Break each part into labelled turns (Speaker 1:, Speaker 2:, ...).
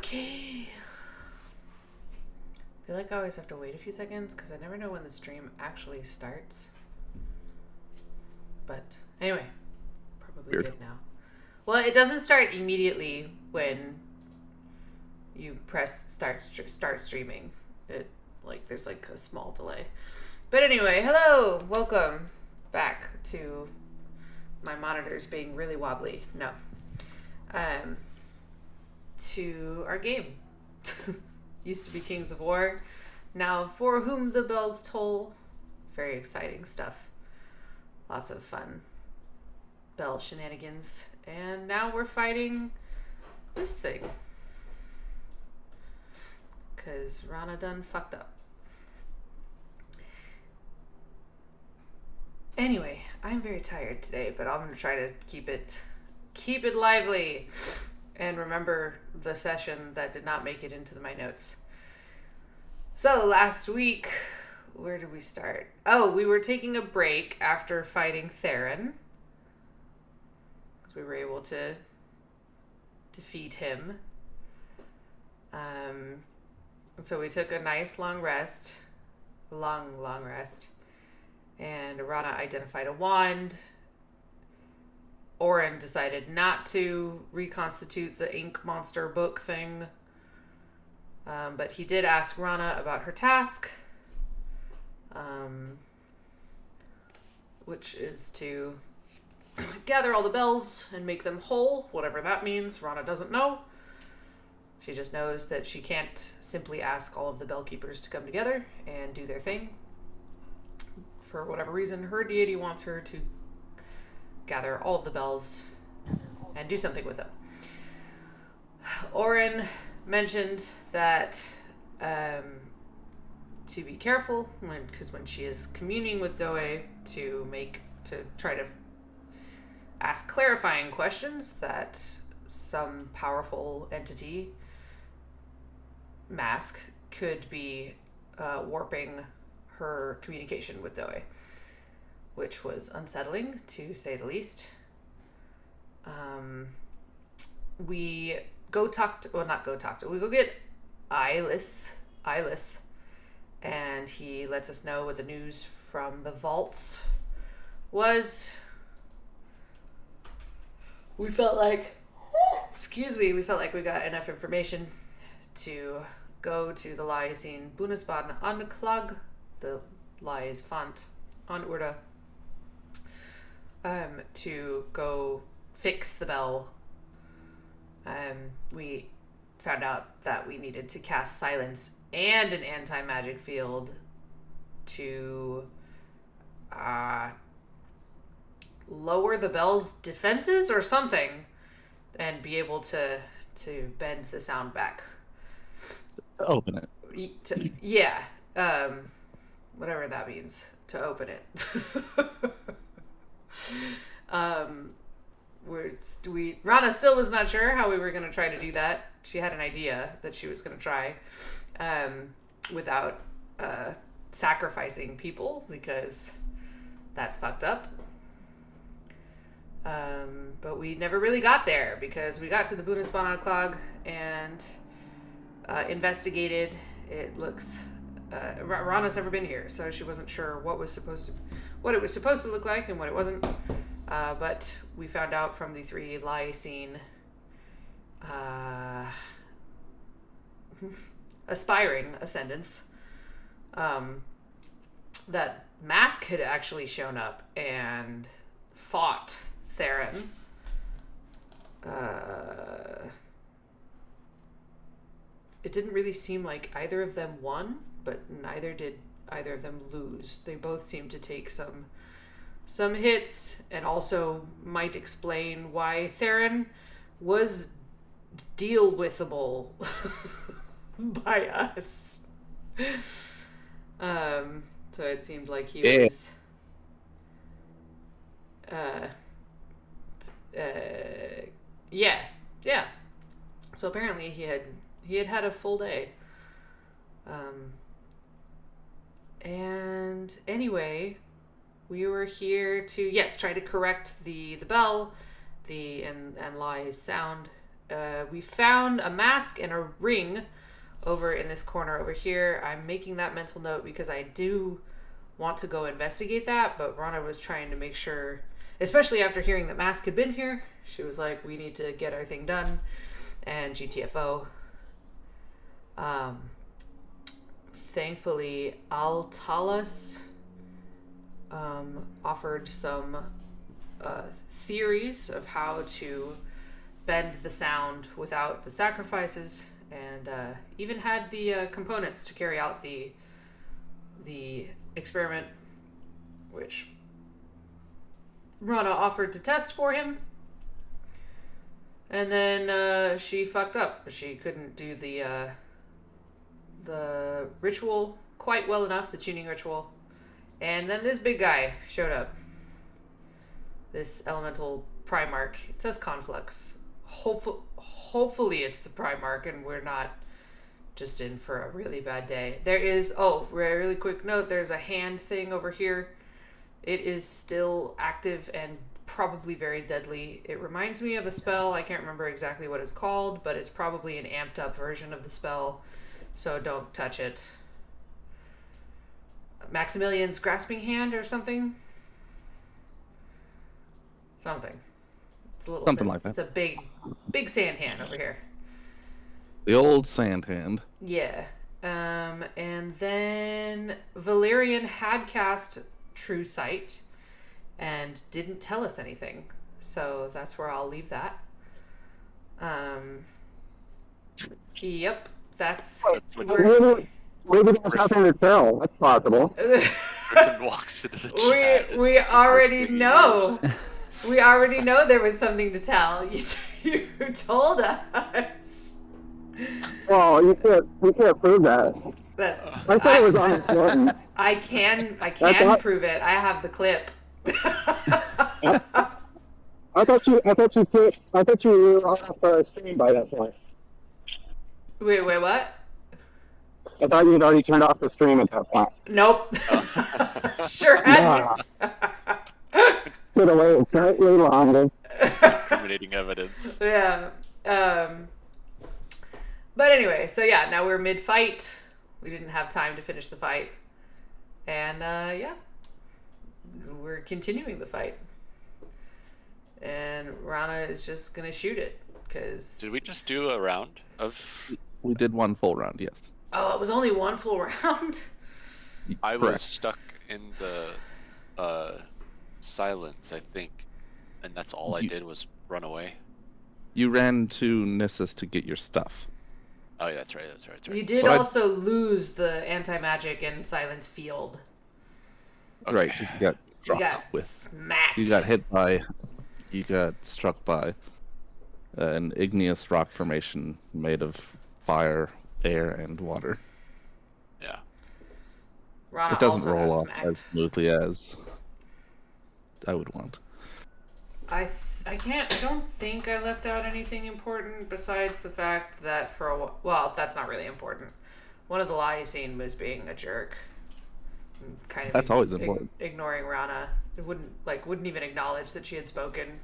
Speaker 1: Okay. I feel like I always have to wait a few seconds because I never know when the stream actually starts. But anyway, probably
Speaker 2: Weird.
Speaker 1: good now. Well, it doesn't start immediately when you press start streaming. There's a small delay. But anyway, hello, welcome back to my monitors being really wobbly. No. To our game. Used to be Kings of War. Now For Whom the Bells Toll. Very exciting stuff. Lots of fun bell shenanigans. And now we're fighting this thing. Because Rana done fucked up. Anyway, I'm very tired today, but I'm going to try to keep it lively. And remember the session that did not make it into my notes. So last week, where did we start? Oh, we were taking a break after fighting Theron. Because we were able to defeat him. And so we took a nice long rest. Long rest. And Arana identified a wand. Oren decided not to reconstitute the ink monster book thing. But he did ask Rana about her task. Which is to gather all the bells and make them whole, whatever that means. Rana doesn't know. She just knows that she can't simply ask all of the bell keepers to come together and do their thing. For whatever reason, her deity wants her to gather all of the bells and do something with them. Oren mentioned that to be careful because when she is communing with Doe to try to ask clarifying questions, that some powerful entity mask could be warping her communication with Doe, which was unsettling to say the least. We go get Eyeless, and he lets us know what the news from the vaults was. We felt like we got enough information to go to the Lycine Bundesbahn Anklag, the Lies Font on Urda, to go fix the bell. We found out that we needed to cast silence and an anti-magic field to lower the bell's defenses or something and be able to bend the sound back.
Speaker 2: Open it.
Speaker 1: Yeah. Whatever that means. To open it. Rana still was not sure how we were going to try to do that. She had an idea that she was going to try without sacrificing people, because that's fucked up. But we never really got there because we got to the Bundesbahn Anklag and investigated. It looks Rana's never been here, so she wasn't sure what it was supposed to look like and what it wasn't. But we found out from the 3 Lycine aspiring ascendants that Mask had actually shown up and fought Theron. It didn't really seem like either of them won, but neither did either of them lose. They both seemed to take some hits, and also might explain why Theron was deal-withable by us. So it seemed like he was yeah. So apparently he had a full day. And anyway, we were here to try to correct the bell, and Lie's sound, We found a mask and a ring over in this corner over here. I'm making that mental note because I do want to go investigate that, but Rana was trying to make sure, especially after hearing that Mask had been here, she was like, we need to get our thing done, and GTFO. Thankfully, Altalas offered some theories of how to bend the sound without the sacrifices, and even had the components to carry out the experiment, which Rana offered to test for him. And then she fucked up. She couldn't do the ritual quite well enough, the tuning ritual. And then this big guy showed up. This elemental Primarch. It says Conflux. Hopefully it's the Primarch and we're not just in for a really bad day. There is, really quick note, there's a hand thing over here. It is still active and probably very deadly. It reminds me of a spell. I can't remember exactly what it's called, but it's probably an amped up version of the spell, so don't touch it. Maximilian's Grasping Hand or something? Something. It's a little
Speaker 2: something like that.
Speaker 1: It's a big sand hand over here.
Speaker 2: The old sand hand.
Speaker 1: Yeah. And then Valerian had cast True Sight and didn't tell us anything. So that's where I'll leave that. Yep. That's...
Speaker 3: Maybe there's nothing to tell. That's possible.
Speaker 4: Griffin walks into the chat.
Speaker 1: We already know. We already know there was something to tell. You told us.
Speaker 3: Well, you can't prove that. I thought it was on his button.
Speaker 1: I can prove it. I have the clip.
Speaker 3: I thought you were off stream by that point.
Speaker 1: Wait, what?
Speaker 3: I thought you'd already turned off the stream at that point.
Speaker 1: Nope. Sure hadn't.
Speaker 3: Could have waited slightly longer.
Speaker 4: Incriminating evidence.
Speaker 1: Yeah. But anyway, so yeah, now we're mid-fight. We didn't have time to finish the fight. And yeah, we're continuing the fight. And Rana is just going to shoot it, because...
Speaker 4: Did we just do a round of...
Speaker 2: We did one full round, yes.
Speaker 1: Oh, it was only one full round?
Speaker 4: I was
Speaker 2: Correct.
Speaker 4: stuck in the silence, I think. And that's all I did was run away.
Speaker 2: You ran to Nissus to get your stuff.
Speaker 4: Oh, yeah, that's right.
Speaker 1: You did
Speaker 2: But
Speaker 1: also lose the anti-magic and silence field.
Speaker 4: Okay.
Speaker 2: Right, because you got struck
Speaker 1: You got
Speaker 2: with.
Speaker 1: smacked.
Speaker 2: You got hit by. You got struck by an igneous rock formation made of fire, air, and water.
Speaker 4: Yeah.
Speaker 1: Rana
Speaker 2: It doesn't
Speaker 1: also
Speaker 2: roll
Speaker 1: got
Speaker 2: off
Speaker 1: smacked.
Speaker 2: as smoothly as I would want.
Speaker 1: I don't think I left out anything important besides the fact that for a while, well, that's not really important. One of the Lycine was being a jerk. Kind of
Speaker 2: That's always important.
Speaker 1: Ignoring Rana. It wouldn't even acknowledge that she had spoken.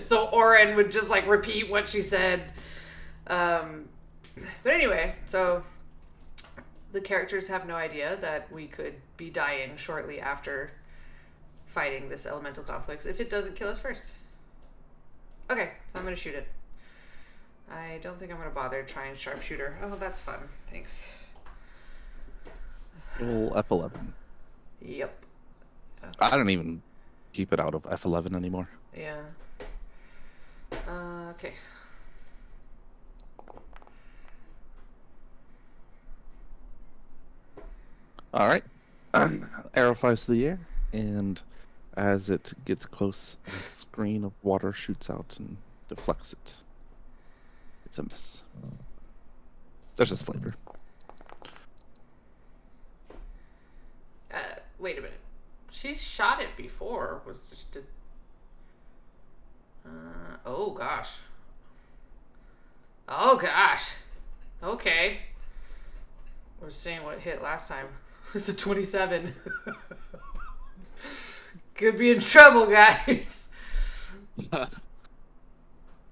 Speaker 1: So Oren would just repeat what she said. But anyway, so the characters have no idea that we could be dying shortly after fighting this elemental conflict if it doesn't kill us first. Okay, so I'm gonna shoot it. I don't think I'm gonna bother trying sharpshooter. Oh, that's fun. Thanks.
Speaker 2: Roll F11.
Speaker 1: Yep.
Speaker 2: I don't even keep it out of F11 anymore.
Speaker 1: Yeah. Okay.
Speaker 2: All right. Arrow flies through the air, and as it gets close, a screen of water shoots out and deflects it. It's a miss. There's just flavor.
Speaker 1: Wait a minute. She's shot it before. Was just a... oh gosh. Oh gosh. Okay. We're seeing what hit last time. It was a 27. Could be in trouble, guys.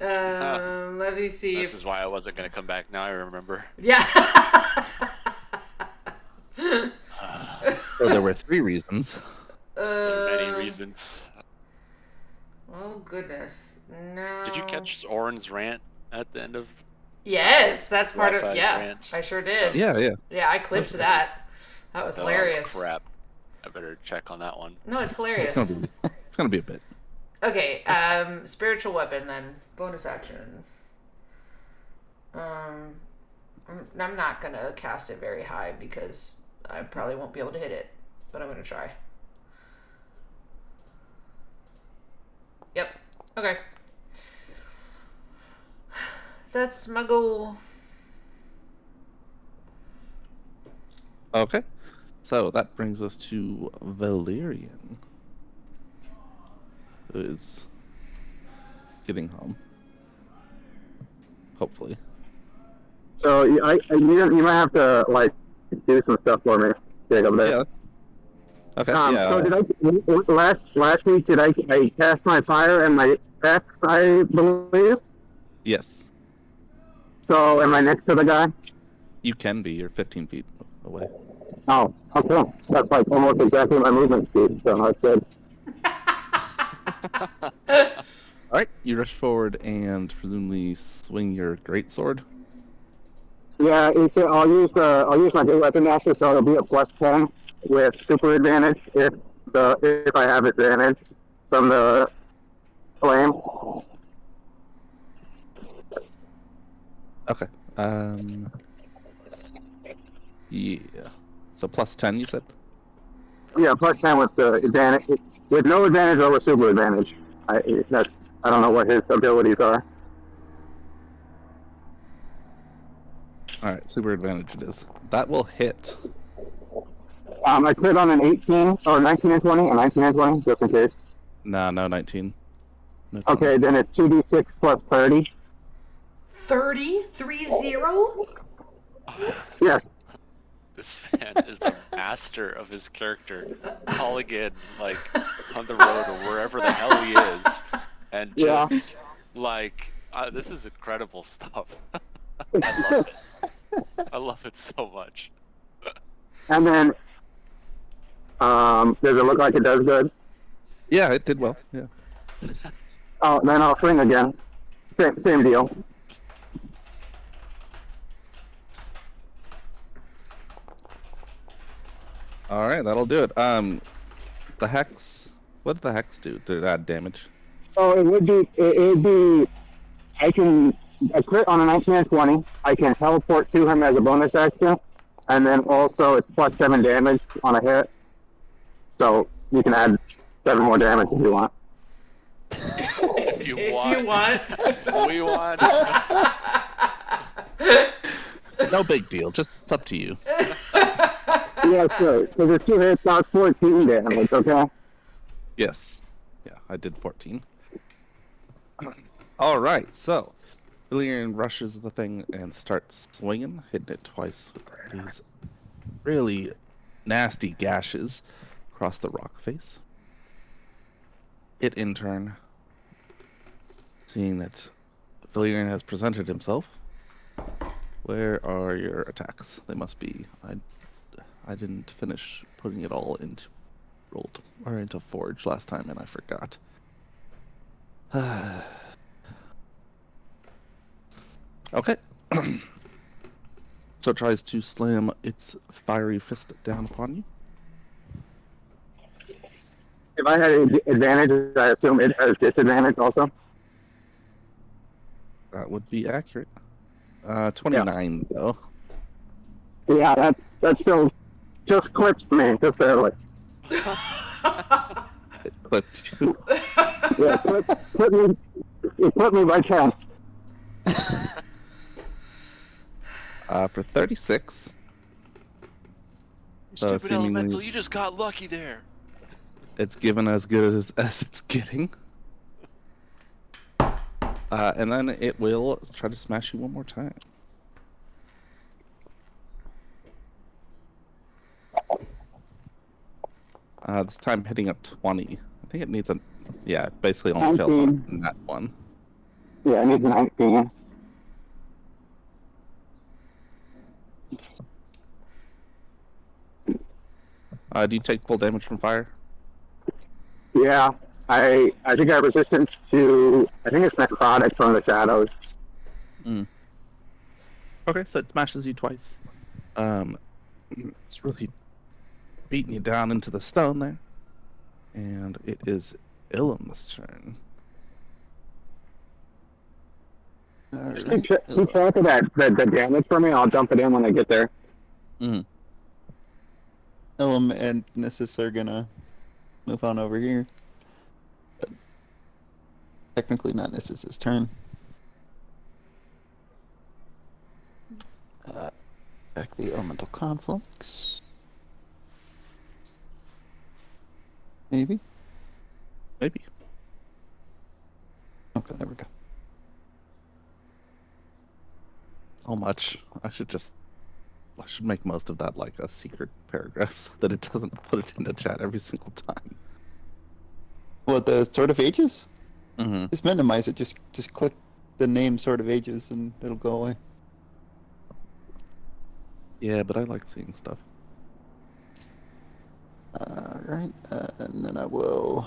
Speaker 1: Let me see.
Speaker 4: This is why I wasn't going to come back. Now I remember.
Speaker 1: Yeah.
Speaker 2: So there were 3 reasons.
Speaker 4: There are many reasons.
Speaker 1: Oh, goodness. No.
Speaker 4: Did you catch Orin's rant at the end of...
Speaker 1: Yes, that's part of...
Speaker 4: Wi-Fi's
Speaker 1: Yeah,
Speaker 4: rant?
Speaker 1: I sure did.
Speaker 2: Yeah.
Speaker 1: Yeah, I clipped that. That was hilarious.
Speaker 4: Oh, crap. I better check on that one.
Speaker 1: No, it's hilarious.
Speaker 2: It's gonna be a bit.
Speaker 1: Okay, spiritual weapon then. Bonus action. I'm not gonna cast it very high because I probably won't be able to hit it, but I'm gonna try. Yep. Okay. That's my goal.
Speaker 2: Okay. So that brings us to Valerian, who is getting home. Hopefully.
Speaker 3: So you might have to like do some stuff for me, Jacob. There.
Speaker 2: Yeah. Okay.
Speaker 3: So did I last week? Did I cast my fire and my X? I believe.
Speaker 2: Yes.
Speaker 3: So am I next to the guy?
Speaker 2: You can be. You're 15 feet away.
Speaker 3: Oh, okay. That's like almost exactly my movement speed. So that's good.
Speaker 2: All right. You rush forward and presumably swing your greatsword.
Speaker 3: Yeah, I'll use my big weapon master, so it'll be a +10 with super advantage if I have advantage from the flame.
Speaker 2: Okay. Yeah. So +10, you said?
Speaker 3: Yeah, +10 with the advantage, with no advantage or with super advantage. I don't know what his abilities are.
Speaker 2: All right, super advantage it is. That will hit.
Speaker 3: I crit on an 18 or 19 and 20, a 19 and 20, just in case.
Speaker 2: No, 19. No,
Speaker 3: Okay, then it's 2d6 plus 30.
Speaker 1: 30? 30?
Speaker 3: Yes.
Speaker 4: This man is a master of his character, calling in like on the road or wherever the hell he is, and just this is incredible stuff. I love it. I love it so much.
Speaker 3: And then, does it look like it does good?
Speaker 2: Yeah, it did well. Yeah.
Speaker 3: Oh, then I'll swing again. Same deal.
Speaker 2: All right, that'll do it. The hex. What did the hex do? Did it add damage?
Speaker 3: So it would be. I can a crit on a 19 and 20. I can teleport to him as a bonus action, and then also it's +7 damage on a hit. So you can add 7 more damage if you want.
Speaker 4: If you
Speaker 1: want.
Speaker 4: We want.
Speaker 2: No big deal. Just it's up to you.
Speaker 3: Yeah, sure. So there's 2 hits, that's 14 damage, okay?
Speaker 2: Yes. Yeah, I did 14. All right, so Valerian rushes the thing and starts swinging, hitting it twice with these really nasty gashes across the rock face. It, in turn, seeing that Valerian has presented himself, where are your attacks? They must be. I didn't finish putting it all into into Forge last time, and I forgot. Okay. So it tries to slam its fiery fist down upon you.
Speaker 3: If I had advantage, I assume it has disadvantage also.
Speaker 2: That would be accurate. 29 though.
Speaker 3: Yeah, that's still just clipped me, just barely.
Speaker 2: It clipped you.
Speaker 3: Yeah, it clipped me by 10.
Speaker 2: For 36. So
Speaker 4: Stupid elemental, you just got lucky there.
Speaker 2: It's given as good as it's getting. And then it will try to smash you one more time. This time hitting a 20. I think it needs a... Yeah, it basically only fails on that one.
Speaker 3: Yeah, it needs a 19.
Speaker 2: Do you take full damage from fire?
Speaker 3: Yeah, I think I have resistance to, I think it's necrotic from the shadows.
Speaker 2: Okay, so it smashes you twice. It's really beating you down into the stone there. And it is Ilum's turn.
Speaker 3: Keep track of the damage for me. I'll dump it in when I get there.
Speaker 5: Elam and Nissus are gonna move on over here. But technically not Nissus's turn. Back the elemental conflicts. Maybe?
Speaker 2: Maybe.
Speaker 5: Okay, there we go.
Speaker 2: How much? I should make most of that like a secret paragraph so that it doesn't put it into chat every single time.
Speaker 5: What, the Sword of Ages?
Speaker 2: Mm-hmm.
Speaker 5: Just minimize it. Just click the name Sword of Ages and it'll go away.
Speaker 2: Yeah, but I like seeing stuff.
Speaker 5: Alright, and then I will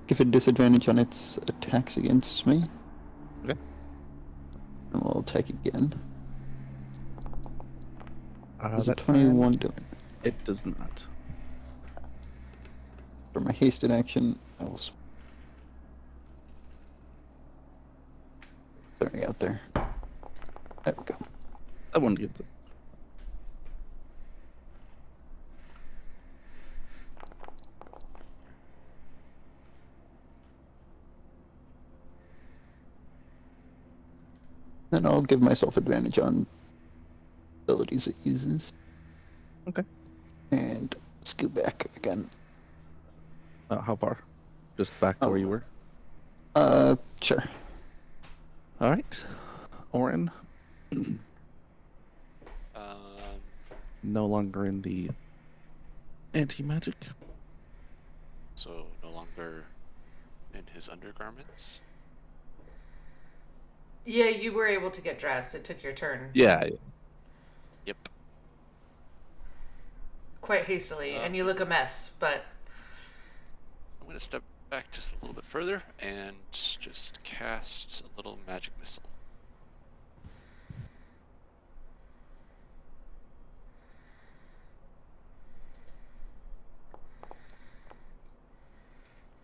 Speaker 5: give it disadvantage on its attacks against me.
Speaker 2: Okay.
Speaker 5: And we'll attack again. Does a
Speaker 2: That
Speaker 5: 21
Speaker 2: time,
Speaker 5: do it?
Speaker 2: it does not.
Speaker 5: For my hasted action, I will throw me out there. There we go.
Speaker 2: That one gets it.
Speaker 5: Then I'll give myself advantage on abilities it uses.
Speaker 2: Okay.
Speaker 5: And scoot back again.
Speaker 2: How far? Just back to where you were?
Speaker 5: Sure.
Speaker 2: All right. Orin. No longer in the anti-magic.
Speaker 4: So no longer in his undergarments.
Speaker 1: Yeah, you were able to get dressed. It took your turn.
Speaker 2: Yeah.
Speaker 4: Yep.
Speaker 1: Quite hastily, and you look a mess, but...
Speaker 4: I'm going to step back just a little bit further and just cast a little magic missile.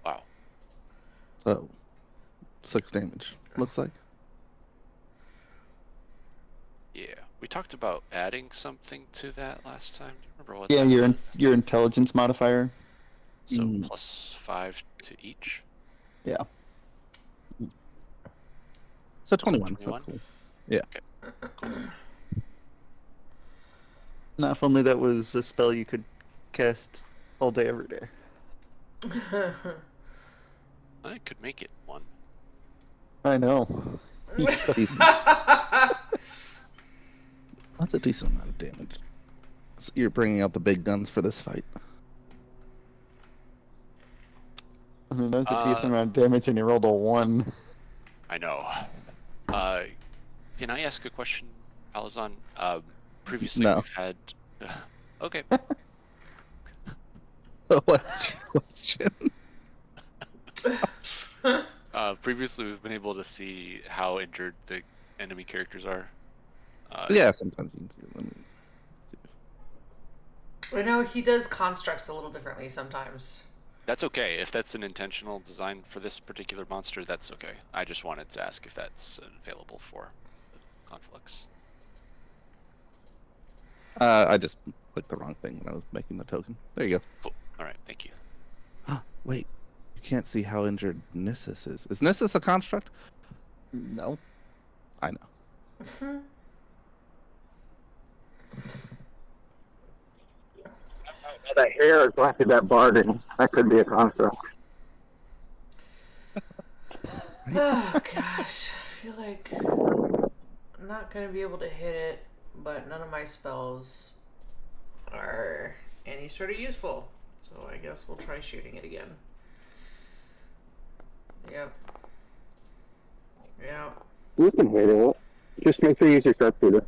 Speaker 4: Wow.
Speaker 2: So, 6 damage, looks like.
Speaker 4: Yeah. We talked about adding something to that last time. Do you remember what
Speaker 5: Yeah,
Speaker 4: that was?
Speaker 5: your intelligence modifier.
Speaker 4: So
Speaker 2: Mm.
Speaker 4: +5 to each.
Speaker 5: Yeah.
Speaker 2: So 21.
Speaker 4: 21?
Speaker 2: That's cool. Yeah.
Speaker 4: Okay. Cool.
Speaker 5: Now, if only that was a spell you could cast all day, every day.
Speaker 4: I could make it one.
Speaker 5: I know.
Speaker 2: Decent. That's a decent amount of damage. So you're bringing out the big guns for this fight.
Speaker 5: I mean, that's a decent amount of damage, and he rolled a 1.
Speaker 4: I know. Can I ask a question, Alazan? Previously
Speaker 2: No.
Speaker 4: we've had... okay.
Speaker 2: What's your question?
Speaker 4: Previously we've been able to see how injured the enemy characters are.
Speaker 2: Yeah, sometimes you can see them.
Speaker 1: I know he does constructs a little differently sometimes.
Speaker 4: That's okay. If that's an intentional design for this particular monster, that's okay. I just wanted to ask if that's available for conflicts.
Speaker 2: I just clicked the wrong thing when I was making the token. There you go.
Speaker 4: Cool. All right, thank you.
Speaker 2: Wait, you can't see how injured Nissus is. Is Nissus a construct?
Speaker 5: No.
Speaker 2: I know.
Speaker 3: That hair is going through that bargain. That could be a construct.
Speaker 1: Oh gosh, I feel like I'm not gonna be able to hit it, but none of my spells are any sort of useful. So I guess we'll try shooting it again. Yep. Yep.
Speaker 3: You can hit it. Just make sure you use your sharpshooter.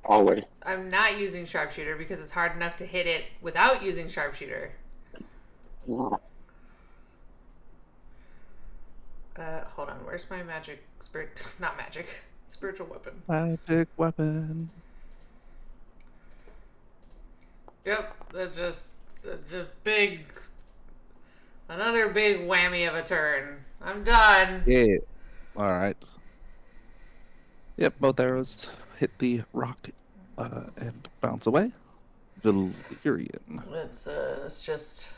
Speaker 3: Always.
Speaker 1: I'm not using sharpshooter because it's hard enough to hit it without using sharpshooter.
Speaker 3: Yeah.
Speaker 1: Hold on. Where's my magic spirit? Not magic. Spiritual weapon.
Speaker 2: Magic weapon.
Speaker 1: Yep. That's just big. Another big whammy of a turn. I'm done.
Speaker 2: Yeah. All right. Yep, both arrows hit the rock and bounce away. Valyrian.
Speaker 1: It's just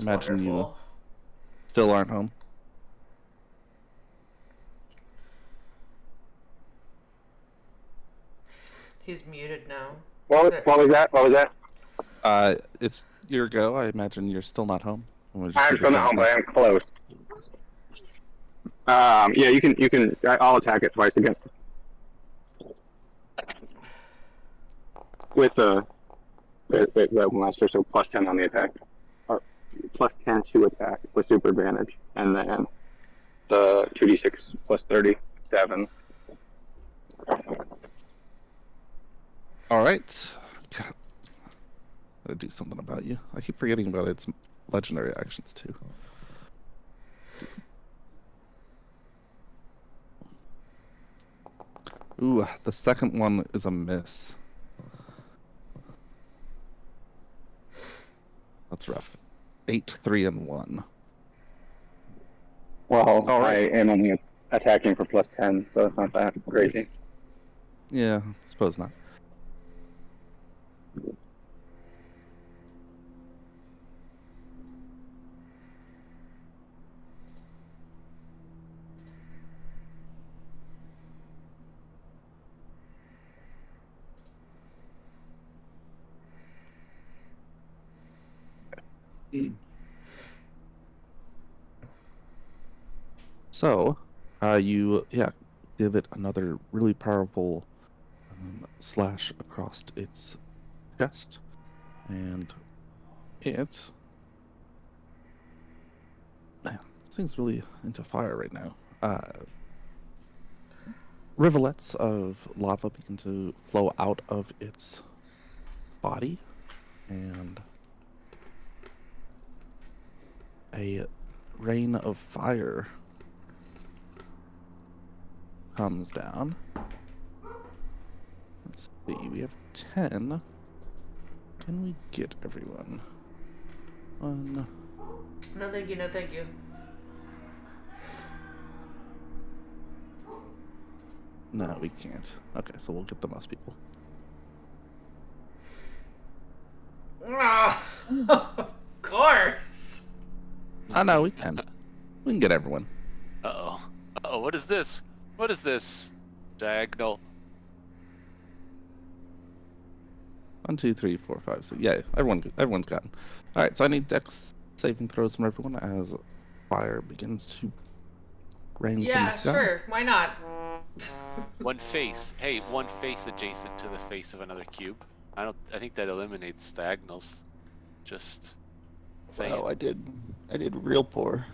Speaker 2: Imagine you-
Speaker 1: wonderful.
Speaker 2: Still aren't home.
Speaker 1: He's muted now.
Speaker 3: What was that? What was that?
Speaker 2: It's your go. I imagine you're still not home.
Speaker 3: I'm still not home, but I am close. Yeah, you can. I'll attack it twice again. With the monster, so plus 10 on the attack, or plus 10 to attack with super advantage, and then the 2d6 plus 37.
Speaker 2: All right. God. Gotta do something about you. I keep forgetting about its legendary actions too. Ooh, the second one is a miss. That's rough. 8, 3, and 1.
Speaker 3: Well,
Speaker 2: All right.
Speaker 3: I am only attacking for plus 10, so it's not that crazy.
Speaker 2: Yeah, suppose not. So, you give it another really powerful slash across its chest, and it. Man, this thing's really into fire right now. Rivulets of lava begin to flow out of its body, and a rain of fire comes down. Let's see, we have 10. Can we get everyone? One.
Speaker 1: No, thank you. No, thank you.
Speaker 2: No, we can't. Okay, so we'll get the most people.
Speaker 1: Ah, of course.
Speaker 2: Oh, no, we can. We can get everyone.
Speaker 4: Uh-oh. Uh-oh, what is this? What is this? Diagonal.
Speaker 2: 1, 2, 3, 4, 5, 6. Yeah, everyone's gotten. All right, so I need dex saving throws from everyone as fire begins to rain from
Speaker 1: Yeah,
Speaker 2: the sky.
Speaker 1: sure. Why not?
Speaker 4: One face. Hey, one face adjacent to the face of another cube. I think that eliminates diagonals. Just saying.
Speaker 5: Wow, I did real poor.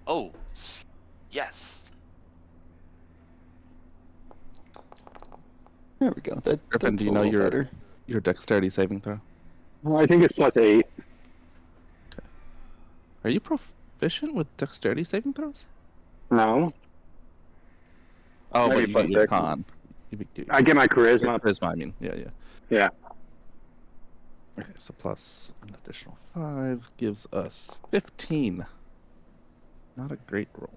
Speaker 4: Oh, yes.
Speaker 5: There we go.
Speaker 2: Griffin,
Speaker 5: That's
Speaker 2: do you
Speaker 5: a
Speaker 2: know
Speaker 5: little better.
Speaker 2: your dexterity saving throw?
Speaker 3: Well, I think it's plus 8.
Speaker 2: Are you proficient with dexterity saving throws?
Speaker 3: No,
Speaker 2: Oh,
Speaker 3: Maybe
Speaker 2: but you
Speaker 3: plus
Speaker 2: get your
Speaker 3: 6.
Speaker 2: con.
Speaker 3: I get my
Speaker 2: Your
Speaker 3: charisma.
Speaker 2: charisma, I mean. Yeah.
Speaker 3: Yeah.
Speaker 2: Okay, so plus an additional 5 gives us 15. Not a great roll.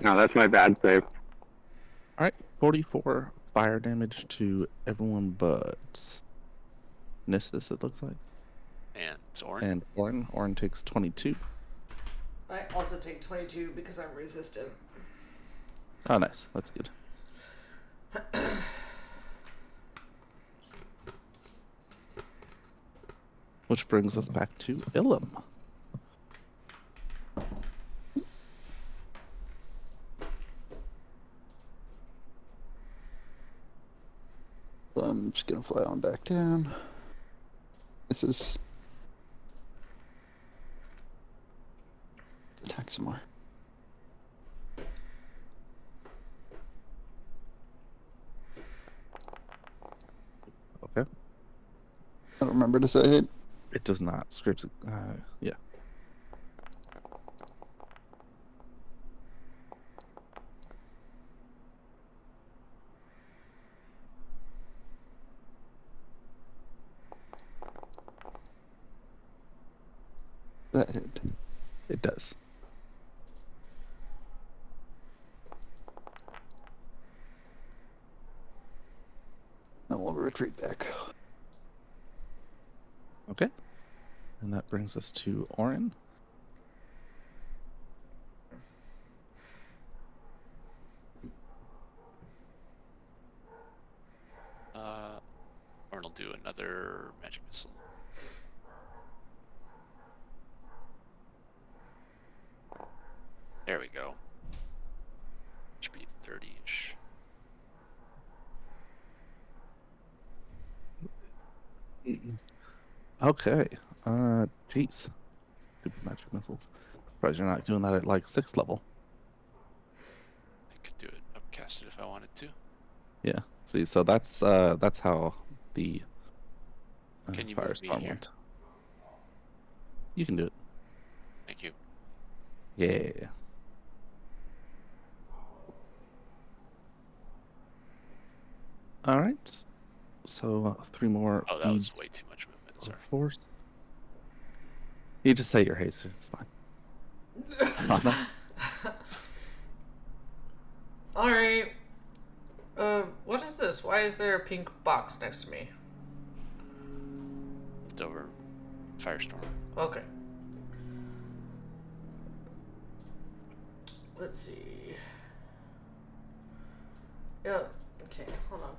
Speaker 3: No, that's my bad save.
Speaker 2: All right, 44 fire damage to everyone but Nissus, it looks like.
Speaker 4: And Soren.
Speaker 2: And Orin. Orin takes 22.
Speaker 1: I also take 22 because I'm resistant.
Speaker 2: Oh, nice. That's good. Which brings us back to Ilum.
Speaker 5: gonna fly on back down. This is attack some more.
Speaker 2: Okay.
Speaker 5: I don't remember to say it.
Speaker 2: It does not. Scripts. Yeah.
Speaker 5: That hit.
Speaker 2: It does.
Speaker 5: Then we'll retreat back.
Speaker 2: Okay. And that brings us to Orin.
Speaker 4: Or I'll do another magic missile. There we go. Should be 30-ish.
Speaker 2: Okay. Jeez. Stupid magic missiles. Surprised you're not doing that at like 6th level.
Speaker 4: I could do it upcasted if I wanted to.
Speaker 2: Yeah. See, so that's how the
Speaker 4: Can you move me here?
Speaker 2: went. You can do it.
Speaker 4: Thank you.
Speaker 2: Yeah. All right. So 3 more.
Speaker 4: Oh, that was
Speaker 2: beads
Speaker 4: way too much movement.
Speaker 2: of
Speaker 4: Sorry.
Speaker 2: force. You just say your haste. It's fine.
Speaker 1: All right. What is this? Why is there a pink box next to me?
Speaker 4: Leftover firestorm.
Speaker 1: Okay. Let's see. Yeah. Okay. Hold on.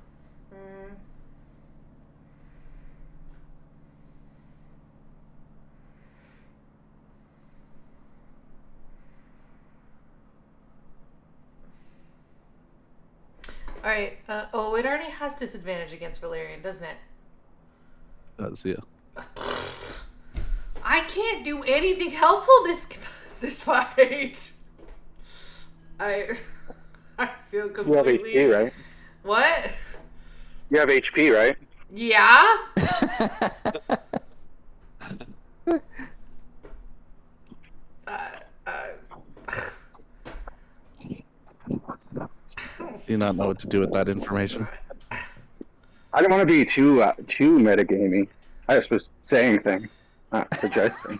Speaker 1: All right. Oh, it already has disadvantage against Valerian, doesn't it?
Speaker 2: Does yeah.
Speaker 1: I can't do anything helpful this fight. I feel
Speaker 3: You have
Speaker 1: completely.
Speaker 3: HP, right?
Speaker 1: What?
Speaker 3: You have HP, right?
Speaker 1: Yeah.
Speaker 2: Do you not know what to do with that information?
Speaker 3: I didn't want to be too metagamey. I just was saying things, not suggesting.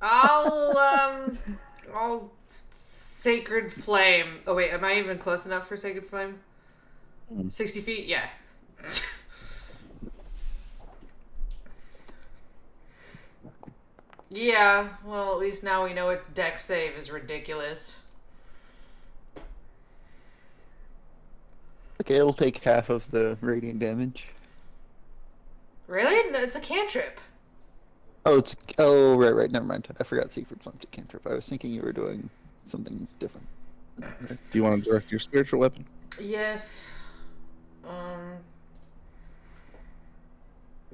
Speaker 1: I'll Sacred Flame. Oh wait, am I even close enough for Sacred Flame? 60 feet? Yeah. Yeah, well, at least now we know its dex save is ridiculous.
Speaker 5: Okay, it'll take half of the radiant damage.
Speaker 1: Really? No, it's a cantrip.
Speaker 5: Oh, right. Never mind. I forgot Secret Flame's a cantrip. I was thinking you were doing something different.
Speaker 2: Do you want to direct your spiritual weapon?
Speaker 1: Yes.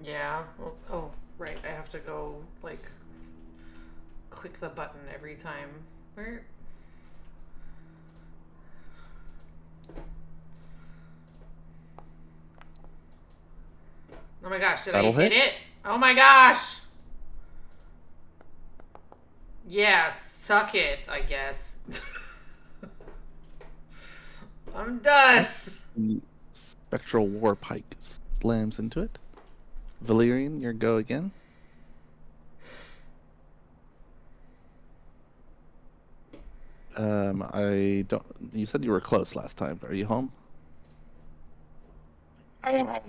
Speaker 1: Yeah. Well, oh, right. I have to go, like, click the button every time. Where? Oh my gosh, did
Speaker 2: That'll
Speaker 1: I hit
Speaker 2: hit.
Speaker 1: it? Oh my gosh! Yeah, suck it, I guess. I'm done.
Speaker 2: The spectral war pike slams into it. Valerian, your go again. I don't. You said you were close last time. Are you home?
Speaker 3: I don't know.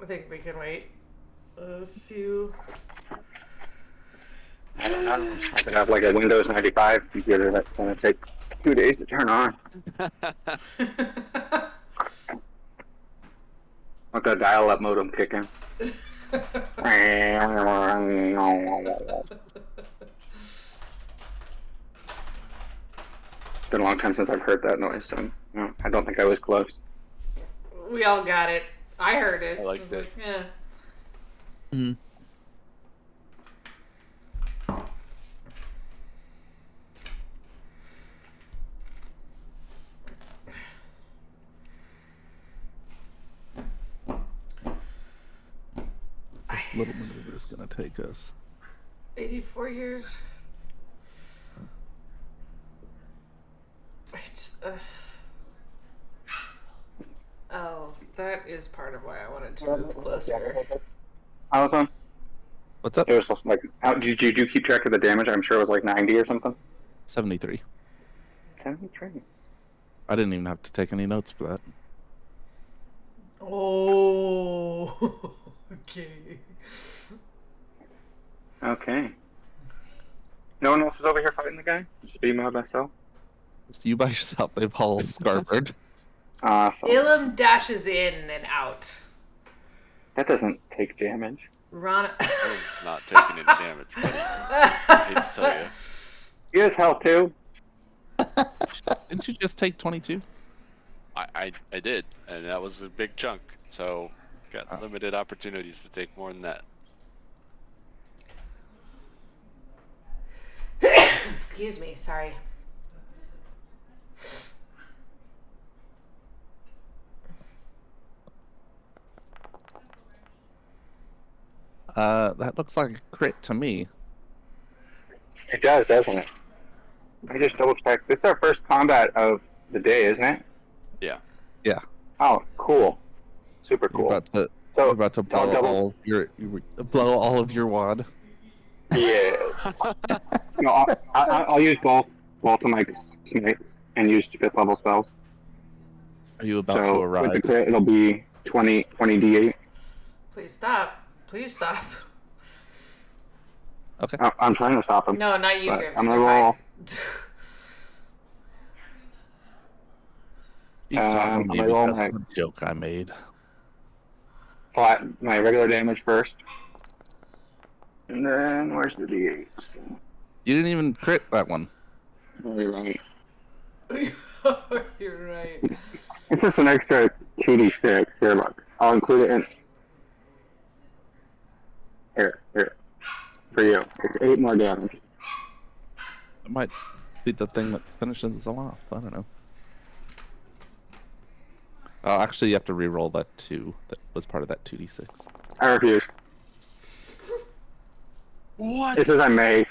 Speaker 1: I think we can wait a few.
Speaker 3: I don't know. I could have like a Windows 95 computer that's gonna take 2 days to turn on. Let the dial-up modem kick in. Been a long time since I've heard that noise, so I'm No, I don't think I was close.
Speaker 1: We all got it. I heard it.
Speaker 4: I liked
Speaker 1: was
Speaker 4: it.
Speaker 1: like, yeah.
Speaker 5: Mhm.
Speaker 2: This little maneuver is gonna take us.
Speaker 1: 84 years. It's, oh, that is part of why I wanted to move closer.
Speaker 3: Allison,
Speaker 2: What's up?
Speaker 3: it was just like, did you keep track of the damage? I'm sure it was like 90 or something.
Speaker 2: 73.
Speaker 3: 73.
Speaker 2: I didn't even have to take any notes for that.
Speaker 1: Oh, okay.
Speaker 3: Okay. No one else is over here fighting the guy? Just be my best self?
Speaker 2: It's you by yourself. They've all scarpered.
Speaker 3: Awesome.
Speaker 1: Ilum dashes in and out.
Speaker 3: That doesn't take damage.
Speaker 1: Rana.
Speaker 4: Ilum's not taking any damage, buddy. I hate to tell you.
Speaker 3: He has health too.
Speaker 2: Didn't you just take 22?
Speaker 4: I did, and that was a big chunk. So got limited opportunities to take more than that.
Speaker 1: Excuse me, sorry.
Speaker 2: That looks like a crit to me.
Speaker 3: It does, doesn't it? I just double checked. This is our first combat of the day, isn't it?
Speaker 4: Yeah.
Speaker 2: Yeah.
Speaker 3: Oh, cool. Super
Speaker 2: You're
Speaker 3: cool.
Speaker 2: you're about to blow
Speaker 3: double-
Speaker 2: all blow all of your wad.
Speaker 3: Yeah. No, I'll use both of my smites and use 5th level spells.
Speaker 2: Are you about
Speaker 3: So
Speaker 2: to
Speaker 3: with the
Speaker 2: arrive?
Speaker 3: crit, it'll be 20 d8.
Speaker 1: Please stop. Please stop.
Speaker 2: Okay.
Speaker 3: I'm trying to stop him.
Speaker 1: No, not you,
Speaker 3: But
Speaker 1: Griffin.
Speaker 3: I'm gonna
Speaker 1: You're
Speaker 3: roll.
Speaker 1: fine.
Speaker 2: He's talking
Speaker 3: I'm
Speaker 2: to me
Speaker 3: gonna roll
Speaker 2: because
Speaker 3: my
Speaker 2: of the joke I made.
Speaker 3: my regular damage first. And then where's the d8?
Speaker 2: You didn't even crit that one.
Speaker 3: Oh, you're right.
Speaker 1: You're right.
Speaker 3: It's just an extra 2d6. Here, look. I'll include it in. Here. For you. It's 8 more damage.
Speaker 2: It might be the thing that finishes them off. I don't know. Oh, actually, you have to re-roll that 2 that was part of that 2d6.
Speaker 3: I refuse.
Speaker 4: What?
Speaker 3: It says I may.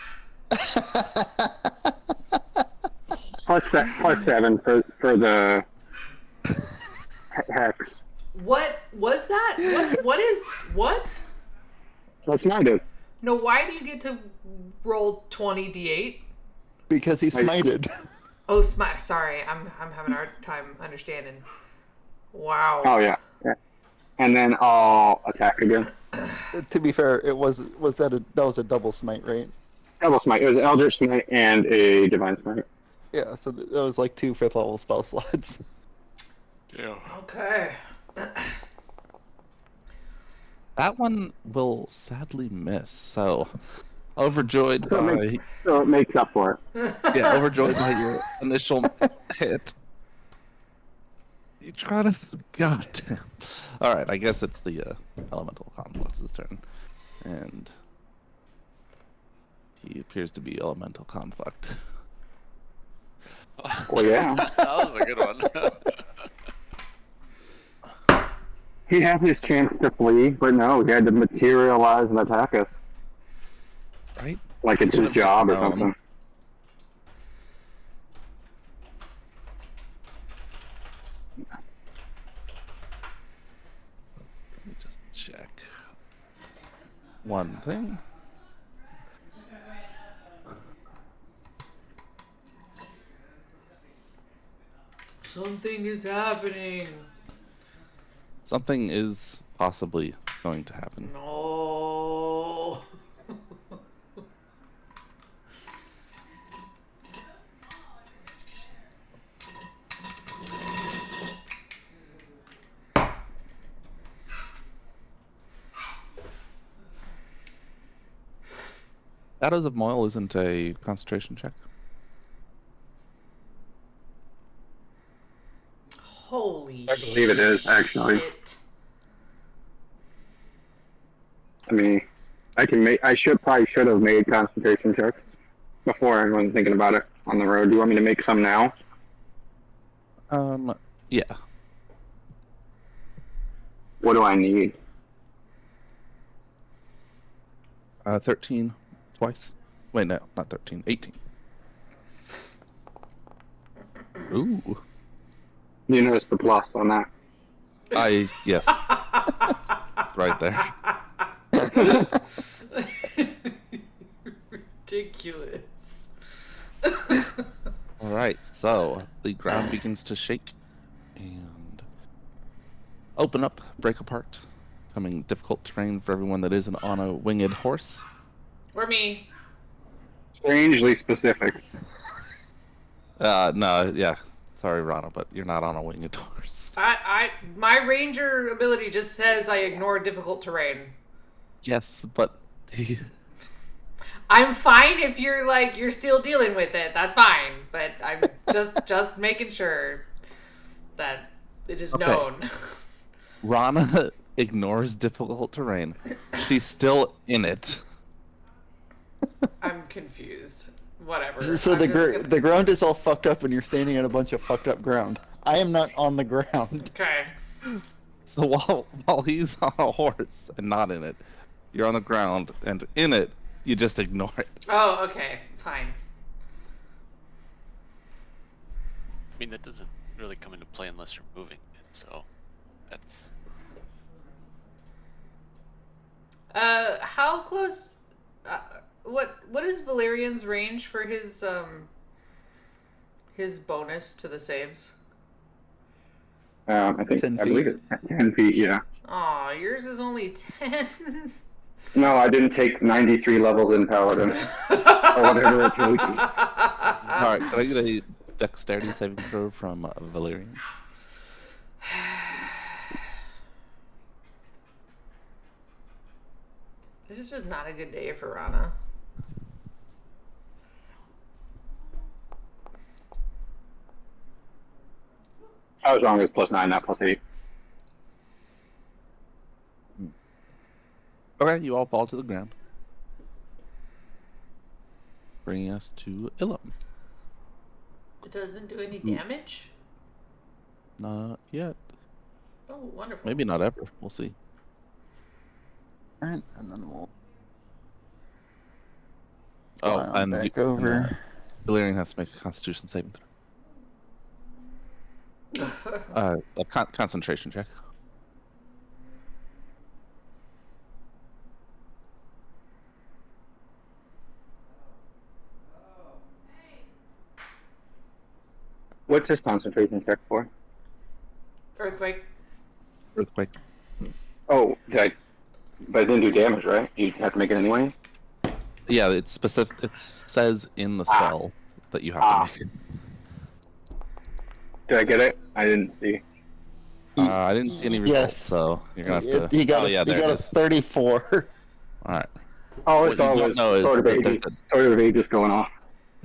Speaker 3: plus 7 for the hex.
Speaker 1: What was that? What?
Speaker 3: That's mine, dude.
Speaker 1: No, why do you get to roll 20d8?
Speaker 5: Because he smited.
Speaker 1: Oh, sorry. I'm having a hard time understanding. Wow.
Speaker 3: Oh, yeah. And then I'll attack again.
Speaker 5: To be fair, that was a double smite, right?
Speaker 3: Double smite. It was Eldritch Smite and a Divine Smite.
Speaker 5: Yeah, so that was like 2 5th level spell slots.
Speaker 4: Yeah.
Speaker 1: Okay.
Speaker 2: That one will sadly miss. So, overjoyed
Speaker 3: So
Speaker 2: by
Speaker 3: it makes up for it.
Speaker 2: overjoyed by your initial hit. You try to, goddamn. All right, I guess it's the elemental complex's turn, and he appears to be elemental conflict.
Speaker 3: Well, yeah.
Speaker 4: That was a good one.
Speaker 3: He had his chance to flee, but no, he had to materialize and attack us.
Speaker 2: Right?
Speaker 3: Like it's his
Speaker 2: Should've just
Speaker 3: job or
Speaker 2: known.
Speaker 3: something.
Speaker 2: Let me just check one thing.
Speaker 1: Something is happening.
Speaker 2: Something is possibly going to happen.
Speaker 1: No.
Speaker 2: Shadows of Moil isn't a concentration check.
Speaker 3: believe it is, actually.
Speaker 1: It.
Speaker 3: I mean, I should have made concentration checks before I went thinking about it on the road. Do you want me to make some now?
Speaker 2: Yeah.
Speaker 3: What do I need?
Speaker 2: 13 twice. Wait, no, not 13. 18. Ooh.
Speaker 3: You notice the plus on that?
Speaker 2: Yes. Right there.
Speaker 1: Ridiculous.
Speaker 2: All right, so the ground begins to shake and open up, break apart, becoming difficult terrain for everyone that isn't on a winged horse.
Speaker 1: Or me.
Speaker 3: Strangely specific.
Speaker 2: No, yeah. Sorry, Rana, but you're not on a winged horse.
Speaker 1: My ranger ability just says I ignore difficult terrain.
Speaker 2: Yes, but
Speaker 1: I'm fine if you're still dealing with it. That's fine. But I'm just making sure that it is known.
Speaker 2: Rana ignores difficult terrain. She's still in it.
Speaker 1: I'm confused. Whatever.
Speaker 5: So the ground is all fucked up and you're standing on a bunch of fucked up ground. I am not on the ground.
Speaker 1: Okay.
Speaker 2: So while he's on a horse and not in it, you're on the ground, and in it, you just ignore it.
Speaker 1: Oh, okay. Fine.
Speaker 4: I mean, that doesn't really come into play unless you're moving it, so that's...
Speaker 1: How close... what is Valerian's range for his bonus to the saves?
Speaker 3: I
Speaker 5: 10
Speaker 3: believe it's 10 feet, yeah.
Speaker 1: Aw, yours is only 10.
Speaker 3: No, I didn't take 93 levels in Paladin. Or whatever it takes.
Speaker 2: Alright, can I get a dexterity saving throw from Valerian?
Speaker 1: This is just not a good day for Rana.
Speaker 3: I was wrong, it's +9, not +8.
Speaker 2: Okay, you all fall to the ground. Bringing us to Ilum.
Speaker 1: It doesn't do any damage?
Speaker 2: Not yet.
Speaker 1: Oh, wonderful.
Speaker 2: Maybe not ever. We'll see.
Speaker 5: Alright, and then we'll
Speaker 2: Oh,
Speaker 5: file
Speaker 2: and
Speaker 5: back over.
Speaker 2: Valerian has to make a Constitution saving throw. A concentration check.
Speaker 3: What's this concentration check for?
Speaker 1: Earthquake.
Speaker 2: Earthquake.
Speaker 3: Oh, but it didn't do damage, right? You have to make it anyway?
Speaker 2: Yeah, it's specific. It says in the spell that you have to make it.
Speaker 3: Did I get it? I didn't see.
Speaker 2: I didn't see any results,
Speaker 5: Yes.
Speaker 2: so you're gonna have to.
Speaker 5: He got,
Speaker 2: yeah,
Speaker 5: he
Speaker 2: there
Speaker 5: got
Speaker 2: it
Speaker 5: a
Speaker 2: is.
Speaker 5: 34.
Speaker 2: All right.
Speaker 3: Oh,
Speaker 2: What
Speaker 3: it's
Speaker 2: you
Speaker 3: all
Speaker 2: don't
Speaker 3: was
Speaker 2: know is
Speaker 3: sort of
Speaker 2: that
Speaker 3: ages, sort of ages going off.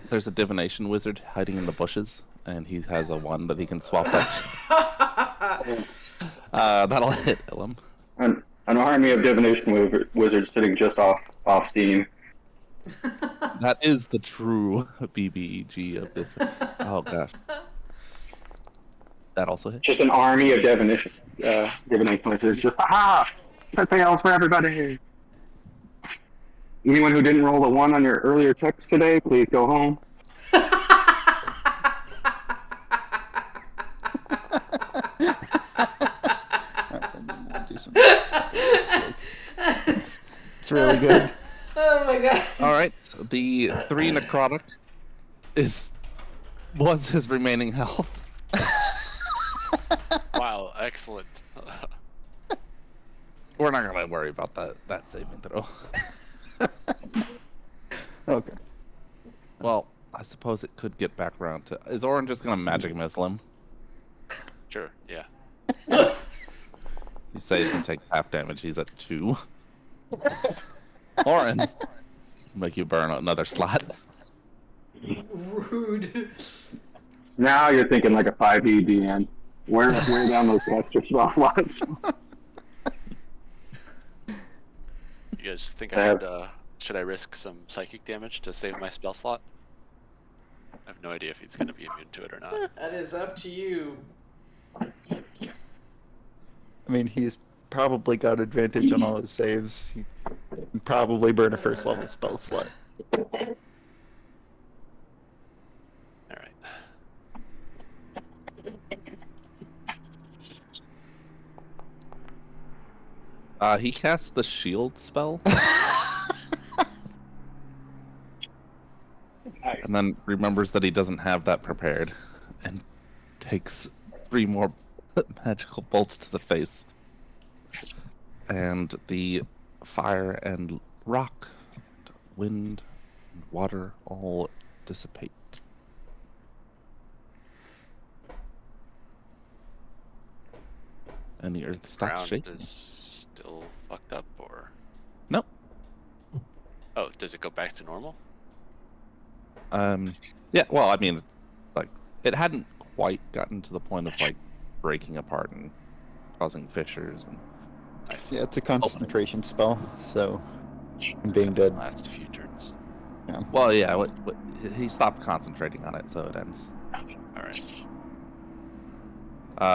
Speaker 2: There's a divination wizard hiding in the bushes, and he has a one that he can swap that to. That'll hit Ilum.
Speaker 3: An army of divination wizards sitting just off steam.
Speaker 2: That is the true BBEG of this. Oh gosh. That also hit.
Speaker 3: Just an army of divination wizards. Just that fails for everybody. Anyone who didn't roll a 1 on your earlier checks today, please go home.
Speaker 5: It's really good.
Speaker 1: Oh my god.
Speaker 2: All right. The 3 necrotic was his remaining health.
Speaker 4: Wow, excellent.
Speaker 2: We're not gonna worry about that saving throw.
Speaker 5: Okay.
Speaker 2: Well, I suppose it could get back around to. Is Orin just gonna magic missile him?
Speaker 4: Sure, yeah.
Speaker 2: You say he can take half damage. He's at 2. Orin, make you burn another slot.
Speaker 1: Rude.
Speaker 3: Now you're thinking like a 5e DN. Wear down those extra spotlights.
Speaker 4: You guys think I should I risk some psychic damage to save my spell slot? I have no idea if he's going to be immune to it or not.
Speaker 1: That is up to you.
Speaker 5: I mean, he's probably got advantage on all his saves. He can probably burn a first level spell slot.
Speaker 4: All right.
Speaker 2: He casts the shield spell, and then remembers that he doesn't have that prepared, and takes 3 more magical bolts to the face. And the fire and rock, and wind, and water all dissipate. And the earth stops
Speaker 4: Ground
Speaker 2: shaking.
Speaker 4: is still fucked up, or
Speaker 2: Nope.
Speaker 4: oh, does it go back to normal?
Speaker 2: Yeah, well, I mean, like, it hadn't quite gotten to the point of, like, breaking apart and causing fissures. And
Speaker 4: I see.
Speaker 5: Yeah, it's a concentration spell, so being dead.
Speaker 4: Last a few turns.
Speaker 2: well, yeah, he stopped concentrating on it, so it ends.
Speaker 4: All right.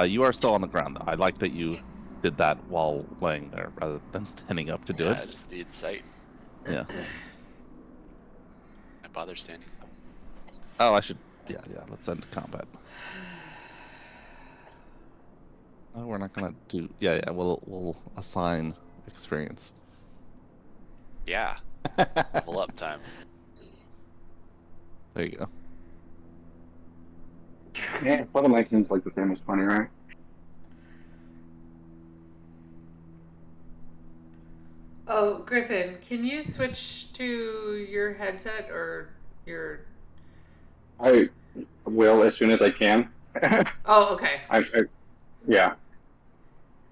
Speaker 2: You are still on the ground, though. I like that you did that while laying there rather than standing up to do
Speaker 4: I
Speaker 2: it.
Speaker 4: just need sight.
Speaker 2: Yeah.
Speaker 4: I bother standing up.
Speaker 2: Oh, I should. Yeah. Let's end combat. Oh, we're not gonna do. Yeah. We'll assign experience.
Speaker 4: Yeah. Level up time.
Speaker 2: There you go.
Speaker 3: Yeah, Fundamentals like the same as 20, right?
Speaker 1: Oh, Griffin, can you switch to your headset or your...
Speaker 3: I will as soon as I can.
Speaker 1: Oh, okay.
Speaker 3: Yeah.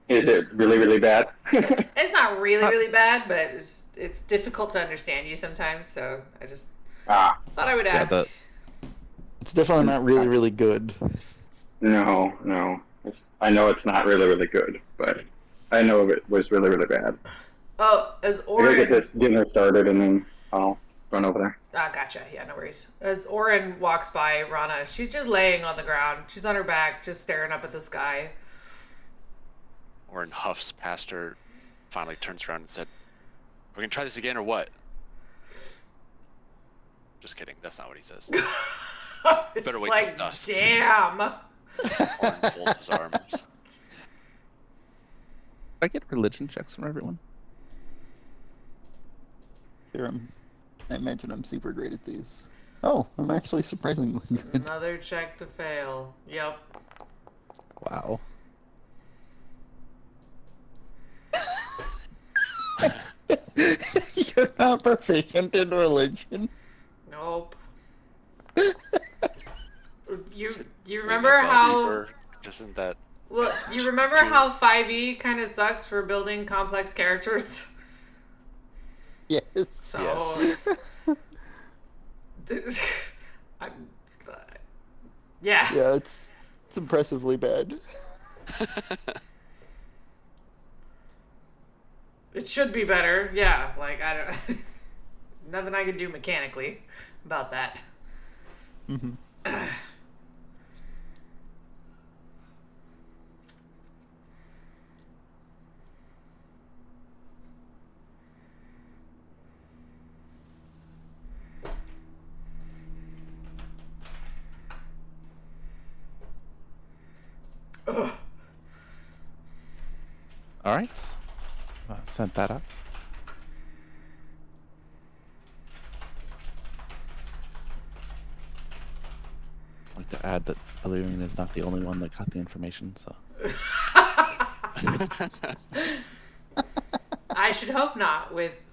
Speaker 3: Is it really, really bad?
Speaker 1: It's not really bad, but it's difficult to understand you sometimes, so I just thought I would ask.
Speaker 2: Yeah,
Speaker 5: It's definitely not really, really good.
Speaker 3: No. I know it's not really, really good, but I know it was really, really bad.
Speaker 1: Oh, as
Speaker 3: I gotta get
Speaker 1: Orin...
Speaker 3: this dinner started and then I'll run over there.
Speaker 1: Ah, gotcha. Yeah, no worries. As Orin walks by Rana, she's just laying on the ground. She's on her back, just staring up at the sky.
Speaker 4: Orin huffs past her, finally turns around and said, "We're gonna try this again or what?" Just kidding. That's not what he says.
Speaker 1: It's
Speaker 4: Better wait
Speaker 1: like,
Speaker 4: till dusk.
Speaker 1: damn.
Speaker 4: Orin folds his arms.
Speaker 2: I get religion checks from everyone.
Speaker 5: Here, I imagine I'm super great at these. Oh, I'm actually surprisingly good.
Speaker 1: Another check to fail. Yep.
Speaker 2: Wow.
Speaker 5: You're not proficient in religion.
Speaker 1: Nope. You
Speaker 4: Being
Speaker 1: remember
Speaker 4: a
Speaker 1: how...
Speaker 4: believer, Isn't that
Speaker 1: Well, you remember how 5e kind of sucks for building complex characters?
Speaker 5: Yes.
Speaker 1: So...
Speaker 4: Yes.
Speaker 1: I, yeah.
Speaker 5: Yeah, it's impressively bad.
Speaker 1: It should be better. Yeah, like, I don't... Nothing I can do mechanically about that.
Speaker 5: Mm-hmm.
Speaker 1: Ugh.
Speaker 2: All right. Sent that up. I'd like to add that Illyrian is not the only one that got the information, so.
Speaker 1: I should hope not with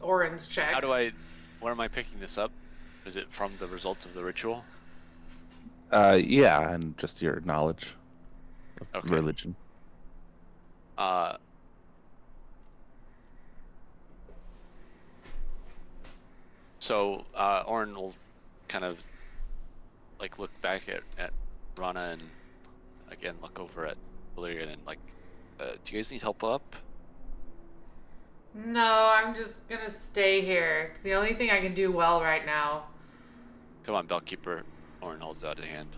Speaker 1: Orin's check.
Speaker 4: Where am I picking this up? Is it from the results of the ritual?
Speaker 2: Yeah, and just your knowledge of
Speaker 4: Okay.
Speaker 2: religion.
Speaker 4: So Orin will kind of like look back at Rana and again look over at Valerian and like, do you guys need help up?
Speaker 1: No, I'm just gonna stay here. It's the only thing I can do well right now.
Speaker 4: Come on, Bellkeeper. Orin holds out a hand.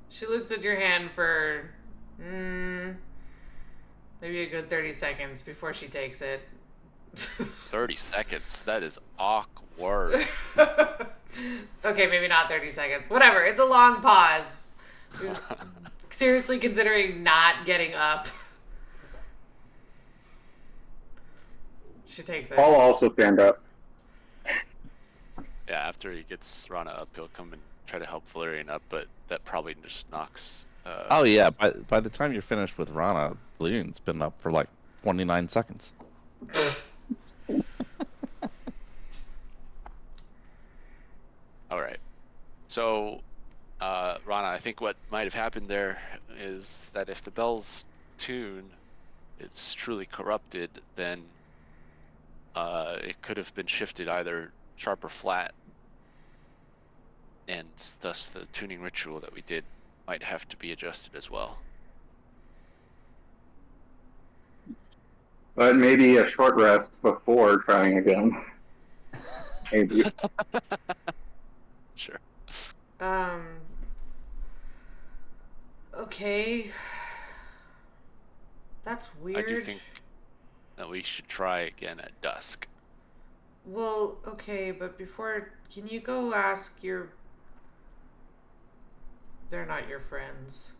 Speaker 1: She looks at your hand for maybe a good 30 seconds before she takes it.
Speaker 4: 30 seconds. That is awkward.
Speaker 1: Okay, maybe not 30 seconds. Whatever. It's a long pause. Just seriously considering not getting up. She takes it.
Speaker 3: I'll also stand up.
Speaker 4: Yeah, after he gets Rana up, he'll come and try to help Valerian up, but that probably just knocks.
Speaker 2: Oh yeah, by the time you're finished with Rana, Valerian's been up for like 29 seconds.
Speaker 4: All right. So, Rana, I think what might have happened there is that if the bell's tune is truly corrupted, then it could have been shifted either sharp or flat, and thus the tuning ritual that we did might have to be adjusted as well.
Speaker 3: But maybe a short rest before trying again. Maybe.
Speaker 4: Sure.
Speaker 1: Okay. That's weird.
Speaker 4: I do think that we should try again at dusk.
Speaker 1: Well, okay, but before, can you go ask your... They're not your friends.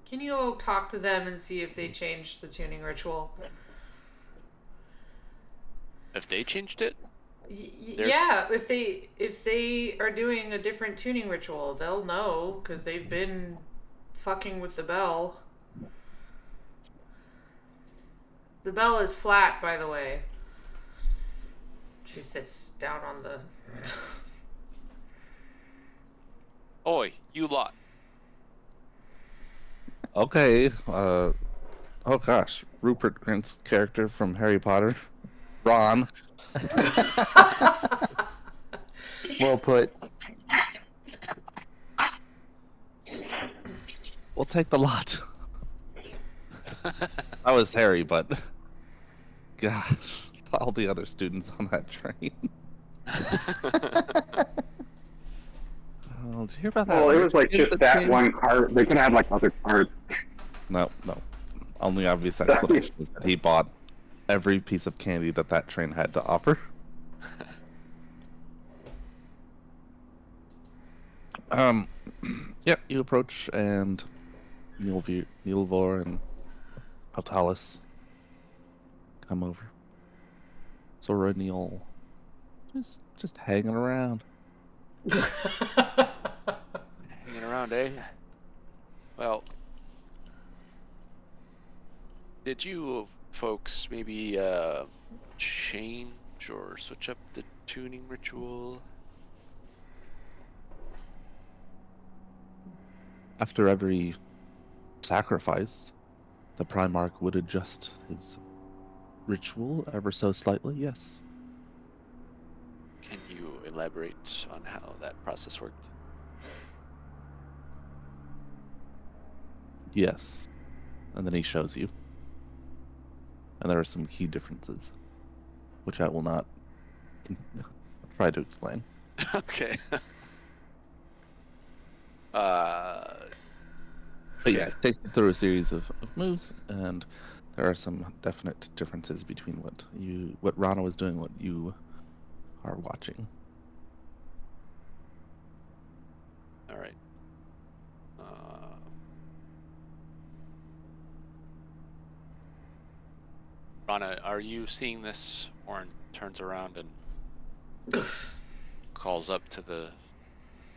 Speaker 1: Can you go talk to them and see if they changed the tuning ritual?
Speaker 4: If they changed it?
Speaker 1: Yeah, if they are doing a different tuning ritual, they'll know, because they've been fucking with the bell. The bell is flat, by the way. She sits down on the...
Speaker 4: Oi, you lot.
Speaker 2: Okay. Oh gosh, Rupert Grint's character from Harry Potter, Ron.
Speaker 5: Well put.
Speaker 2: We'll take the lot. I was Harry, but gosh, all the other students on that train. Oh, did you hear about that?
Speaker 3: Well, it was like
Speaker 2: Did the
Speaker 3: just that
Speaker 2: train-
Speaker 3: one cart. They could have like other carts.
Speaker 2: No. Only obvious explanation is that he bought every piece of candy that train had to offer. Yep, you approach and Nilvor and Altalis come over. Sora and Neil just hanging around.
Speaker 4: Hanging around, eh? Well, did you folks maybe change or switch up the tuning ritual?
Speaker 2: After every sacrifice, the Primarch would adjust his ritual ever so slightly, yes.
Speaker 4: Can you elaborate on how that process worked?
Speaker 2: Yes. And then he shows you. And there are some key differences, which I will not try to explain.
Speaker 4: Okay.
Speaker 2: But yeah, it takes you through a series of moves, and there are some definite differences between what Rana was doing, what you are watching.
Speaker 4: All right. Rana, are you seeing this? Orin turns around and calls up to the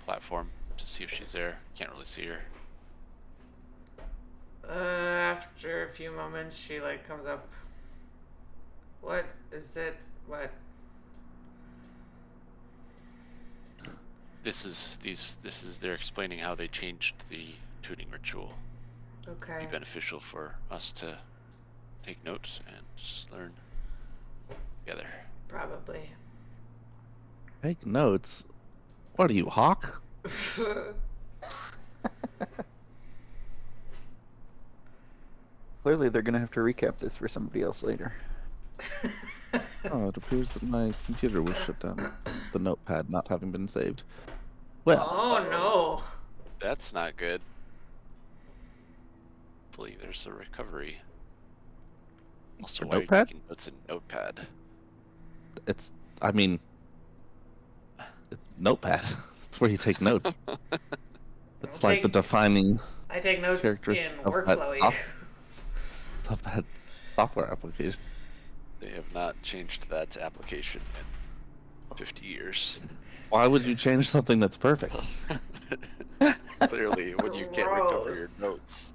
Speaker 4: platform to see if she's there. Can't really see her.
Speaker 1: After a few moments, she comes up. What is it? What?
Speaker 4: This is they're explaining how they changed the tuning ritual.
Speaker 1: Okay.
Speaker 4: Be beneficial for us to take notes and just learn together.
Speaker 1: Probably.
Speaker 2: Take notes? What are you, Hawk?
Speaker 5: Clearly, they're gonna have to recap this for somebody else later.
Speaker 2: Oh, it appears that my computer was shut down. The notepad not having been saved. Well,
Speaker 1: Oh no.
Speaker 4: That's not good. Hopefully there's a recovery. Also,
Speaker 2: For
Speaker 4: why are you
Speaker 2: Notepad?
Speaker 4: making notes in Notepad?
Speaker 2: it's, I mean, it's notepad. It's where you take notes. It's like the defining
Speaker 1: I take notes in
Speaker 2: characteristic of that,
Speaker 1: workflowy.
Speaker 2: of that software application.
Speaker 4: They have not changed that application in 50 years.
Speaker 2: Why would you change something that's perfect?
Speaker 4: Clearly, when you can't recover your
Speaker 1: Gross.
Speaker 4: notes.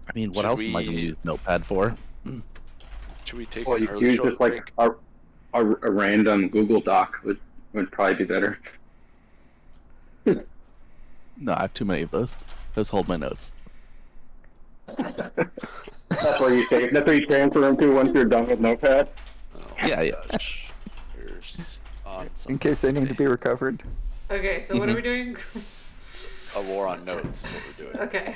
Speaker 2: I mean, what
Speaker 4: Should
Speaker 2: else am I going to
Speaker 4: we-
Speaker 2: use Notepad for?
Speaker 4: Should we take
Speaker 3: Well,
Speaker 4: an
Speaker 3: you
Speaker 4: early
Speaker 3: use
Speaker 4: short
Speaker 3: just like a random Google Doc would probably be better.
Speaker 2: No, I have too many of those. Those hold my notes.
Speaker 3: That's where you take. That's where you transfer into once you're done with Notepad.
Speaker 4: Oh,
Speaker 2: Yeah, yeah.
Speaker 4: gosh. Here's on
Speaker 5: In case they need to be recovered.
Speaker 1: Okay, so what are we doing?
Speaker 4: a war on notes is what we're doing.
Speaker 1: Okay.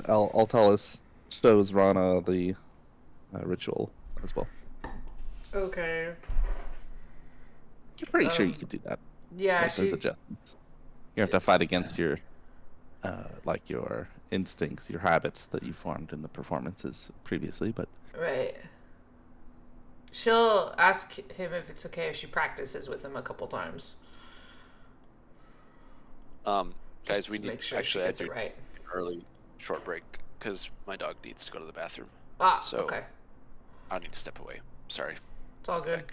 Speaker 2: Altalis shows Rana the ritual as well.
Speaker 1: Okay.
Speaker 2: You're pretty sure you
Speaker 1: Um,
Speaker 2: could do that.
Speaker 1: Yeah,
Speaker 2: Like, there's
Speaker 1: she.
Speaker 2: adjustments. You have to fight against your, like your instincts, your habits that you formed in the performances previously. But
Speaker 1: Right. She'll ask him if it's okay if she practices with him a couple times.
Speaker 4: Guys,
Speaker 1: just
Speaker 4: we
Speaker 1: to
Speaker 4: need
Speaker 1: make sure
Speaker 4: actually
Speaker 1: she
Speaker 4: I
Speaker 1: gets
Speaker 4: do
Speaker 1: it right.
Speaker 4: an early short break because my dog needs to go to the bathroom.
Speaker 1: Ah,
Speaker 4: So-
Speaker 1: okay.
Speaker 4: I need to step away. Sorry.
Speaker 1: It's all good.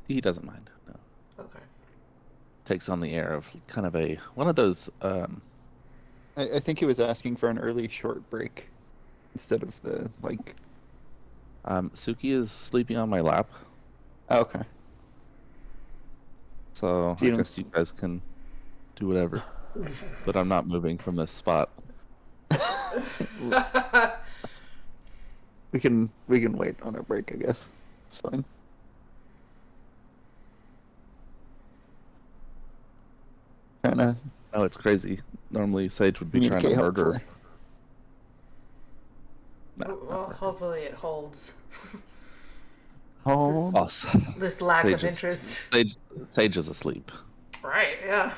Speaker 2: he doesn't mind. No,
Speaker 1: Okay.
Speaker 2: takes on the air of kind of a one of those.
Speaker 5: I think he was asking for an early short break instead of the like.
Speaker 2: Suki is sleeping on my lap,
Speaker 5: Oh, okay.
Speaker 2: so
Speaker 5: So you
Speaker 2: I
Speaker 5: don't-
Speaker 2: guess you guys can do whatever. But I'm not moving from this spot.
Speaker 5: We can wait on our break, I guess. It's fine. Trying to
Speaker 2: Oh, it's crazy. Normally, Sage would be trying to
Speaker 5: communicate
Speaker 2: murder.
Speaker 5: helpfully.
Speaker 2: No,
Speaker 1: Well, hopefully it holds.
Speaker 5: Oh,
Speaker 2: Us.
Speaker 1: This lack of
Speaker 2: Sage is-
Speaker 1: interest.
Speaker 2: Sage is asleep.
Speaker 1: Right, yeah.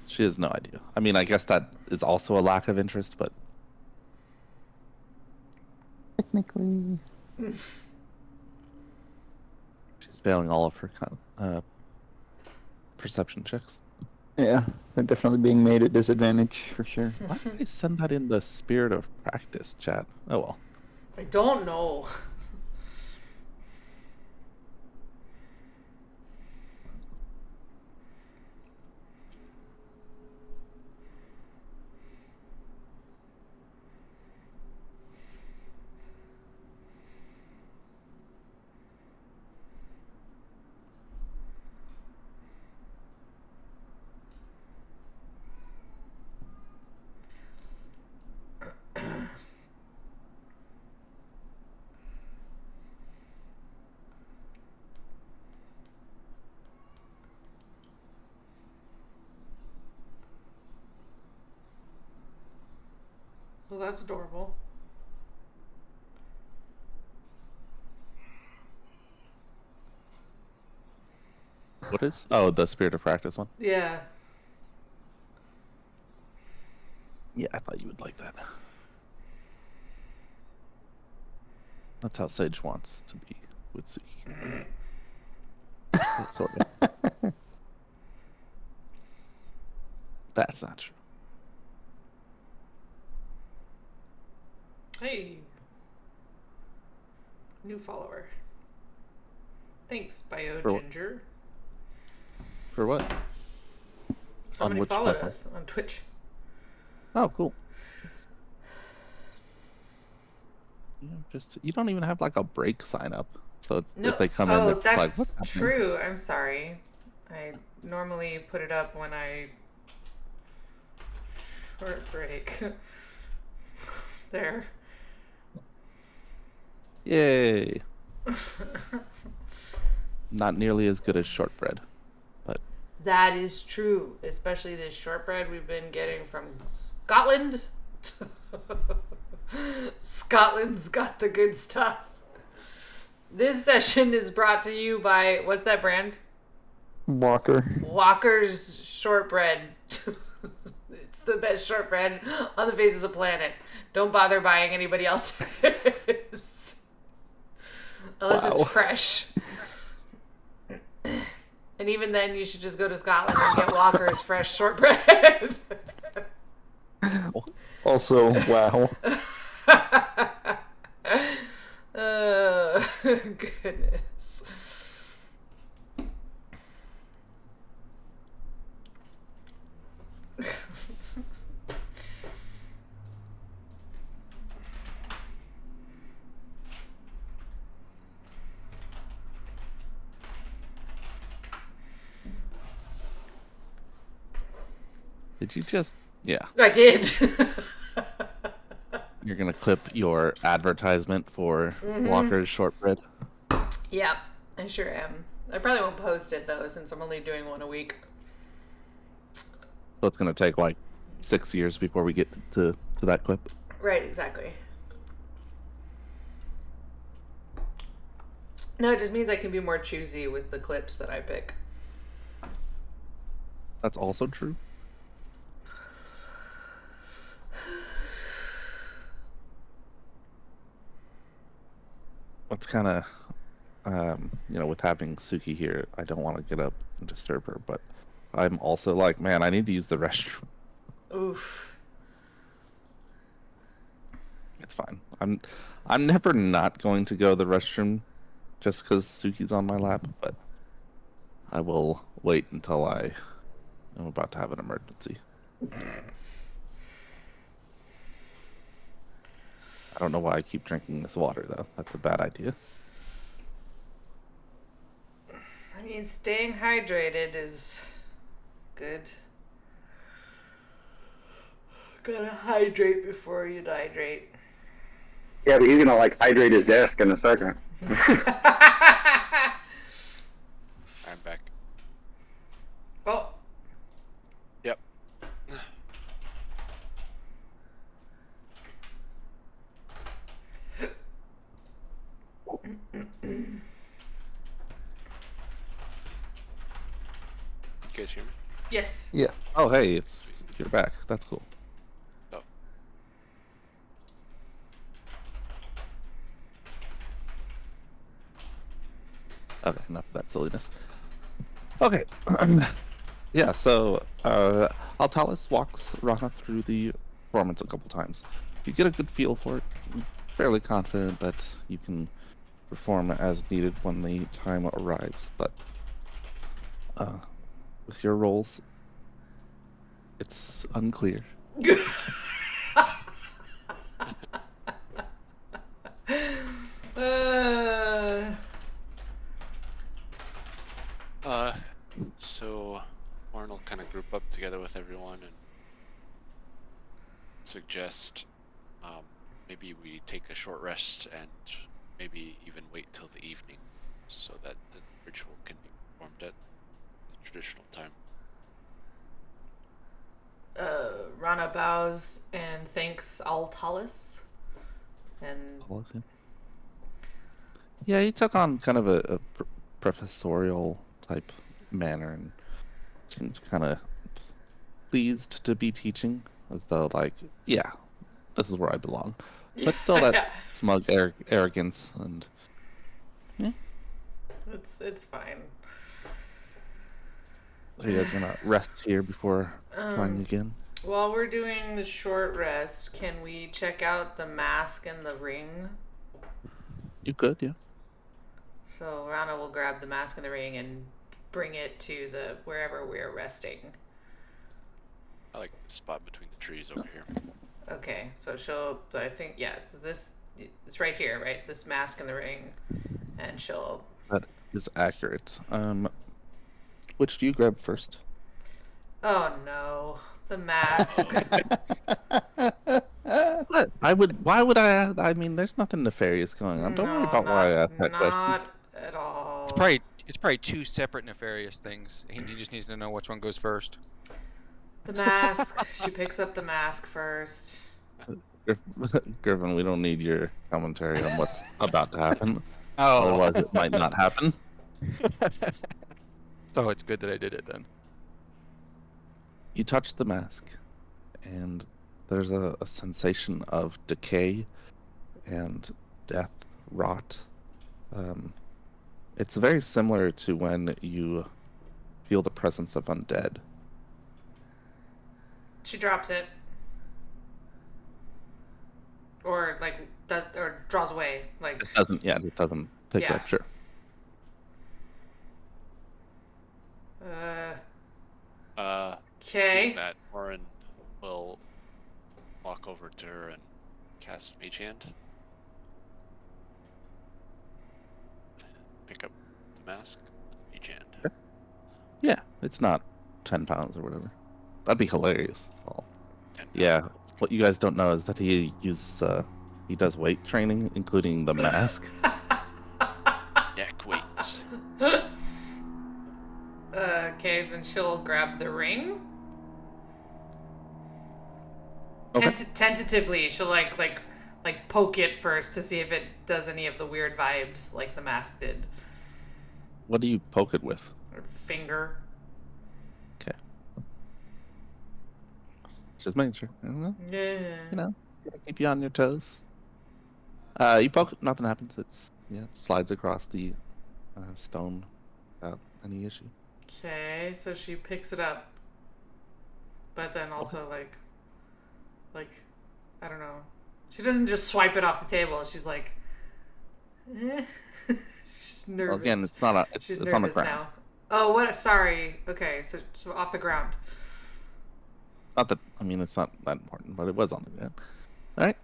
Speaker 2: She has no idea. I mean, I guess that is also a lack of interest, but
Speaker 5: technically.
Speaker 2: she's failing all of her perception checks.
Speaker 5: Yeah, they're definitely being made at disadvantage for sure.
Speaker 2: Why did I send that in the spirit of practice chat? Oh well.
Speaker 1: I don't know. Well, that's adorable.
Speaker 2: What is? Oh, the spirit of practice one.
Speaker 1: Yeah.
Speaker 2: Yeah, I thought you would like that. That's how Sage wants to be with Suki. Sort of. That's not true.
Speaker 1: Hey. New follower. Thanks, Bio
Speaker 2: For what?
Speaker 1: Ginger.
Speaker 2: For what?
Speaker 1: Somebody
Speaker 2: which
Speaker 1: followed
Speaker 2: platform?
Speaker 1: us on Twitch.
Speaker 2: Oh, cool. You don't even have like a break sign up, so it's,
Speaker 1: No,
Speaker 2: if they come in,
Speaker 1: oh,
Speaker 2: they're like,
Speaker 1: that's
Speaker 2: "What's happening?"
Speaker 1: true. I'm sorry. I normally put it up when I short break. There.
Speaker 2: Yay! Not nearly as good as shortbread, but
Speaker 1: That is true, especially this shortbread we've been getting from Scotland. Scotland's got the good stuff. This session is brought to you by, what's that brand?
Speaker 5: Walker.
Speaker 1: Walker's shortbread. It's the best shortbread on the face of the planet. Don't bother buying anybody else's. Unless
Speaker 5: Wow.
Speaker 1: it's fresh. And even then, you should just go to Scotland and get Walker's fresh shortbread.
Speaker 5: Also, wow.
Speaker 1: Goodness.
Speaker 2: Did you just? Yeah.
Speaker 1: I did.
Speaker 2: You're gonna clip your advertisement for Walker's shortbread.
Speaker 1: Yeah, I sure am. I probably won't post it though, since I'm only doing one a week.
Speaker 2: So it's gonna take like 6 years before we get to that clip.
Speaker 1: Right, exactly. No, it just means I can be more choosy with the clips that I pick.
Speaker 2: That's also true. It's kind of, with having Suki here, I don't want to get up and disturb her, but I'm also like, man, I need to use the restroom.
Speaker 1: Oof.
Speaker 2: It's fine. I'm never not going to go to the restroom just because Suki's on my lap, but I will wait until I'm about to have an emergency. I don't know why I keep drinking this water, though. That's a bad idea.
Speaker 1: I mean, staying hydrated is good. Gotta hydrate before you dehydrate.
Speaker 3: Yeah, but he's gonna like hydrate his desk in a second.
Speaker 4: I'm back.
Speaker 1: Oh,
Speaker 4: Yep. You guys hear me?
Speaker 1: yes.
Speaker 5: Yeah.
Speaker 2: Oh, hey, you're back. That's cool.
Speaker 4: Oh.
Speaker 2: Okay, enough of that silliness. Okay. Yeah, so Altalis walks Rana through the performance a couple times. You get a good feel for it. I'm fairly confident that you can perform as needed when the time arrives, but with your roles, it's unclear.
Speaker 4: So Warren will kind of group up together with everyone and suggest maybe we take a short rest and maybe even wait till the evening so that the ritual can be performed at the traditional time.
Speaker 1: Rana bows and thanks Altalis. And
Speaker 2: Yeah, he took on kind of a professorial type manner and seems kind of pleased to be teaching, as though like, yeah, this is where I belong. But still that smug arrogance and yeah.
Speaker 1: it's fine.
Speaker 2: So you guys gonna rest here before trying again?
Speaker 1: While we're doing the short rest, can we check out the mask and the ring?
Speaker 2: You could, yeah.
Speaker 1: So Rana will grab the mask and the ring and bring it to the wherever we're resting.
Speaker 4: I like the spot between the trees over here.
Speaker 1: Okay, so so I think, yeah, so it's right here, right? This mask and the ring, and she'll.
Speaker 2: That is accurate. Which do you grab first?
Speaker 1: Oh no, the mask.
Speaker 2: What? Why would I mean, there's nothing nefarious going on. Don't worry about why I asked that question.
Speaker 1: Not at all.
Speaker 6: It's probably It's probably two separate nefarious things. He just needs to know which one goes first.
Speaker 1: The mask. She picks up the mask first.
Speaker 2: Griffin, we don't need your commentary on what's about to happen.
Speaker 6: Oh.
Speaker 2: Otherwise, it might not happen.
Speaker 6: So it's good that I did it then.
Speaker 2: You touch the mask, and there's a sensation of decay and death, rot. It's very similar to when you feel the presence of undead.
Speaker 1: She drops it. Or like does or draws away. Like
Speaker 2: It doesn't pick it
Speaker 1: Yeah.
Speaker 2: up, sure.
Speaker 1: Okay.
Speaker 4: Seeing that, Orin will walk over to her and cast Mage Hand. Pick up the mask with Mage Hand.
Speaker 2: Yeah, it's not 10 pounds or whatever. That'd be hilarious. Well,
Speaker 4: 10
Speaker 2: yeah,
Speaker 4: pounds.
Speaker 2: what you guys don't know is that he does weight training, including the mask.
Speaker 4: Neck weights.
Speaker 1: Okay, then she'll grab the ring.
Speaker 2: Okay.
Speaker 1: Tentatively, she'll like poke it first to see if it does any of the weird vibes like the mask did.
Speaker 2: What do you poke it with?
Speaker 1: Or finger.
Speaker 2: Okay. Just making sure. I don't know.
Speaker 1: Yeah.
Speaker 2: You know, gotta keep you on your toes. You poke it, nothing happens. It's slides across the stone without any issue.
Speaker 1: Okay, so she picks it up, but then also like I don't know. She doesn't just swipe it off the table. She's like, she's nervous.
Speaker 2: Well, again, it's not
Speaker 1: She's
Speaker 2: it's on the
Speaker 1: nervous
Speaker 2: ground.
Speaker 1: now. Oh, what? Sorry. Okay, so off the ground.
Speaker 2: Not that it's not that important, but it was on the ground. All right.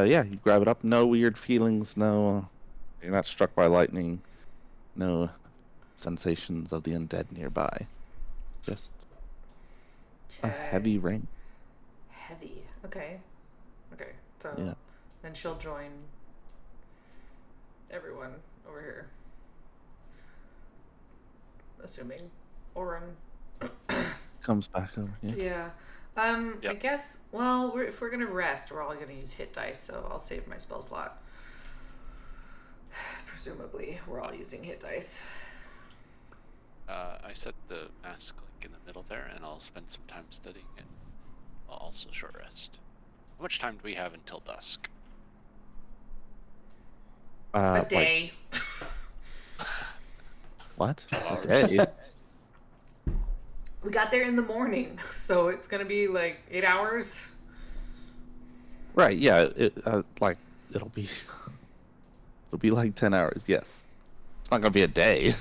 Speaker 2: Yeah, you grab it up. No weird feelings. No, you're not struck by lightning. No sensations of the undead nearby. Just a
Speaker 1: Okay.
Speaker 2: heavy ring.
Speaker 1: Heavy. Okay. Okay. So
Speaker 2: Yeah.
Speaker 1: then she'll join everyone over here. Assuming Orin.
Speaker 2: Comes back over. Yeah.
Speaker 1: Yeah. I
Speaker 4: Yep.
Speaker 1: guess. Well, if we're gonna rest, we're all gonna use hit dice, so I'll save my spell slot. Presumably, we're all using hit dice.
Speaker 4: I set the mask like in the middle there, and I'll spend some time studying it. I'll also short rest. How much time do we have until dusk?
Speaker 1: A day.
Speaker 2: What?
Speaker 4: Hours.
Speaker 2: A day?
Speaker 1: We got there in the morning, so it's gonna be like 8 hours.
Speaker 2: Right. Yeah. It'll be like 10 hours. Yes. It's not gonna be a day.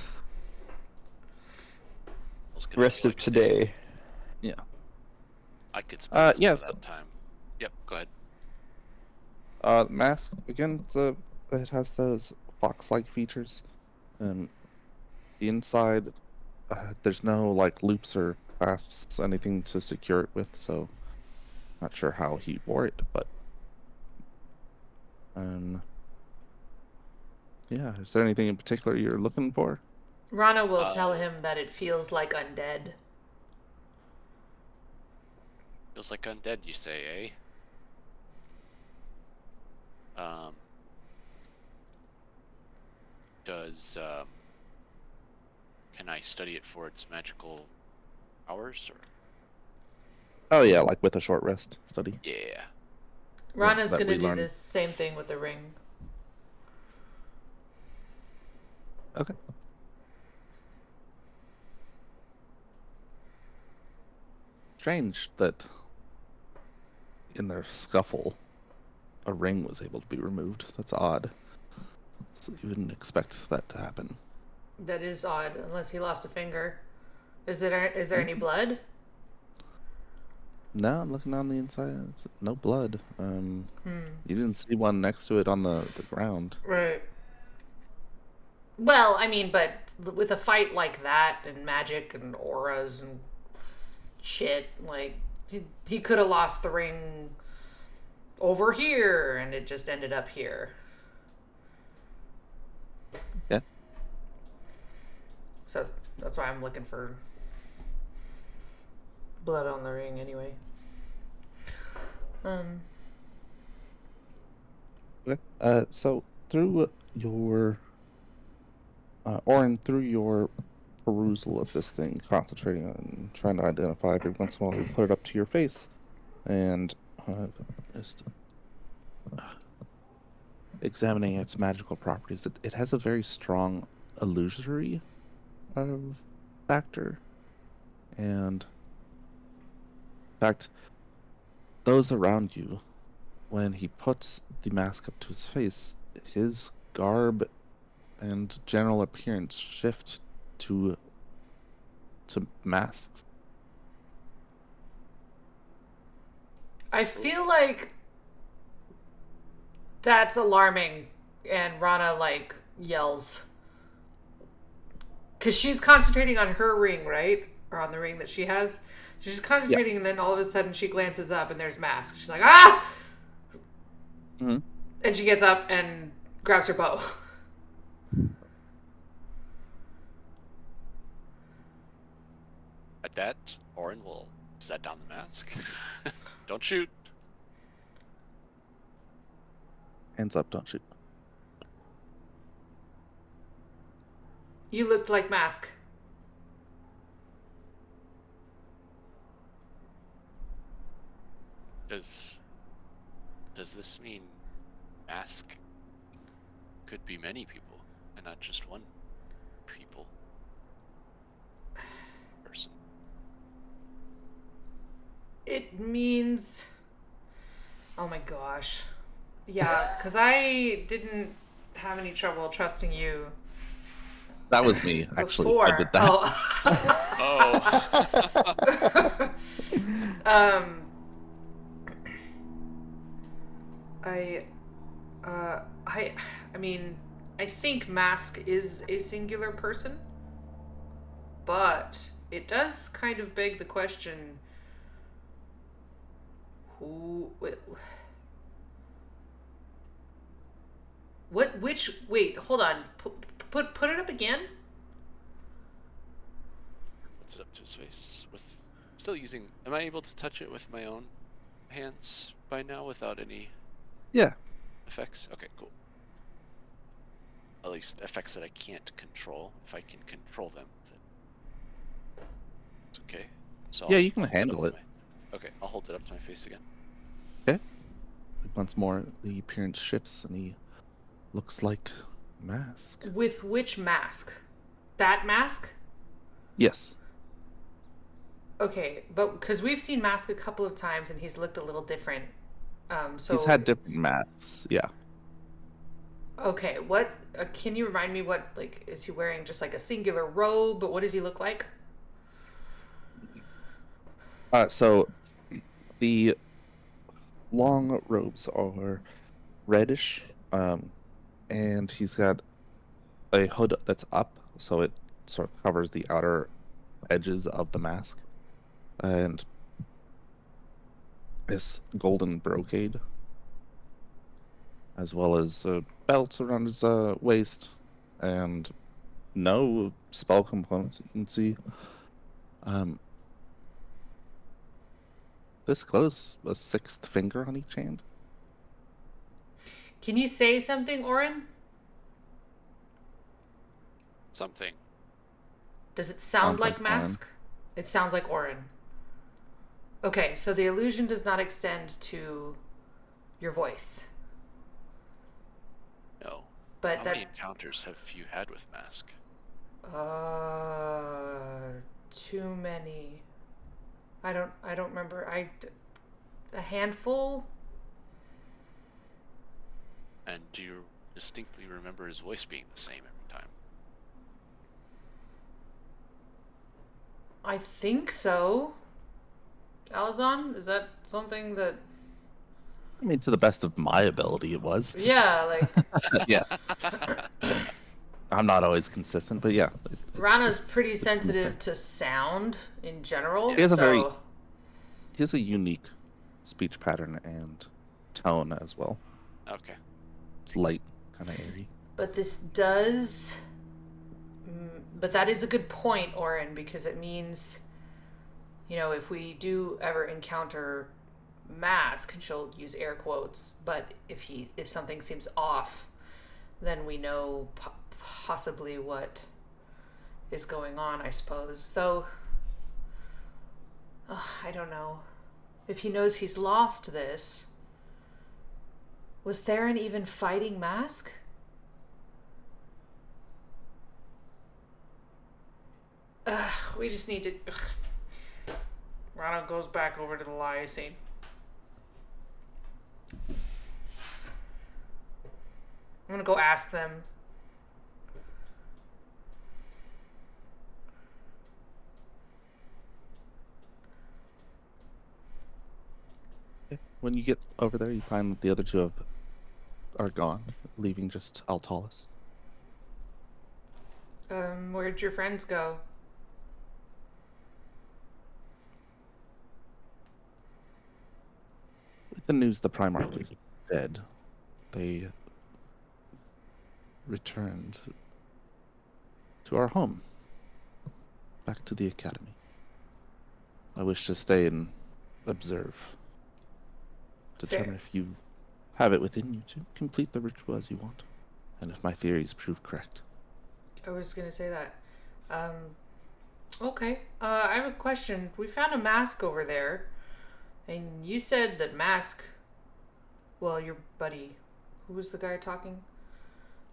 Speaker 4: I was gonna
Speaker 5: Rest
Speaker 4: do
Speaker 5: of
Speaker 4: like a
Speaker 5: today.
Speaker 2: Yeah.
Speaker 4: I could spend some
Speaker 2: yeah,
Speaker 4: of that time. Yep, go ahead.
Speaker 2: The mask again. It has those fox-like features, and the inside, there's no like loops or clasps, anything to secure it with. So, not sure how he wore it, but yeah. Is there anything in particular you're looking for?
Speaker 1: Rana will tell him that it feels like undead.
Speaker 4: Feels like undead, you say, eh? Can I study it for its magical powers, or?
Speaker 2: Oh yeah, like with a short rest study.
Speaker 4: Yeah.
Speaker 1: Rana's
Speaker 2: that
Speaker 1: gonna
Speaker 2: we
Speaker 1: do
Speaker 2: learned.
Speaker 1: the same thing with the ring.
Speaker 2: Okay. Strange that in their scuffle, a ring was able to be removed. That's odd. So you wouldn't expect that to happen.
Speaker 1: That is odd, unless he lost a finger. Is there any blood?
Speaker 2: No, I'm looking on the inside. It's no blood. You didn't see one next to it on the ground.
Speaker 1: Right. Well, I mean, but with a fight like that and magic and auras and shit, like he could have lost the ring over here and it just ended up here.
Speaker 2: Yeah.
Speaker 1: So that's why I'm looking for blood on the ring anyway.
Speaker 2: Okay. So through your Orin, through your perusal of this thing, concentrating on trying to identify every once in a while, you put it up to your face and just examining its magical properties. It has a very strong illusory factor, and in fact, those around you, when he puts the mask up to his face, his garb and general appearance shift to masks.
Speaker 1: I feel like that's alarming, and Rana like yells because she's concentrating on her ring, right, or on the ring that she has. She's concentrating, and then all of a sudden she glances up, and there's masks. She's like, ah!
Speaker 2: Mm-hmm.
Speaker 1: And she gets up and grabs her bow.
Speaker 4: At that, Orin will set down the mask. Don't shoot.
Speaker 2: Hands up, don't shoot.
Speaker 1: You looked like Mask.
Speaker 4: Does this mean Mask could be many people and not just one person?
Speaker 1: It means... Oh my gosh. Yeah, because I didn't have any trouble trusting you.
Speaker 2: That was me, actually.
Speaker 1: Before.
Speaker 2: I did that.
Speaker 4: Oh.
Speaker 1: I mean, I think Mask is a singular person, but it does kind of beg the question: who? What? Which? Wait, hold on. Put it up again.
Speaker 4: Puts it up to his face with still using. Am I able to touch it with my own hands by now without any?
Speaker 2: Yeah.
Speaker 4: Effects? Okay, cool. At least effects that I can't control. If I can control them, then it's okay. So
Speaker 2: Yeah,
Speaker 4: I'll
Speaker 2: you can
Speaker 4: hold
Speaker 2: handle
Speaker 4: up
Speaker 2: it.
Speaker 4: Okay, I'll hold it up to my face again.
Speaker 2: Okay. Once more, the appearance shifts and he looks like Mask.
Speaker 1: With which mask? That mask?
Speaker 2: Yes.
Speaker 1: Okay, but because we've seen Mask a couple of times and he's looked a little different. So
Speaker 2: He's had different masks, yeah.
Speaker 1: Okay, what can you remind me what, like, is he wearing just like a singular robe, but what does he look like?
Speaker 2: So the long robes are reddish, and he's got a hood that's up, so it sort of covers the outer edges of the mask, and this golden brocade, as well as belts around his waist, and no spell components you can see. This close, a sixth finger on each hand.
Speaker 1: Can you say something, Orin?
Speaker 4: Something.
Speaker 1: Does it sound
Speaker 2: Sounds
Speaker 1: like
Speaker 2: like
Speaker 1: Mask? It sounds like Orin. Okay, so the illusion does not extend to your voice.
Speaker 4: No.
Speaker 1: But
Speaker 4: How
Speaker 1: that
Speaker 4: many encounters have you had with Mask?
Speaker 1: too many. I don't remember. A handful?
Speaker 4: And do you distinctly remember his voice being the same every time?
Speaker 1: I think so. Alazan, is that something that...
Speaker 2: I mean, to the best of my ability, it was.
Speaker 1: Yeah, like...
Speaker 2: Yes. I'm not always consistent, but yeah.
Speaker 1: Rana's pretty sensitive to sound in general.
Speaker 2: He has a very-
Speaker 1: so-
Speaker 2: He has a unique speech pattern and tone as well.
Speaker 4: Okay.
Speaker 2: It's light, kind of airy.
Speaker 1: But this does But that is a good point, Oren, because it means, if we do ever encounter Mask, and she'll use air quotes, but if something seems off, then we know possibly what is going on, I suppose. Though, I don't know. If he knows he's lost this, was Theron even fighting Mask? We just need to... Ronald goes back over to the Lyocene. I'm gonna go ask them.
Speaker 2: When you get over there, you find that the other two are gone, leaving just Altalis.
Speaker 1: Where'd your friends go?
Speaker 2: With the news the Primarch is dead, they returned to our home, back to the Academy. I wish to stay and observe. Determine if you have it within you to complete the ritual as you want, and if my theories prove correct.
Speaker 1: I was gonna say that. Okay. I have a question. We found a mask over there, and you said that Mask... Well, your buddy... Who was the guy talking?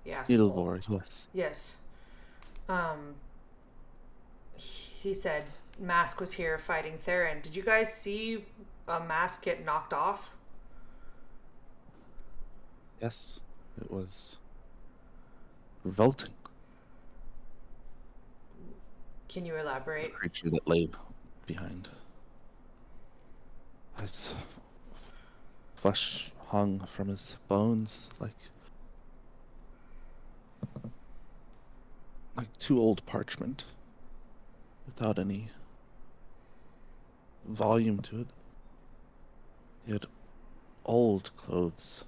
Speaker 1: The asshole.
Speaker 2: Needlevor, yes.
Speaker 1: Yes. He said Mask was here fighting Theron. Did you guys see a Mask get knocked off?
Speaker 2: Yes, it was revolting.
Speaker 1: Can you
Speaker 2: The
Speaker 1: elaborate?
Speaker 2: creature that lay behind. His flesh hung from his bones like too old parchment, without any volume to it. He had old clothes.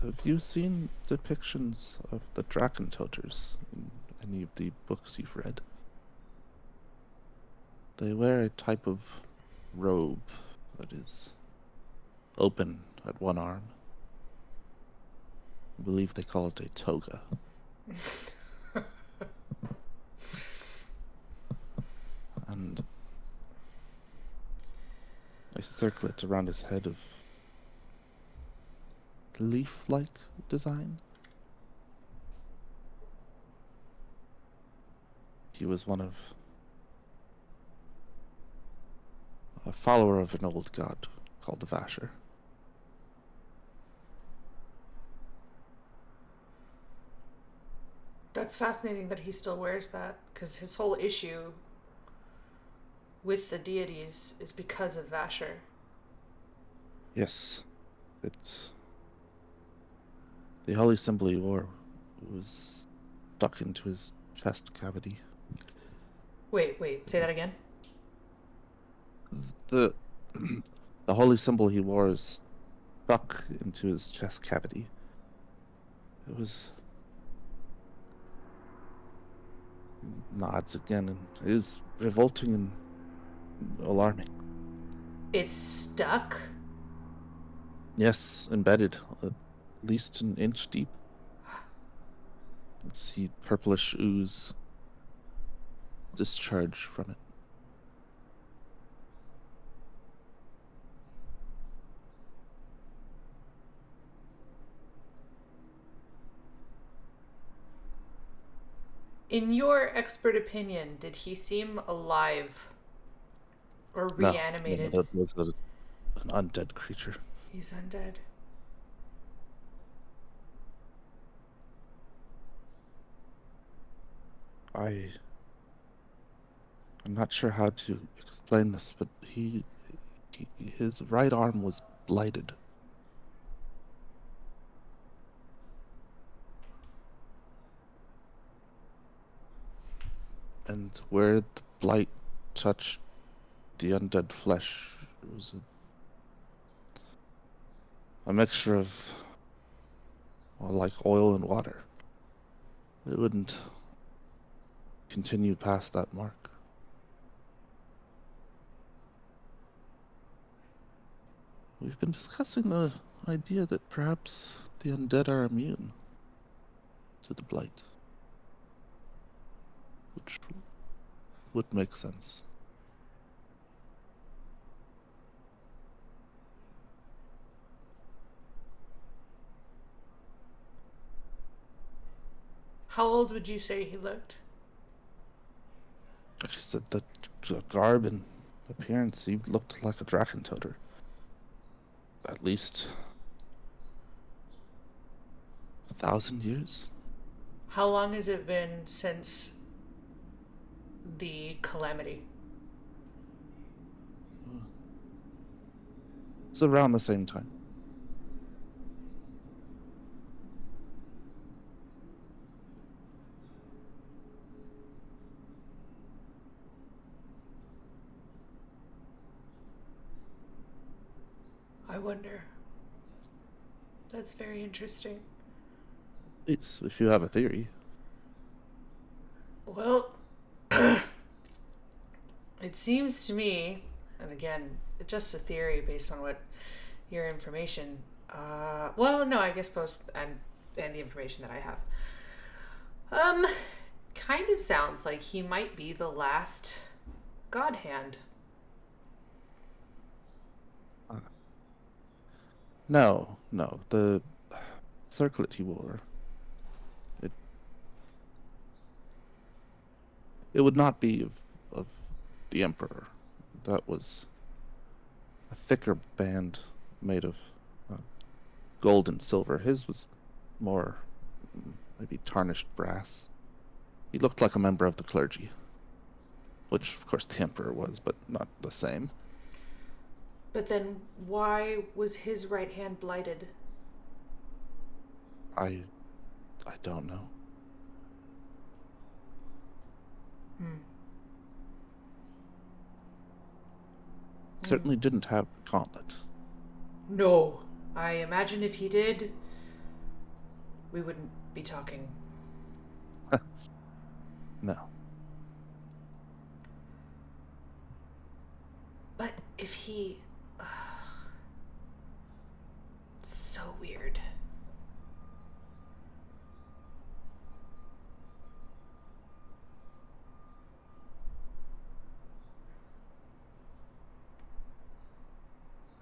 Speaker 2: Have you seen depictions of the Drachentöters in any of the books you've read? They wear a type of robe that is open at one arm. I believe they call it a toga. And a circlet around his head of leaf-like design. He was a follower of an old god called the Vasher.
Speaker 1: That's fascinating that he still wears that, because his whole issue with the deities is because of Vasher.
Speaker 2: Yes, it's the holy symbol he wore was stuck into his chest cavity.
Speaker 1: Wait, say that again?
Speaker 2: The the holy symbol he wore is stuck into his chest cavity. It was nods again, and it is revolting and alarming.
Speaker 1: It's stuck?
Speaker 2: Yes, embedded, at least an inch deep. You see purplish ooze discharge from it.
Speaker 1: In your expert opinion, did he seem alive or
Speaker 2: No,
Speaker 1: reanimated?
Speaker 2: that was an undead creature.
Speaker 1: He's undead.
Speaker 2: I'm not sure how to explain this, but his right arm was blighted. And where the blight touched the undead flesh, it was a mixture of, well, like oil and water. It wouldn't continue past that mark. We've been discussing the idea that perhaps the undead are immune to the blight, which would make sense.
Speaker 1: How old would you say he looked?
Speaker 2: Like I said, the garb and appearance, he looked like a Drakentoter. At least 1,000 years.
Speaker 1: How long has it been since the calamity?
Speaker 2: It's around the same time.
Speaker 1: I wonder. That's very interesting.
Speaker 2: It's if you have a theory.
Speaker 1: Well, it seems to me, and again, it's just a theory based on what your information. Well, no, I guess both and the information that I have. Kind of sounds like he might be the last God Hand.
Speaker 2: No, the circlet he wore. It would not be of the Emperor. That was a thicker band made of gold and silver. His was more maybe tarnished brass. He looked like a member of the clergy, which of course the Emperor was, but not the same.
Speaker 1: But then why was his right hand blighted?
Speaker 2: I don't know. Certainly didn't have the gauntlet.
Speaker 1: No. I imagine if he did, we wouldn't be talking.
Speaker 2: No.
Speaker 1: But if he... so weird.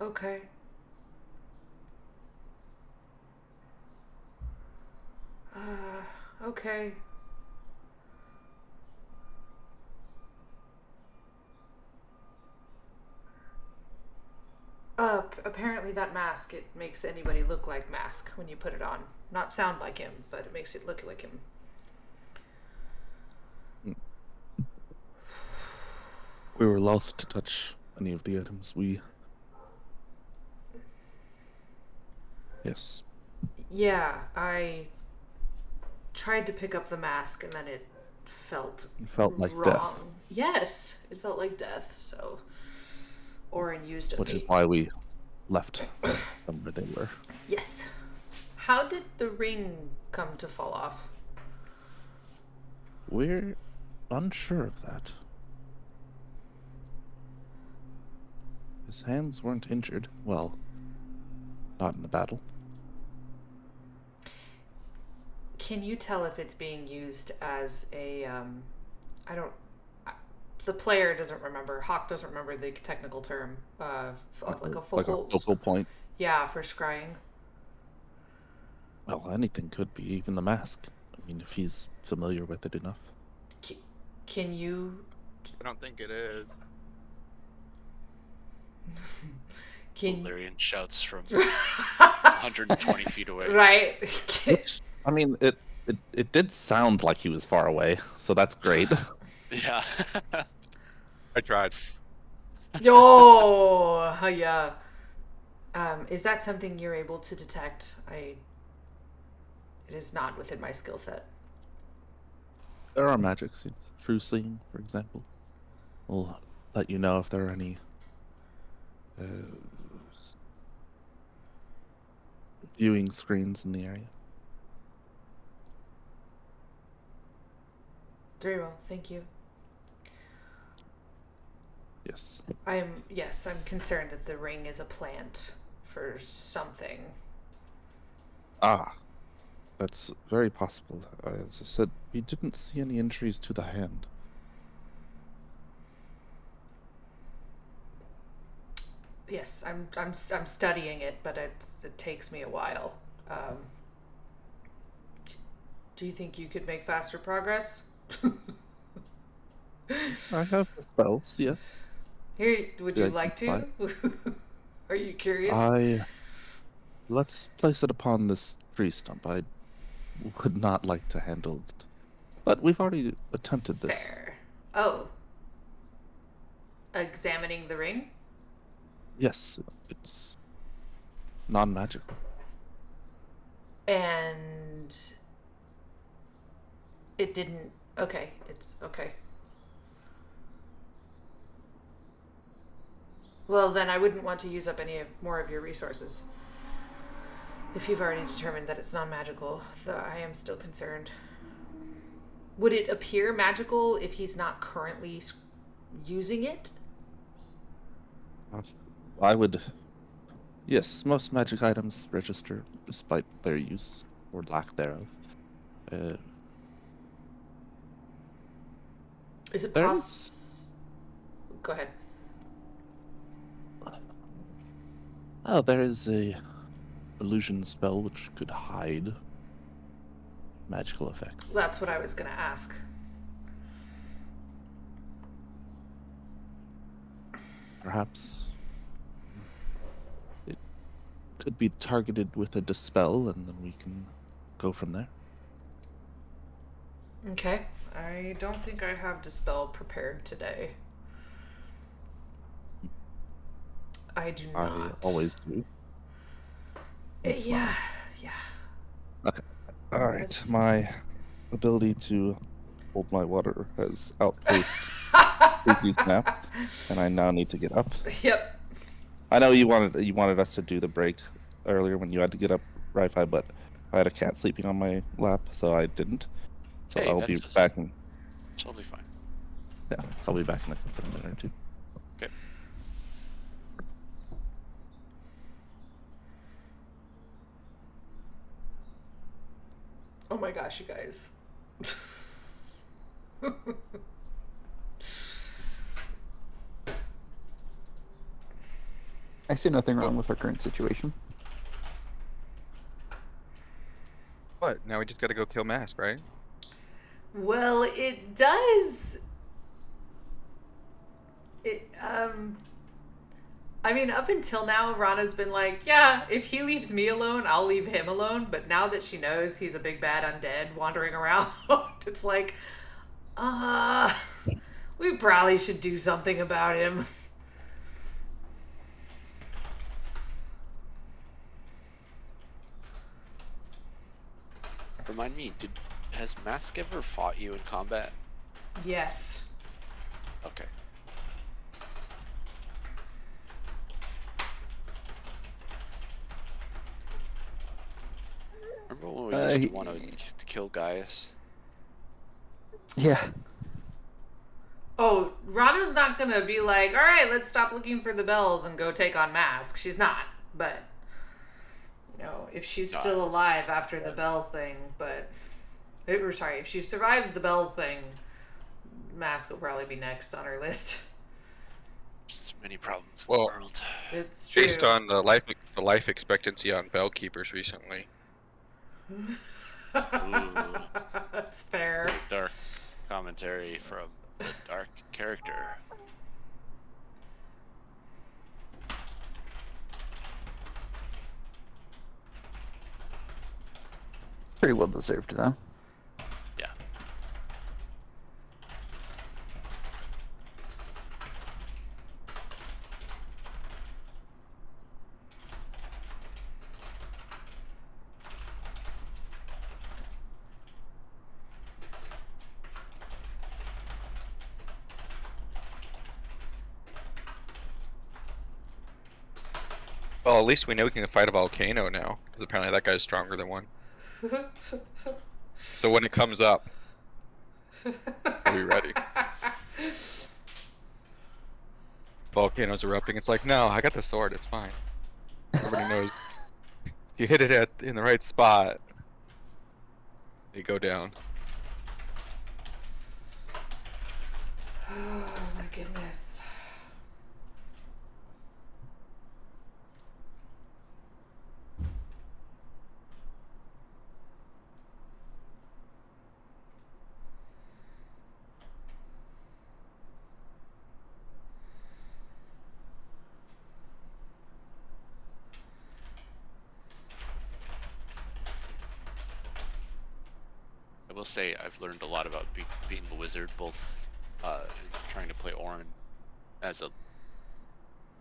Speaker 1: Okay. Okay. Apparently that mask, it makes anybody look like Mask when you put it on. Not sound like him, but it makes it look like him.
Speaker 2: We were loath to touch any of the items. Yes.
Speaker 1: Yeah, I tried to pick up the mask and then it felt
Speaker 2: like
Speaker 1: wrong.
Speaker 2: death.
Speaker 1: Yes, it felt like death, so... Orin used it.
Speaker 2: Which is why we left them where they were.
Speaker 1: Yes. How did the ring come to fall off?
Speaker 2: We're unsure of that. His hands weren't injured. Well, not in the battle.
Speaker 1: Can you tell if it's being used as a, the player doesn't remember, Hawk doesn't remember the technical term, like a focal
Speaker 2: point?
Speaker 1: Yeah, for scrying.
Speaker 2: Well, anything could be, even the mask. I mean, if he's familiar with it enough.
Speaker 1: Can you...
Speaker 6: I don't think it is.
Speaker 4: Valerian shouts from 120 feet away.
Speaker 1: Right.
Speaker 2: I mean, it did sound like he was far away, so that's great.
Speaker 4: Yeah.
Speaker 6: I tried.
Speaker 1: Oh, yeah. Is that something you're able to detect? It is not within my skill set.
Speaker 2: There are magics. True Seeing, for example, will let you know if there are any viewing screens in the area.
Speaker 1: Very well, thank you.
Speaker 2: Yes.
Speaker 1: I'm concerned that the ring is a plant for something.
Speaker 2: Ah, that's very possible. As I said, we didn't see any injuries to the hand.
Speaker 1: Yes, I'm studying it, but it takes me a while. Do you think you could make faster progress?
Speaker 2: I have the spells, yes.
Speaker 1: Here, would you
Speaker 2: I
Speaker 1: like
Speaker 2: can
Speaker 1: to? Are you curious?
Speaker 2: Let's place it upon this tree stump. I would not like to handle it. But we've already attempted this.
Speaker 1: Fair. Oh. Examining the ring?
Speaker 2: Yes, it's non-magical.
Speaker 1: And it didn't. Okay, it's okay. Well, then I wouldn't want to use up any more of your resources. If you've already determined that it's non-magical, though I am still concerned. Would it appear magical if he's not currently using it?
Speaker 2: I would... Yes, most magic items register despite their use, or lack thereof.
Speaker 1: Is it
Speaker 2: There's-
Speaker 1: possible? Go ahead.
Speaker 2: Oh, there is a illusion spell which could hide magical effects.
Speaker 1: That's what I was going to ask.
Speaker 2: Perhaps it could be targeted with a dispel, and then we can go from there.
Speaker 1: Okay. I don't think I have Dispel prepared today. I do not.
Speaker 2: I always do. It's
Speaker 1: Yeah,
Speaker 2: fine.
Speaker 1: yeah.
Speaker 2: All right,
Speaker 1: Let's-
Speaker 2: my ability to hold my water has outpaced Freaky's nap, and I now need to get up.
Speaker 1: Yep.
Speaker 2: I know you wanted us to do the break earlier when you had to get up, Wi-Fi, but I had a cat sleeping on my lap, so I didn't. So
Speaker 4: Hey,
Speaker 2: I'll be
Speaker 4: that's just-
Speaker 2: back in.
Speaker 4: Totally fine.
Speaker 2: Yeah, so I'll be back in a minute or two.
Speaker 4: Okay.
Speaker 1: Oh my gosh, you guys.
Speaker 5: I see nothing wrong with our current situation.
Speaker 6: What? Now we just gotta go kill Mask, right?
Speaker 1: Well, it does. I mean, up until now, Rana's been like, yeah, if he leaves me alone, I'll leave him alone. But now that she knows he's a big bad undead wandering around, it's like, we probably should do something about him.
Speaker 4: Remind me, has Mask ever fought you in combat?
Speaker 1: Yes.
Speaker 4: Okay. Remember when we used to want to kill Gaius?
Speaker 5: Yeah.
Speaker 1: Oh, Rana's not gonna be like, all right, let's stop looking for the bells and go take on Mask. She's not, but you know, if she's
Speaker 4: No,
Speaker 1: still
Speaker 4: I was-
Speaker 1: alive after the bells thing, if she survives the bells thing, Mask will probably be next on her list.
Speaker 4: There's many problems
Speaker 6: Well,
Speaker 4: in the world.
Speaker 1: It's true.
Speaker 6: Based on the life expectancy on bell keepers recently.
Speaker 1: That's fair.
Speaker 4: Dark commentary from a dark character.
Speaker 5: Pretty well deserved, though.
Speaker 4: Yeah.
Speaker 6: Well, at least we know we can fight a volcano now, because apparently that guy's stronger than one. So when it comes up, Are we ready? Volcanoes erupting. It's like, no, I got the sword. It's fine. Everybody knows. You hit it in the right spot, they go down.
Speaker 1: Oh my goodness.
Speaker 4: I will say I've learned a lot about beating the wizard, both trying to play Orin as a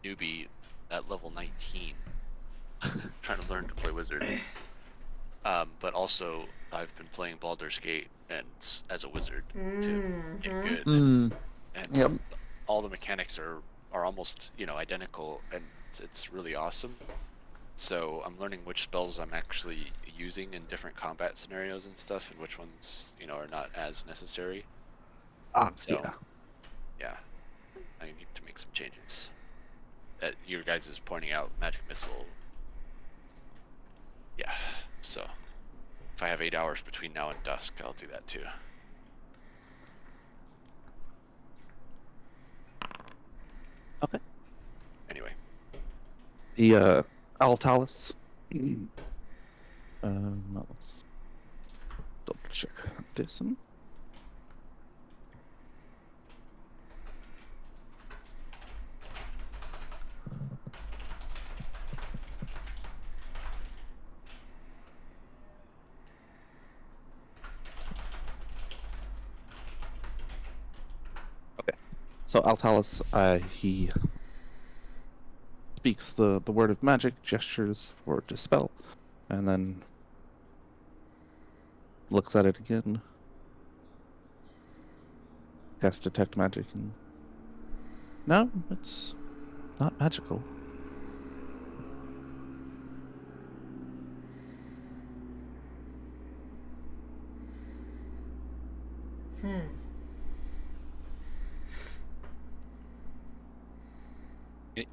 Speaker 4: newbie at level 19, trying to learn to play wizard. But also I've been playing Baldur's Gate and as a wizard to get good. And
Speaker 5: Yep.
Speaker 4: all the mechanics are almost identical, and it's really awesome. So I'm learning which spells I'm actually using in different combat scenarios and stuff, and which ones are not as necessary. So yeah, I need to make some changes. Your guys is pointing out magic missile. Yeah, so if I have 8 hours between now and dusk, I'll do that too.
Speaker 2: Okay.
Speaker 4: Anyway,
Speaker 2: The Altalis. Let's double check this one. Okay, so Altalis, he speaks the word of magic, gestures for dispel, and then looks at it again. Casts detect magic, and no, it's not magical.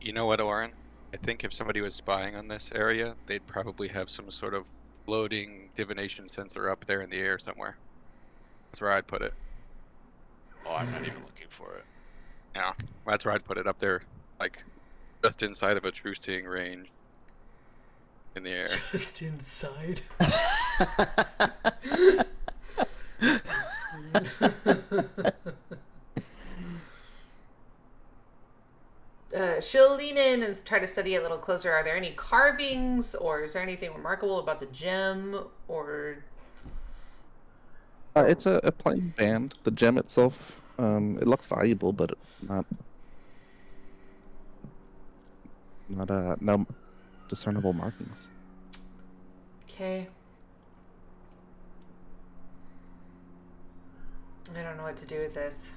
Speaker 6: You know what, Oren? I think if somebody was spying on this area, they'd probably have some sort of floating divination sensor up there in the air somewhere. That's where I'd put it.
Speaker 4: oh, I'm not even looking for it.
Speaker 6: Yeah, that's where I'd put it, up there, like just inside of a true seeing range in the air.
Speaker 1: Just inside. She'll lean in and try to study it a little closer. Are there any carvings, or is there anything remarkable about the gem, or...
Speaker 2: It's a plain band. The gem itself, it looks valuable, but no discernible markings.
Speaker 1: Okay. I don't know what to do with this.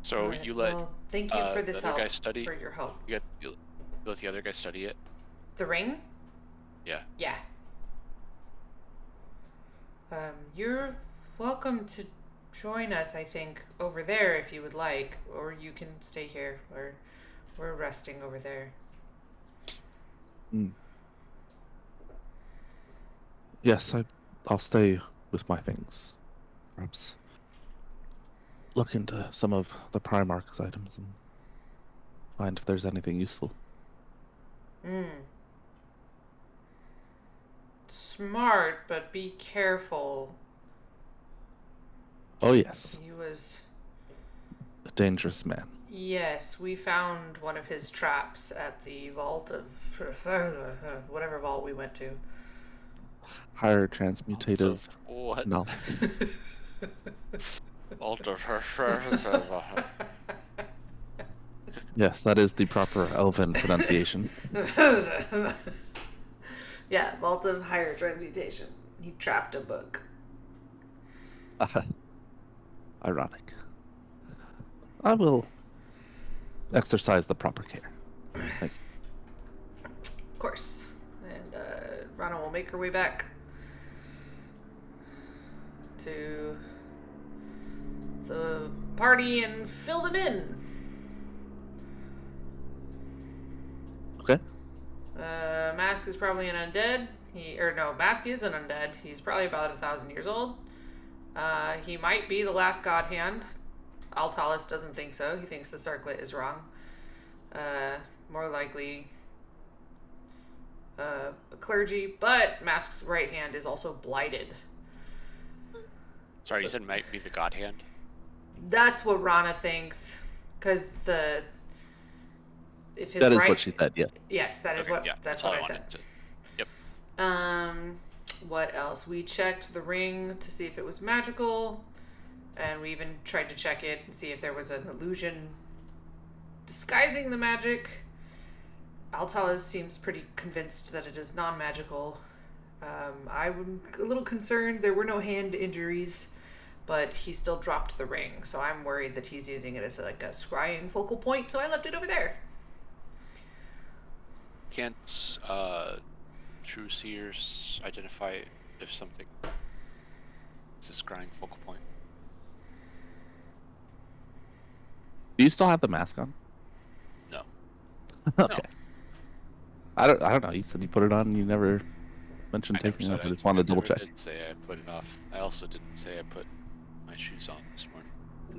Speaker 4: So
Speaker 1: Alright,
Speaker 4: you let
Speaker 1: well, thank you for
Speaker 4: the
Speaker 1: this
Speaker 4: other
Speaker 1: help.
Speaker 4: guy study.
Speaker 1: For your help.
Speaker 4: You let the other guy study it.
Speaker 1: The ring?
Speaker 4: Yeah.
Speaker 1: Yeah. You're welcome to join us, I think, over there if you would like, or you can stay here. We're resting over there.
Speaker 2: Yes, I'll stay with my things. Perhaps look into some of the Primarch's items and find if there's anything useful.
Speaker 1: Smart, but be careful.
Speaker 2: Oh yes,
Speaker 1: He was...
Speaker 2: a dangerous man.
Speaker 1: Yes, we found one of his traps at the vault of... whatever vault we went to.
Speaker 2: Higher transmutative
Speaker 4: What?
Speaker 2: knowledge.
Speaker 4: Alter.
Speaker 2: Yes, that is the proper Elven pronunciation.
Speaker 1: Yeah, vault of higher transmutation. He trapped a book.
Speaker 2: Ironic. I will exercise the proper care. Thank you.
Speaker 1: Of course. And Rana will make make our way back to the party and fill them in.
Speaker 2: Okay.
Speaker 1: Mask is probably an undead. Mask is an undead. He's probably about 1,000 years old. He might be the last God Hand. Altalis doesn't think so. He thinks the circlet is wrong. More likely a clergy, but Mask's right hand is also blighted.
Speaker 4: Sorry, you said might be the God Hand?
Speaker 1: That's what Rana thinks, because if his
Speaker 2: That is
Speaker 1: right,
Speaker 2: what she said. Yeah.
Speaker 1: yes, that is
Speaker 4: Okay,
Speaker 1: what
Speaker 4: yeah,
Speaker 1: that's
Speaker 4: all
Speaker 1: what I
Speaker 4: wanted
Speaker 1: said.
Speaker 4: to-
Speaker 1: What else? We checked the ring to see if it was magical, and we even tried to check it and see if there was an illusion disguising the magic. Altalis seems pretty convinced that it is non-magical. I'm a little concerned. There were no hand injuries, but he still dropped the ring, so I'm worried that he's using it as like a scrying focal point, so I left it over there.
Speaker 4: Can't true seers identify if something is a scrying focal point?
Speaker 2: Do you still have the mask on?
Speaker 4: No.
Speaker 2: Okay. I don't know. You said you put it on and you never mentioned
Speaker 4: I never
Speaker 2: taking it
Speaker 4: said
Speaker 2: off. I just wanted to double
Speaker 4: never
Speaker 2: check.
Speaker 4: did say I put it off. I also didn't say I put my shoes on this morning.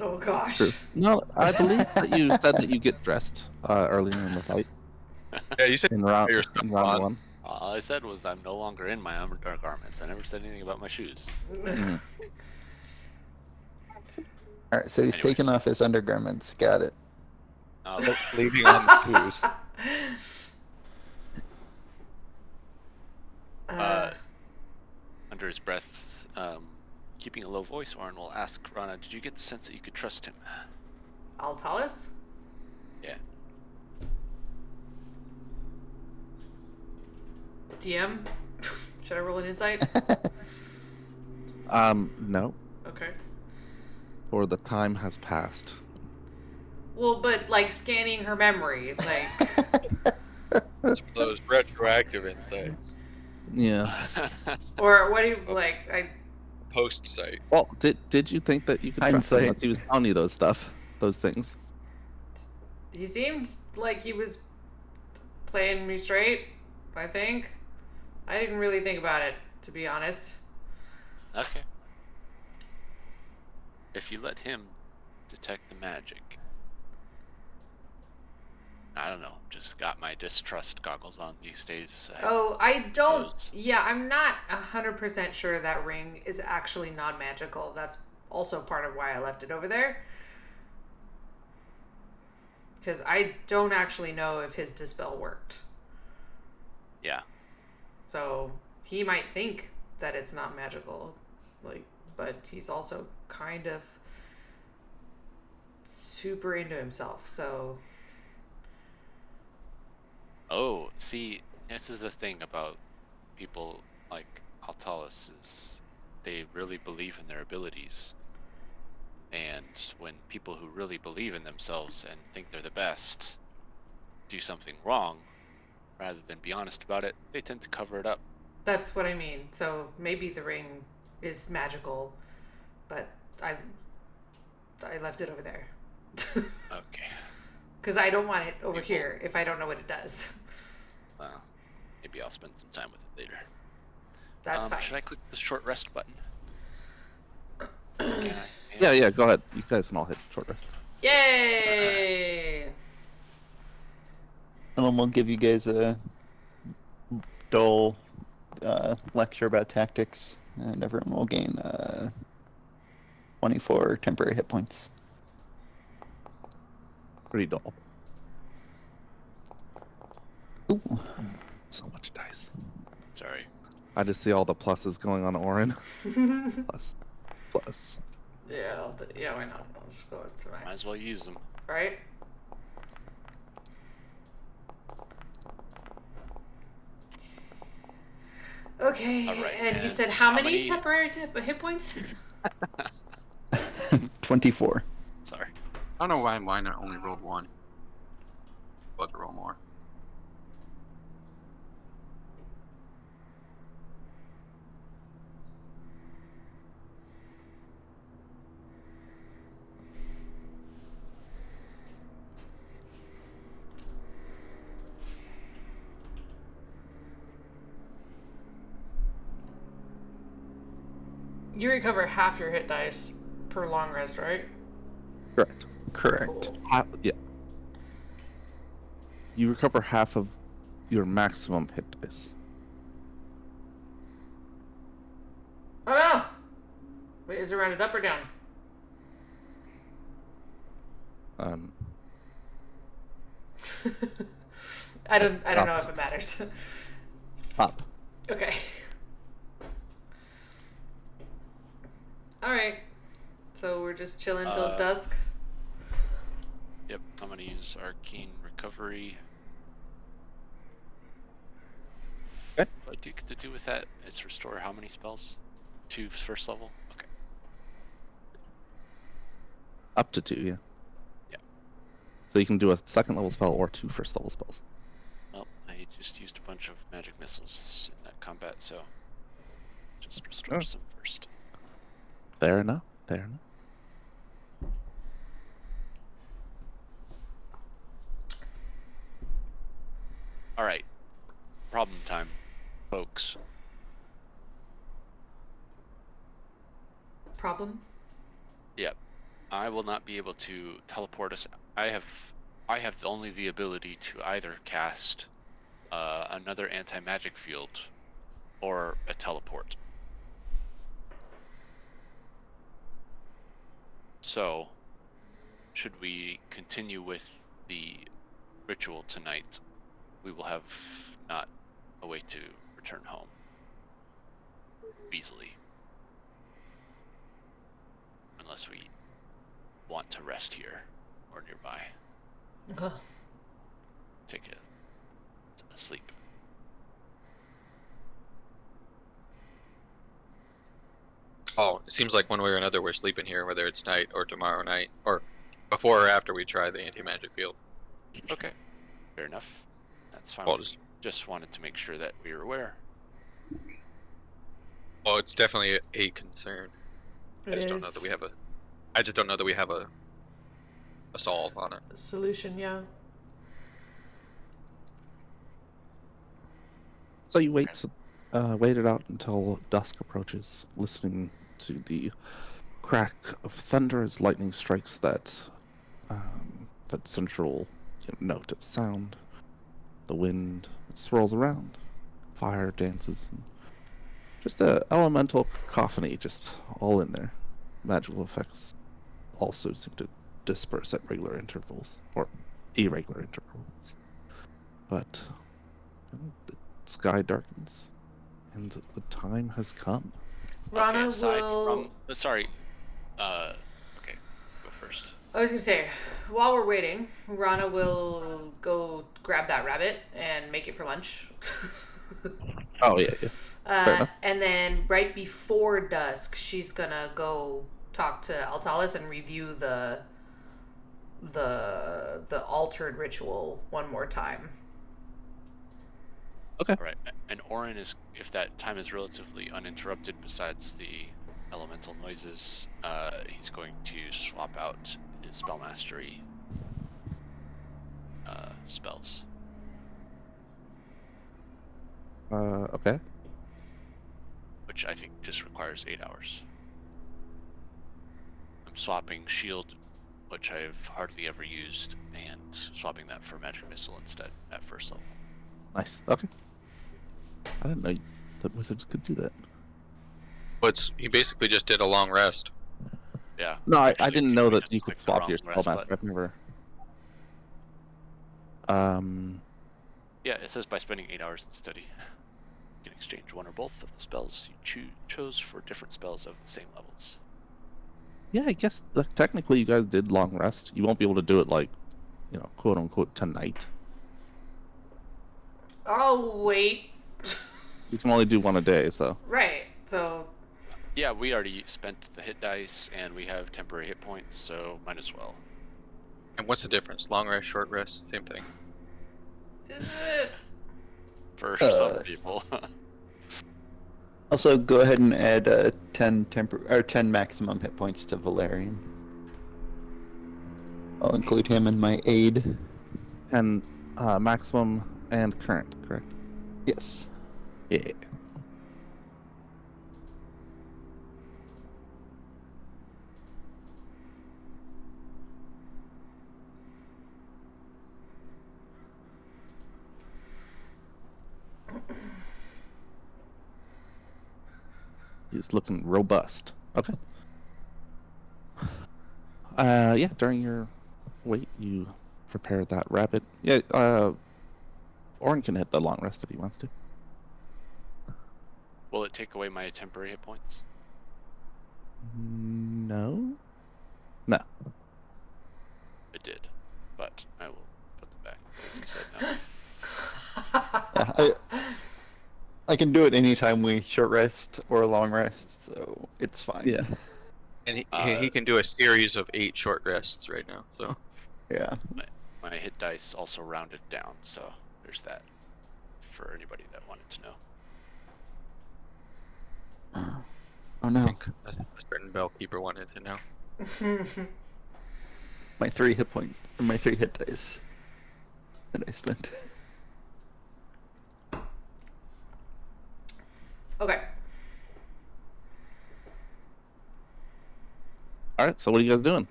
Speaker 1: Oh gosh.
Speaker 2: True. No, I believe that you said that you get dressed earlier in the fight
Speaker 6: Yeah, you said
Speaker 2: in round,
Speaker 6: your stuff
Speaker 2: in round
Speaker 6: on.
Speaker 2: one.
Speaker 4: All I said was I'm no longer in my undergarments. I never said anything about my shoes.
Speaker 5: Alright, so he's
Speaker 4: Anyway.
Speaker 5: taking off his undergarments. Got it.
Speaker 6: Leaving on the shoes.
Speaker 4: Under his breath, keeping a low voice, Orin will ask Rana, did you get the sense that you could trust him?
Speaker 1: Altalis?
Speaker 4: Yeah.
Speaker 1: DM? Should I roll an insight?
Speaker 2: No,
Speaker 1: Okay.
Speaker 2: or the time has passed.
Speaker 1: Well, but like scanning her memory, like,
Speaker 6: It's one of those retroactive insights.
Speaker 2: Yeah.
Speaker 1: or what do you like?
Speaker 6: Post sight.
Speaker 2: Well, did you think that you could trust him
Speaker 5: Hindsight.
Speaker 2: once he was telling you those things?
Speaker 1: He seemed like he was playing me straight. I think. I didn't really think about it, to be honest.
Speaker 4: Okay. If you let him detect the magic. I don't know. Just got my distrust goggles on these days.
Speaker 1: Oh, I don't.
Speaker 4: Those.
Speaker 1: Yeah, I'm not 100% sure that ring is actually non-magical. That's also part of why I left it over there. Because I don't actually know if his dispel worked.
Speaker 4: Yeah.
Speaker 1: So he might think that it's not magical, like, but he's also kind of super into himself. So
Speaker 4: Oh, see, this is the thing about people like Altalis is they really believe in their abilities. And when people who really believe in themselves and think they're the best do something wrong, rather than be honest about it, they tend to cover it up.
Speaker 1: that's what I mean. So maybe the ring is magical, but I left it over there.
Speaker 4: Okay.
Speaker 1: Because I don't want it over here if I don't know what it does.
Speaker 4: Well, maybe I'll spend some time with it later.
Speaker 1: That's fine.
Speaker 4: Should I click the short rest button? Can I?
Speaker 2: Yeah. Go ahead. You guys can all hit short rest.
Speaker 1: Yay!
Speaker 5: And then we'll give you guys a dull lecture about tactics, and everyone will gain 24 temporary hit points.
Speaker 2: Pretty dull.
Speaker 5: Ooh.
Speaker 2: So much dice.
Speaker 4: Sorry.
Speaker 2: I just see all the pluses going on Orin. Plus.
Speaker 1: Yeah, yeah, why not? I'll just go with the
Speaker 4: Might
Speaker 1: max.
Speaker 4: as well use them.
Speaker 1: Right? Okay,
Speaker 4: All right,
Speaker 1: and you
Speaker 4: and
Speaker 1: said how
Speaker 4: how
Speaker 1: many
Speaker 4: many-
Speaker 1: temporary hit points?
Speaker 5: 24.
Speaker 4: Sorry.
Speaker 6: I don't know why mine only rolled one. About to roll more.
Speaker 1: you recover half your hit dice per long rest, right?
Speaker 2: Correct.
Speaker 5: Correct.
Speaker 2: Yeah. You recover half of your maximum hit dice.
Speaker 1: Oh no! Wait, is it rounded up or down?
Speaker 2: Um,
Speaker 1: I don't know if it matters.
Speaker 2: up.
Speaker 1: Okay. All right. So we're just chilling till dusk.
Speaker 4: Yep, I'm gonna use Arcane Recovery.
Speaker 2: Okay.
Speaker 4: What do you get to do with that? It's restore how many spells? 2 first level? Okay.
Speaker 2: Up to 2, yeah.
Speaker 4: Yeah.
Speaker 2: So you can do a second level spell or 2 first level spells.
Speaker 4: Well, I just used a bunch of magic missiles in that combat, so just restore some first.
Speaker 2: Fair enough. Fair enough.
Speaker 4: Alright. Problem time, folks.
Speaker 1: Problem?
Speaker 4: Yep. I will not be able to teleport us. I have only the ability to either cast another anti-magic field or a teleport. So, should we continue with the ritual tonight, we will have not a way to return home easily. Unless we want to rest here or nearby. Take a sleep.
Speaker 6: Oh, it seems like one way or another we're sleeping here, whether it's night or tomorrow night, or before or after we try the anti-magic field.
Speaker 4: Okay, fair enough. That's fine.
Speaker 6: Well,
Speaker 4: with me. Just wanted to make sure that we were aware.
Speaker 6: Well, it's definitely a concern. I
Speaker 1: It
Speaker 6: just don't know
Speaker 1: is
Speaker 6: that we have a. I just don't know that we have a solve on it.
Speaker 1: a solution, yeah.
Speaker 2: So you wait it out until dusk approaches, listening to the crack of thunder as lightning strikes that central note of sound. The wind swirls around, fire dances, and just a elemental cacophony, just all in there. Magical effects also seem to disperse at regular intervals, or irregular intervals. But the sky darkens, and the time has come.
Speaker 1: Rana
Speaker 4: okay, aside
Speaker 1: will.
Speaker 4: from sorry. Okay, go first.
Speaker 1: I was gonna say, while we're waiting, Rana will go grab that rabbit and make it for lunch.
Speaker 2: Oh yeah. Fair enough.
Speaker 1: And then right before dusk, she's gonna go talk to Altalis and review the altered ritual one more time.
Speaker 2: Okay.
Speaker 4: All right, and Orin is, if that time is relatively uninterrupted, besides the elemental noises, he's going to swap out his spell mastery spells.
Speaker 2: Okay.
Speaker 4: Which I think just requires 8 hours. I'm swapping shield, which I've hardly ever used, and swapping that for magic missile instead at first level.
Speaker 2: Nice. Okay. I didn't know that wizards could do that.
Speaker 6: But he basically just did a long rest.
Speaker 4: Yeah.
Speaker 2: No, I
Speaker 4: actually,
Speaker 2: didn't
Speaker 4: we
Speaker 2: know that
Speaker 4: just
Speaker 2: you could
Speaker 4: clicked the
Speaker 2: swap
Speaker 4: wrong
Speaker 2: your
Speaker 4: rest
Speaker 2: spellmaster.
Speaker 4: button.
Speaker 2: I've never.
Speaker 4: Yeah, it says by spending 8 hours in study, you can exchange one or both of the spells you chose for different spells of the same levels.
Speaker 2: Yeah, I guess technically you guys did long rest. You won't be able to do it like, quote unquote tonight.
Speaker 1: Oh wait.
Speaker 2: You can only do one a day, so.
Speaker 1: Right. So.
Speaker 4: Yeah, we already spent the hit dice, and we have temporary hit points, so might as well.
Speaker 6: And what's the difference? Long rest, short rest, same thing.
Speaker 1: Is it?
Speaker 4: For some people.
Speaker 5: Also, go ahead and add 10 maximum hit points to Valerian. I'll include him in my aid.
Speaker 2: And maximum and current, correct?
Speaker 5: Yes.
Speaker 2: Yeah. He's looking robust. Okay. Yeah, during your wait, you prepare that rapid. Yeah, Orin can hit the long rest if he wants to.
Speaker 4: Will it take away my temporary hit points?
Speaker 2: No. No.
Speaker 4: It did, but I will put them back. You said no.
Speaker 5: Yeah, I can do it anytime we short rest or long rest, so it's fine.
Speaker 2: Yeah.
Speaker 6: And he
Speaker 4: Uh,
Speaker 6: can do a series of 8 short rests right now. So
Speaker 5: Yeah.
Speaker 4: My hit dice also rounded down, so there's that for anybody that wanted to know.
Speaker 5: Oh
Speaker 6: I
Speaker 5: no,
Speaker 6: think a certain bellkeeper wanted to know.
Speaker 5: my 3 hit points, or my 3 hit dice that I spent.
Speaker 1: Okay.
Speaker 2: All right. So what are you guys doing?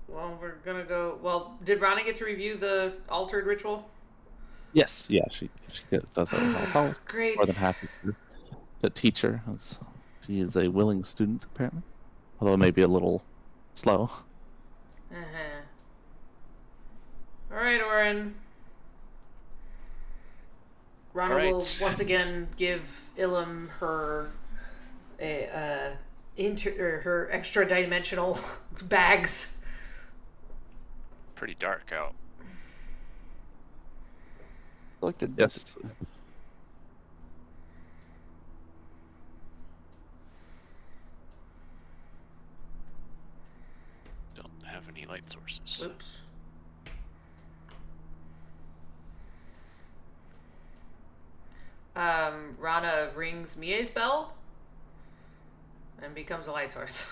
Speaker 1: Well, we're gonna go. Well, did Rana get to review the altered ritual?
Speaker 2: Yes. Yeah. She does that with all powers.
Speaker 1: Great.
Speaker 2: More than happy to teach her, as she is a willing student apparently, although maybe a little slow.
Speaker 1: Uh-huh. All right, Orin. Rana
Speaker 4: All right.
Speaker 1: will once again give Ilum her her extra dimensional bags.
Speaker 4: Pretty dark out.
Speaker 5: Like the
Speaker 2: Yes.
Speaker 4: Don't have any light sources.
Speaker 1: Oops. Rana rings Mie's bell and becomes a light source.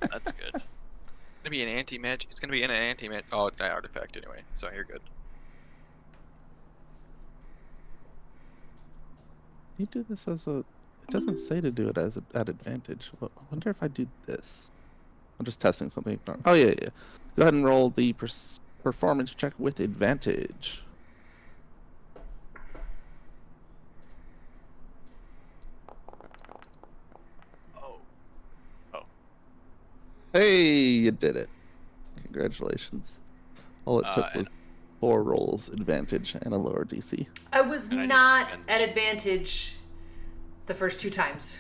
Speaker 4: That's good.
Speaker 6: It's gonna be an anti-magic. It's gonna be in an anti-magic. Oh, die artifact anyway. So you're good.
Speaker 2: You do this as a. It doesn't say to do it as at advantage. Well, I wonder if I do this. I'm just testing something. Oh yeah, yeah. Go ahead and roll the performance check with advantage.
Speaker 4: Oh.
Speaker 2: Hey, you did it! Congratulations. All it took was 4 rolls advantage and a lower DC.
Speaker 1: I was
Speaker 4: And I need to
Speaker 1: not
Speaker 4: spend-
Speaker 1: at advantage the first 2 times.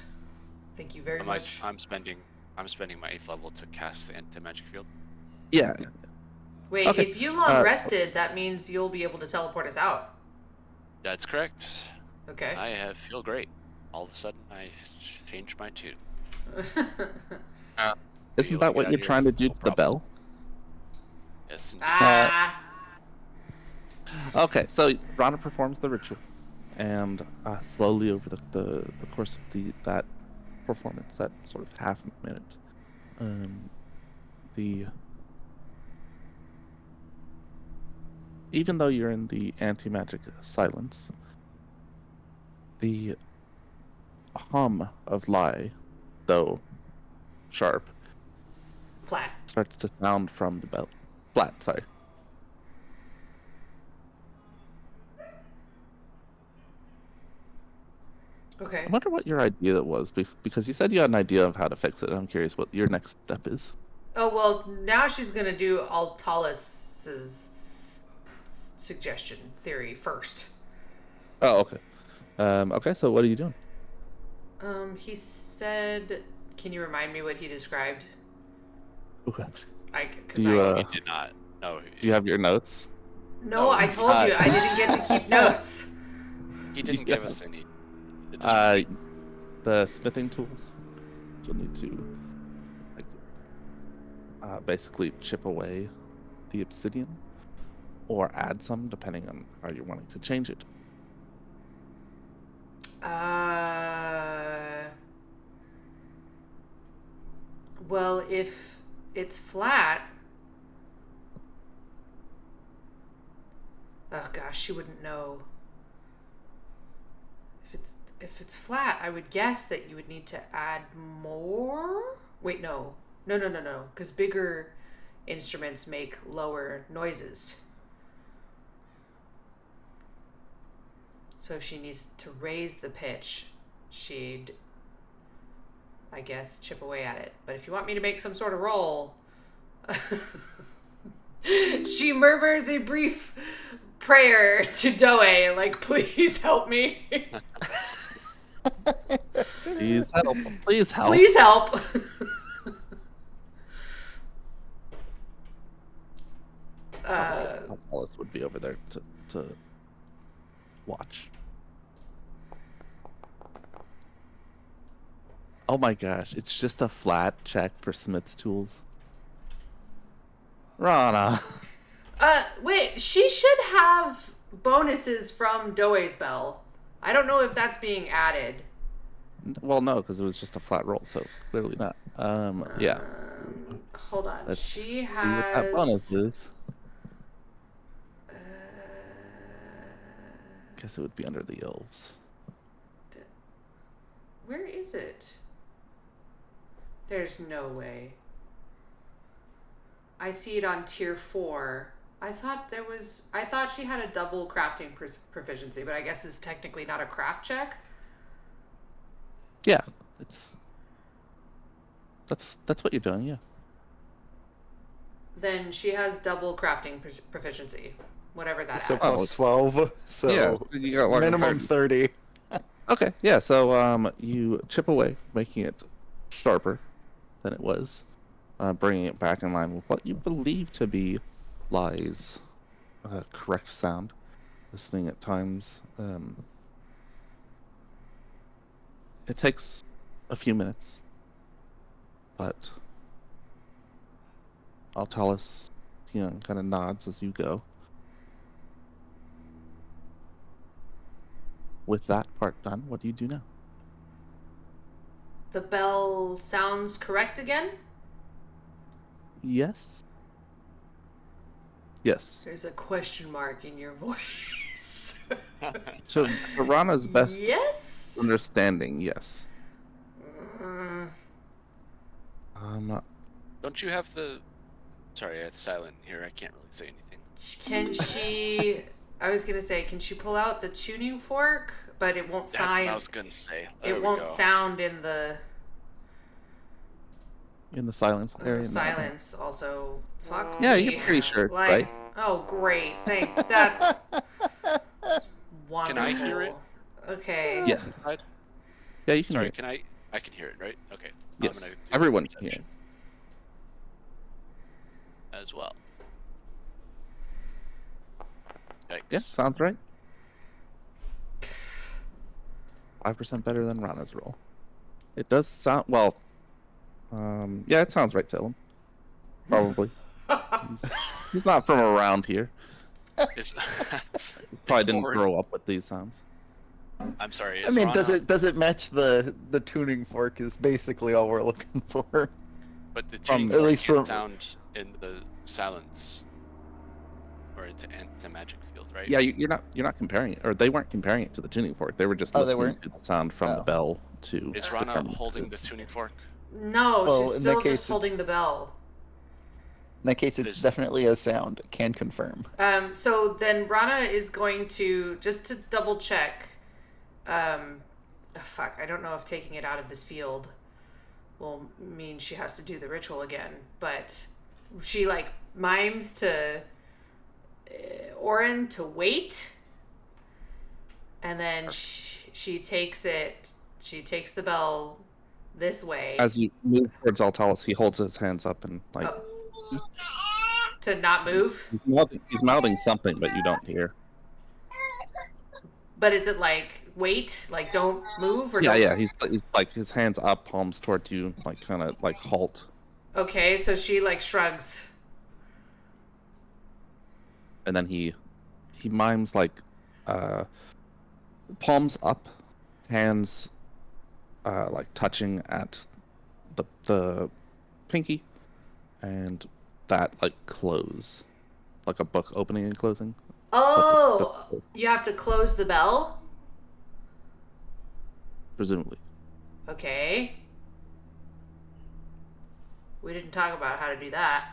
Speaker 1: Thank you very much.
Speaker 4: I'm spending my 8th level to cast the anti-magic field.
Speaker 2: Yeah.
Speaker 1: Wait,
Speaker 2: Okay.
Speaker 1: if you long rested, that means you'll be able to teleport us out.
Speaker 4: That's correct.
Speaker 1: Okay.
Speaker 4: I feel great. All of a sudden, I changed my tune.
Speaker 2: Isn't
Speaker 4: You'll
Speaker 2: that
Speaker 4: get
Speaker 2: what
Speaker 4: out
Speaker 2: you're
Speaker 4: here,
Speaker 2: trying to do
Speaker 4: no
Speaker 2: to the
Speaker 4: problem.
Speaker 2: bell?
Speaker 4: Yes, indeed.
Speaker 1: Ah.
Speaker 2: Okay, so Rana performs the ritual, and slowly over the course of that performance, that sort of half minute, even though you're in the anti-magic silence, the hum of lie, though sharp,
Speaker 1: Flat.
Speaker 2: starts to sound from the bell. Flat, sorry.
Speaker 1: Okay.
Speaker 2: I wonder what your idea was, because you said you had an idea of how to fix it. I'm curious what your next step is.
Speaker 1: Oh, well, now she's going to do Altalus's suggestion theory first.
Speaker 2: Oh, okay. Okay, so what are you doing?
Speaker 1: He said, can you remind me what he described?
Speaker 2: Okay.
Speaker 1: Because
Speaker 2: Do you,
Speaker 4: He did not. No,
Speaker 2: Do you have your notes?
Speaker 1: No, I told you, I didn't get to keep notes.
Speaker 4: he didn't
Speaker 2: Yeah.
Speaker 4: give us any. additional-
Speaker 2: The smithing tools. You'll need to, basically chip away the obsidian, or add some, depending on how you're wanting to change it.
Speaker 1: Well, if it's flat... Oh gosh, she wouldn't know. If it's flat, I would guess that you would need to add more? Wait, no. No, because bigger instruments make lower noises. So if she needs to raise the pitch, she'd, I guess, chip away at it. But if you want me to make some sort of roll, she murmurs a brief prayer to Doe, like, please help me.
Speaker 2: Please help. Please help.
Speaker 1: Please help.
Speaker 2: Alice would be over there to watch. Oh my gosh, it's just a flat check for Smith's tools. Rana.
Speaker 1: Wait, she should have bonuses from Doe's bell. I don't know if that's being added.
Speaker 2: Well, no, because it was just a flat roll, so clearly not. Yeah.
Speaker 1: Hold on.
Speaker 2: Let's
Speaker 1: She has.
Speaker 2: see what that bonus is. Guess it would be under the elves.
Speaker 1: Where is it? There's no way. I see it on tier 4. I thought she had a double crafting proficiency, but I guess it's technically not a craft check.
Speaker 2: Yeah, that's what you're doing, yeah.
Speaker 1: Then she has double crafting proficiency, whatever that
Speaker 5: So
Speaker 1: adds.
Speaker 5: plus 12. So
Speaker 2: Yeah, you got like
Speaker 5: minimum 30.
Speaker 2: Okay, yeah, so you chip away, making it sharper than it was, bringing it back in line with what you believe to be Lie's correct sound. Listening at times, it takes a few minutes, but Altalis, kind of nods as you go. With that part done, what do you do now?
Speaker 1: The bell sounds correct again?
Speaker 2: Yes. Yes.
Speaker 1: There's a question mark in your voice.
Speaker 2: So, Rana's best
Speaker 1: Yes?
Speaker 2: understanding, yes.
Speaker 4: Don't you have the? Sorry, it's silent here. I can't really say anything.
Speaker 1: Can she... I was going to say, can she pull out the tuning fork? But it won't
Speaker 4: That's
Speaker 1: sound...
Speaker 4: what I was gonna say. There
Speaker 1: It
Speaker 4: we
Speaker 1: won't
Speaker 4: go.
Speaker 1: sound in the
Speaker 2: silence area. No.
Speaker 1: silence. Also, fuck
Speaker 2: Yeah,
Speaker 1: me.
Speaker 2: you're pretty sure,
Speaker 1: Like,
Speaker 2: right?
Speaker 1: oh, great. That's wonderful.
Speaker 4: Can I hear it?
Speaker 1: Okay.
Speaker 2: Yes. Yeah, you can
Speaker 4: Sorry,
Speaker 2: hear it.
Speaker 4: can I can hear it, right? Okay. I'm
Speaker 2: Yes,
Speaker 4: gonna do
Speaker 2: everyone can hear
Speaker 4: perception as well. Yikes.
Speaker 2: Yeah, sounds right. 5% better than Rana's roll. It does sound well. Yeah, it sounds right to him. Probably. He's not from around here.
Speaker 4: Is-
Speaker 2: Probably
Speaker 4: is
Speaker 2: didn't
Speaker 4: Orin-
Speaker 2: grow up with these sounds.
Speaker 4: I'm sorry.
Speaker 5: I
Speaker 4: is
Speaker 5: mean,
Speaker 4: Rana-
Speaker 5: does it match the tuning fork is basically all we're looking for.
Speaker 4: But the
Speaker 2: From-
Speaker 4: tuning
Speaker 5: At
Speaker 4: fork
Speaker 5: least
Speaker 4: can
Speaker 5: from-
Speaker 4: sound in the silence or into magic field, right?
Speaker 2: Yeah, you're not comparing it, or they weren't comparing it to the tuning fork. They were just
Speaker 5: Oh, they
Speaker 2: listening
Speaker 5: weren't?
Speaker 2: to the sound from the
Speaker 5: Oh.
Speaker 2: bell to.
Speaker 4: Is Rana
Speaker 2: determine
Speaker 4: holding the
Speaker 5: It's-
Speaker 4: tuning fork?
Speaker 1: No,
Speaker 5: Well,
Speaker 1: she's
Speaker 5: in
Speaker 1: still
Speaker 5: that case,
Speaker 1: just holding
Speaker 5: it's-
Speaker 1: the bell.
Speaker 5: In that case,
Speaker 4: It
Speaker 5: it's
Speaker 4: is-
Speaker 5: definitely a sound. Can confirm.
Speaker 1: So then Rana is going to, just to double check, fuck, I don't know if taking it out of this field will mean she has to do the ritual again, but she like mimes to Orin to wait, and then she takes the bell this way
Speaker 2: As you move towards Altalis, he holds his hands up and like
Speaker 1: to not move.
Speaker 2: he's mouthing something, but you don't hear.
Speaker 1: But is it like wait, like don't move, or
Speaker 2: Yeah,
Speaker 1: don't...
Speaker 2: yeah. He's like his hands up, palms towards you, like kind of like halt.
Speaker 1: Okay, so she like shrugs.
Speaker 2: And then he mimes like palms up, hands like touching at the pinky, and that like close, like a book opening and closing.
Speaker 1: Oh, you have to close the bell?
Speaker 2: Presumably.
Speaker 1: Okay. We didn't talk about how to do that.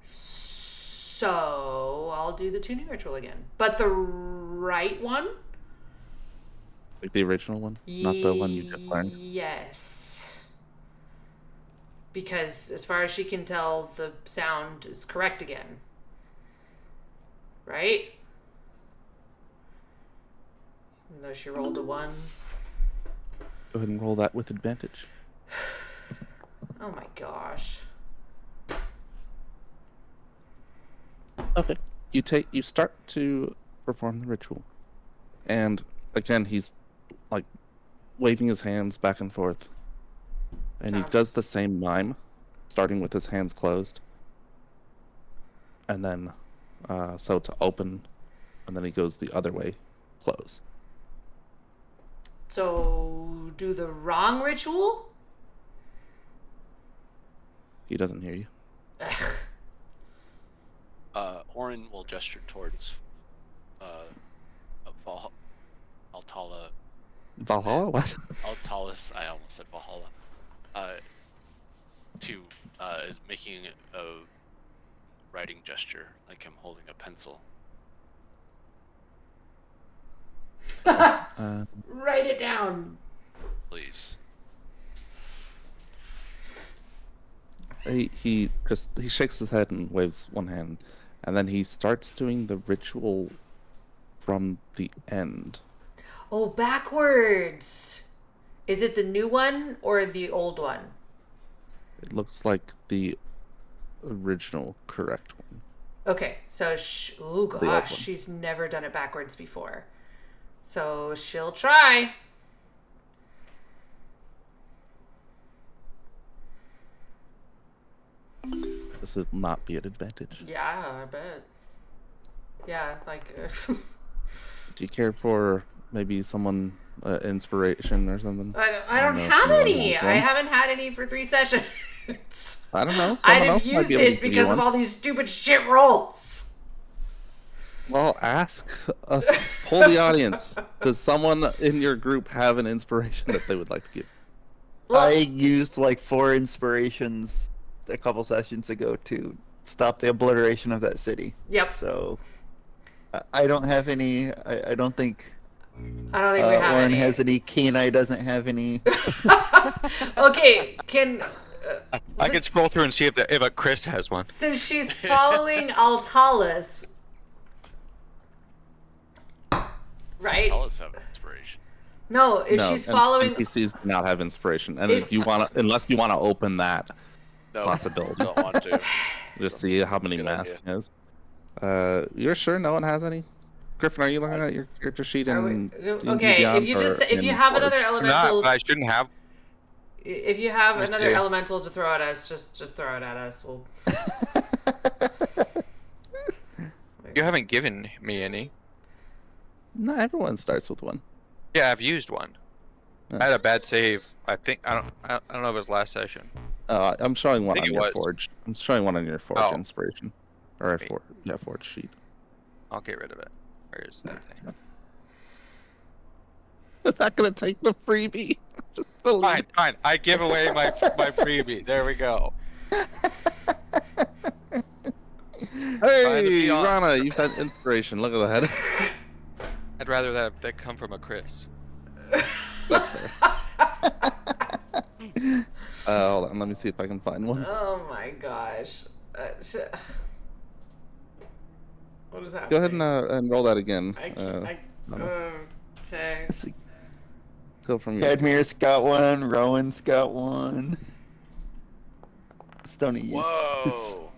Speaker 1: So, I'll do the tuning ritual again. But the right one?
Speaker 2: Like the original one, not the one you just learned.
Speaker 1: Yes. Because as far as she can tell, the sound is correct again. Right? Even though she rolled a 1.
Speaker 2: Go ahead and roll that with advantage.
Speaker 1: Oh my gosh.
Speaker 2: Okay. You start to perform the ritual. And again, he's like waving his hands back and forth. And he does the same mime, starting with his hands closed. And then, so to open, and then he goes the other way, close.
Speaker 1: So, do the wrong ritual?
Speaker 2: He doesn't hear you.
Speaker 4: Orin will gesture towards Altala.
Speaker 2: Valhalla? What?
Speaker 4: Altalis, I almost said Valhalla. Is making a writing gesture, like I'm holding a pencil.
Speaker 1: Write it down.
Speaker 4: Please.
Speaker 2: He shakes his head and waves one hand, and then he starts doing the ritual from the end.
Speaker 1: Oh, backwards. Is it the new one or the old one?
Speaker 2: It looks like the original correct one.
Speaker 1: Okay, so oh
Speaker 2: old one.
Speaker 1: gosh, she's never done it backwards before. So she'll try.
Speaker 2: This would not be an advantage.
Speaker 1: Yeah, I bet. Yeah, like.
Speaker 2: Do you care for maybe someone inspiration or something?
Speaker 1: I don't
Speaker 2: know if
Speaker 1: have
Speaker 2: anyone
Speaker 1: any.
Speaker 2: wants
Speaker 1: I
Speaker 2: one.
Speaker 1: haven't had any for 3 sessions.
Speaker 2: I don't know.
Speaker 1: I'd
Speaker 2: Someone
Speaker 1: have
Speaker 2: else might
Speaker 1: used
Speaker 2: be able to
Speaker 1: it
Speaker 2: give you
Speaker 1: because of
Speaker 2: one.
Speaker 1: all these stupid shit rolls.
Speaker 2: Well, ask poll the audience. Does someone in your group have an inspiration that they would like to give?
Speaker 1: Well,
Speaker 5: I used like 4 inspirations a couple sessions ago to stop the obliteration of that city.
Speaker 1: Yep.
Speaker 5: So I don't have any. I don't think
Speaker 1: I don't think we have
Speaker 5: Orin
Speaker 1: any.
Speaker 5: has any. Kenai doesn't have any.
Speaker 1: Okay, can.
Speaker 6: I can scroll through and see if a Chris has one.
Speaker 1: Since she's following Altalis, right?
Speaker 4: Altalis have inspiration.
Speaker 1: No, if
Speaker 2: No,
Speaker 1: she's
Speaker 2: and
Speaker 1: following.
Speaker 2: NPCs do not have inspiration, and
Speaker 1: If-
Speaker 2: if you want to, unless you want to open that
Speaker 4: No,
Speaker 2: possibility,
Speaker 4: don't want to.
Speaker 2: just see how many
Speaker 4: Good
Speaker 2: masks he has. You're sure no one has any? Griffin, are you looking at your character sheet
Speaker 1: Are we-
Speaker 2: in D&D
Speaker 1: okay, if
Speaker 2: Beyond
Speaker 1: you
Speaker 2: or
Speaker 1: just if you
Speaker 2: in
Speaker 1: have
Speaker 2: Forge?
Speaker 1: another
Speaker 6: Not,
Speaker 1: elemental,
Speaker 6: but I shouldn't have.
Speaker 1: if you have
Speaker 6: Let me
Speaker 1: another
Speaker 6: see.
Speaker 1: elemental to throw at us, just throw it at us. We'll.
Speaker 6: You haven't given me any.
Speaker 2: No, everyone starts with one.
Speaker 6: Yeah, I've used one. I had a bad save. I think I don't know if it was last session.
Speaker 2: I'm showing one
Speaker 6: think
Speaker 2: on
Speaker 6: it
Speaker 2: your
Speaker 6: was.
Speaker 2: Forge. I'm showing one on your Forge
Speaker 6: Oh.
Speaker 2: inspiration, or
Speaker 6: Wait.
Speaker 2: Forge sheet.
Speaker 6: I'll get rid of it. Where is that thing?
Speaker 2: I'm not gonna take the freebie. Just delete
Speaker 6: Fine,
Speaker 2: it.
Speaker 6: fine. I give away my freebie. There we go.
Speaker 2: Hey,
Speaker 6: be on.
Speaker 2: Rana, you've had inspiration. Look at that.
Speaker 6: I'd rather that come from a Chris.
Speaker 2: That's fair. Hold on, let me see if I can find one.
Speaker 1: Oh my gosh. What is happening?
Speaker 2: Go ahead and roll that again.
Speaker 1: I can't. Okay.
Speaker 2: Go from your.
Speaker 5: Cadmir's got one. Rowan's got one. Stony used his.
Speaker 4: Whoa!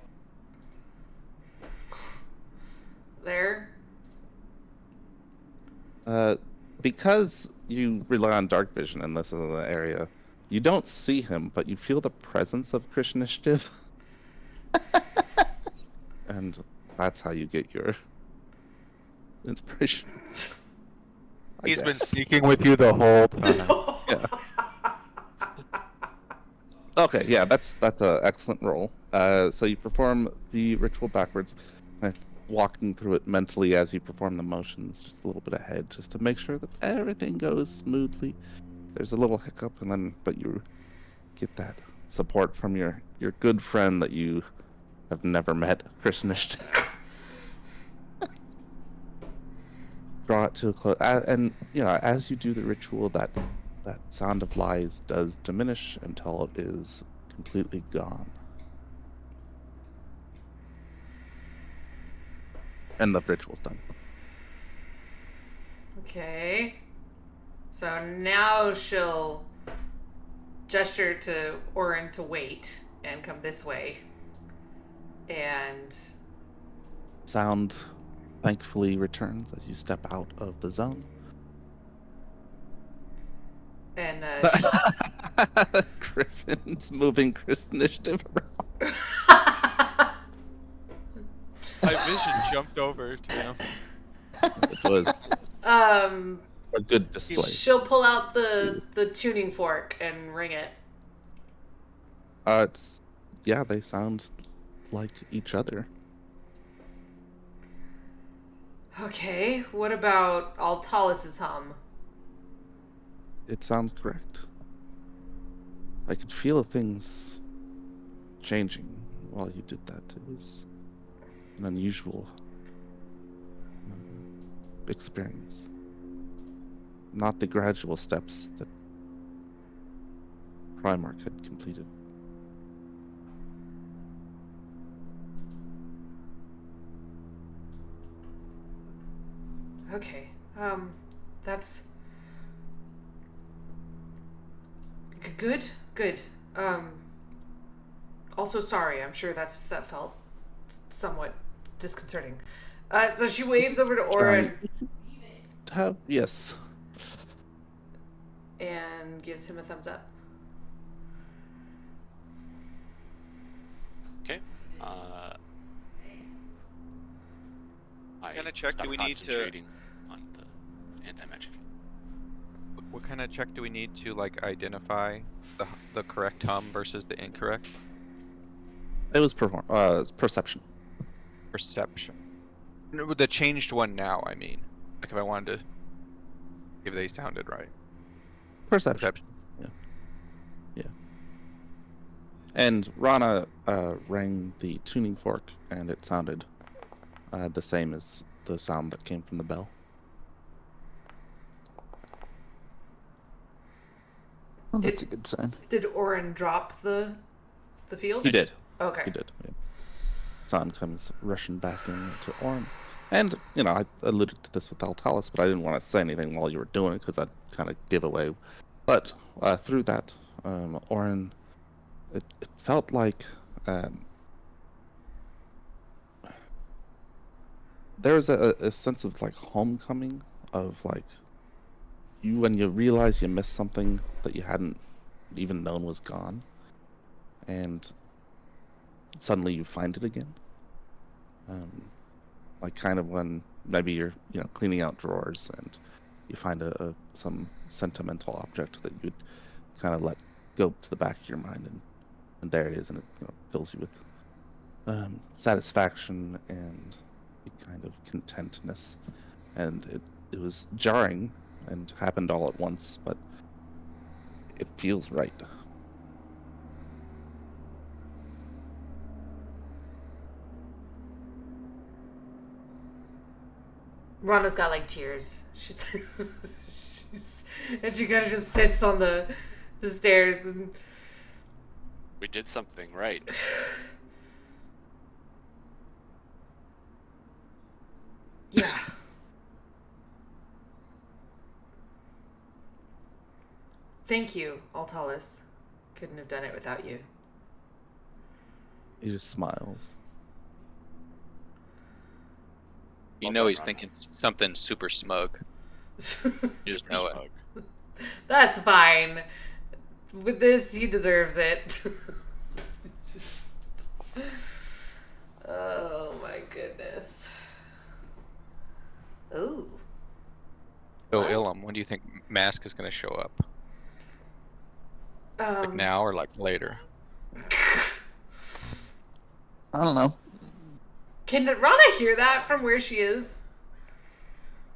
Speaker 1: There.
Speaker 2: Because you rely on dark vision in this area, you don't see him, but you feel the presence of Krishnishtiv. And that's how you get your inspiration. I
Speaker 6: He's been
Speaker 2: guess.
Speaker 6: sneaking with you the whole time.
Speaker 2: Yeah. Okay, yeah, that's an excellent roll. So you perform the ritual backwards, kind of walking through it mentally as you perform the motions, just a little bit ahead, just to make sure that everything goes smoothly. There's a little hiccup, but you get that support from your good friend that you have never met, Krishnishtiv. draw it to a close, and as you do the ritual, that sound of lies does diminish until it is completely gone, and the ritual's done.
Speaker 1: Okay. So now she'll gesture to Orin to wait and come this way. And
Speaker 2: Sound thankfully returns as you step out of the zone.
Speaker 1: and
Speaker 2: Griffin's moving Chris initiative around.
Speaker 6: My vision jumped over to him.
Speaker 2: It was
Speaker 1: um
Speaker 2: a good display.
Speaker 1: she'll pull out the tuning fork and ring it.
Speaker 2: They sound like each other.
Speaker 1: Okay, what about Altalis' hum?
Speaker 2: It sounds correct. I could feel things changing while you did that. It was an unusual experience. Not the gradual steps that Primarch had completed.
Speaker 1: Okay, that's good. Also sorry, I'm sure that felt somewhat disconcerting. So she waves over to Orin
Speaker 2: Yes.
Speaker 1: and gives him a thumbs up.
Speaker 4: Okay.
Speaker 7: What kind of check do we need to?
Speaker 4: Concentrating on the anti-magic.
Speaker 6: What kind of check do we need to like identify the correct hum versus the incorrect?
Speaker 2: It was perception.
Speaker 6: Perception. No, the changed one now, I mean. Like if I wanted to if they sounded right.
Speaker 2: Perception. Yeah. And Rana rang the tuning fork, and it sounded the same as the sound that came from the bell.
Speaker 5: Well, that's a good sign.
Speaker 1: Did Orin drop the field?
Speaker 2: He did.
Speaker 1: Okay.
Speaker 2: He did. Yeah. Sound comes rushing back into Orin. And, I alluded to this with Altalis, but I didn't want to say anything while you were doing it because I'd kind of give away. But through that, Orin, it felt like there was a sense of like homecoming, of like you when you realize you missed something that you hadn't even known was gone, and suddenly you find it again. Like kind of when maybe you're cleaning out drawers and you find some sentimental object that you'd kind of let go to the back of your mind, and there it is, and it fills you with satisfaction and a kind of contentness. And it was jarring and happened all at once, but it feels right.
Speaker 1: Rhonda's got like tears. And she kind of just sits on the stairs and
Speaker 4: We did something right.
Speaker 1: yeah. Thank you, Altalis. Couldn't have done it without you.
Speaker 2: He just smiles.
Speaker 7: You know he's thinking something super smug. You just know it.
Speaker 1: That's fine. With this, he deserves it. It's just... Oh my goodness. Ooh.
Speaker 6: So
Speaker 1: What?
Speaker 6: Ilum, when do you think Mask is going to show up? Like
Speaker 1: Um,
Speaker 6: now or like later?
Speaker 5: I don't know.
Speaker 1: Can Rana hear that from where she is?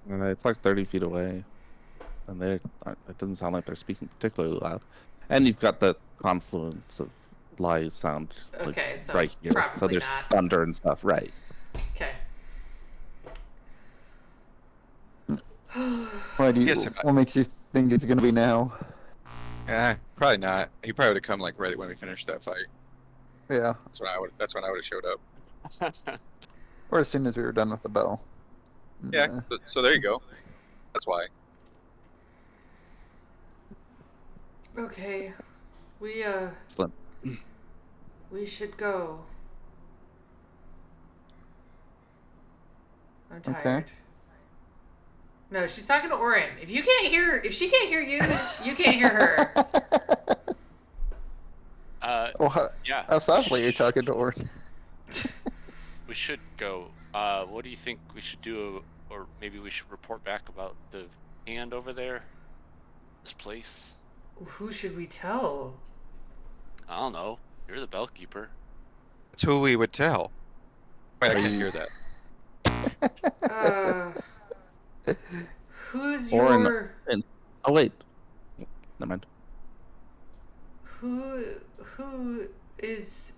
Speaker 2: And it's like 30 feet away, and it doesn't sound like they're speaking particularly loud. And you've got the confluence of lies sound just, like,
Speaker 1: Okay, so
Speaker 2: right here. So
Speaker 1: probably
Speaker 2: there's
Speaker 1: not.
Speaker 2: thunder and stuff, right?
Speaker 1: Okay.
Speaker 5: Why do you?
Speaker 6: Yes,
Speaker 5: What makes you think it's gonna be now?
Speaker 6: Probably not. He probably would have come like right when we finished that fight.
Speaker 5: Yeah,
Speaker 6: That's when I would have showed up.
Speaker 5: or as soon as we were done with the bell.
Speaker 6: Yeah.
Speaker 5: Nah.
Speaker 6: So there you go. That's why.
Speaker 1: Okay.
Speaker 2: Slim.
Speaker 1: We should go. I'm tired.
Speaker 5: Okay.
Speaker 1: No, she's talking to Orin. If she can't hear you, you can't hear her.
Speaker 5: Well,
Speaker 4: Yeah.
Speaker 5: how softly you're talking to Orin.
Speaker 4: We should go. What do you think we should do? Or maybe we should report back about the hand over there? This place?
Speaker 1: Who should we tell?
Speaker 4: I don't know. You're the bellkeeper.
Speaker 6: That's who we would tell. Wait, I can hear that.
Speaker 1: Who's
Speaker 2: Orin-
Speaker 1: your
Speaker 2: Oh wait. Never mind.
Speaker 1: who is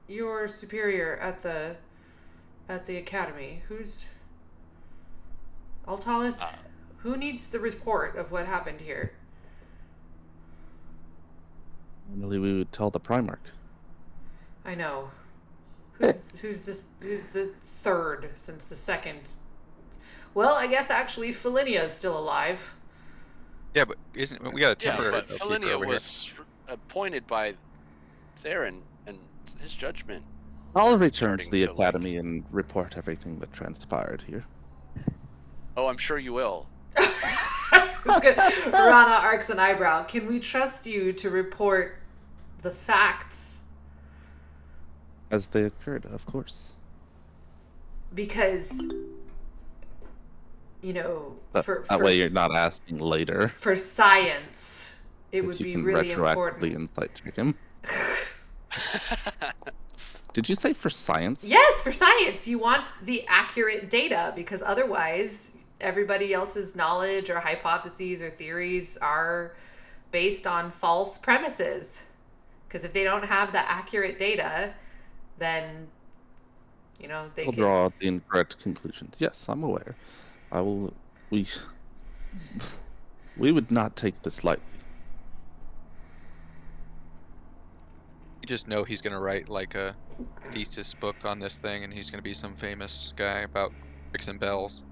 Speaker 1: your superior at the academy? Who's Altalis? Who needs the report of what happened here?
Speaker 2: Normally we would tell the Primarch.
Speaker 1: I know. Who's the third since the second? Well, I guess actually Felinia's still alive.
Speaker 6: Yeah, but we got a
Speaker 4: Yeah,
Speaker 6: temporary
Speaker 4: but
Speaker 6: bellkeeper
Speaker 4: Felinia
Speaker 6: over here.
Speaker 4: was appointed by Theron, and his judgment.
Speaker 2: I'll return to
Speaker 4: Starting
Speaker 2: the
Speaker 4: to, like-
Speaker 2: academy and report everything that transpired here.
Speaker 4: Oh, I'm sure you will.
Speaker 1: Rana arcs an eyebrow. Can we trust you to report the facts?
Speaker 2: As they occurred, of course.
Speaker 1: Because, you know,
Speaker 2: That way you're not asking later.
Speaker 1: for science, it would
Speaker 2: You
Speaker 1: be
Speaker 2: can
Speaker 1: really
Speaker 2: retroactively
Speaker 1: important.
Speaker 2: insight check him. Did you say for science?
Speaker 1: Yes, for science, you want the accurate data because otherwise, everybody else's knowledge or hypotheses or theories are based on false premises. Because if they don't have the accurate data, then, you know, they
Speaker 2: We'll
Speaker 1: can...
Speaker 2: draw the incorrect conclusions. Yes, I'm aware. We would not take this lightly.
Speaker 6: You just know he's gonna write like a thesis book on this thing, and he's gonna be some famous guy about fixing bells.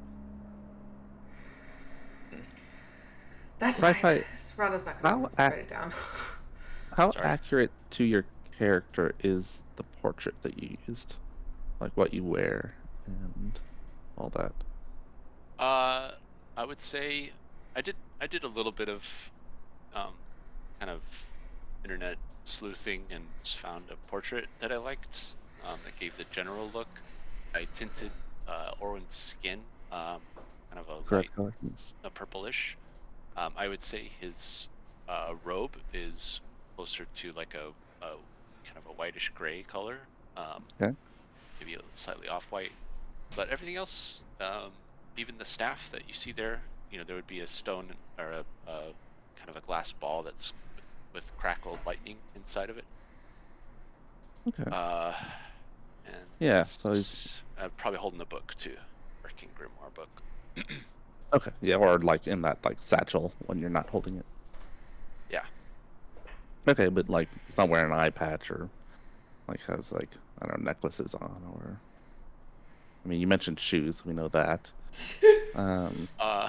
Speaker 1: That's
Speaker 2: Right,
Speaker 1: fine.
Speaker 2: right.
Speaker 1: Rana's not going to
Speaker 2: How
Speaker 1: write it down.
Speaker 2: How
Speaker 4: Sorry.
Speaker 2: accurate to your character is the portrait that you used? Like what you wear and all that.
Speaker 4: I would say I did a little bit of kind of internet sleuthing and just found a portrait that I liked that gave the general look. I tinted Orwin's skin kind of a light,
Speaker 2: Correct color. Yes.
Speaker 4: a purplish. I would say his robe is closer to like a kind of a whitish gray color.
Speaker 2: Okay.
Speaker 4: Maybe a slightly off-white, but everything else, even the staff that you see there, you know, there would be a stone or a kind of a glass ball that's with crackled lightning inside of it.
Speaker 2: Okay.
Speaker 4: And
Speaker 2: Yeah,
Speaker 4: it's,
Speaker 2: so he's-
Speaker 4: probably holding a book too, working grimoire book.
Speaker 2: Okay. Yeah, or like in that like satchel when you're not holding it.
Speaker 4: Yeah.
Speaker 2: Okay, but like it's not wearing an eye patch or like has like I don't know necklaces on or. I mean, you mentioned shoes. We know that.
Speaker 6: But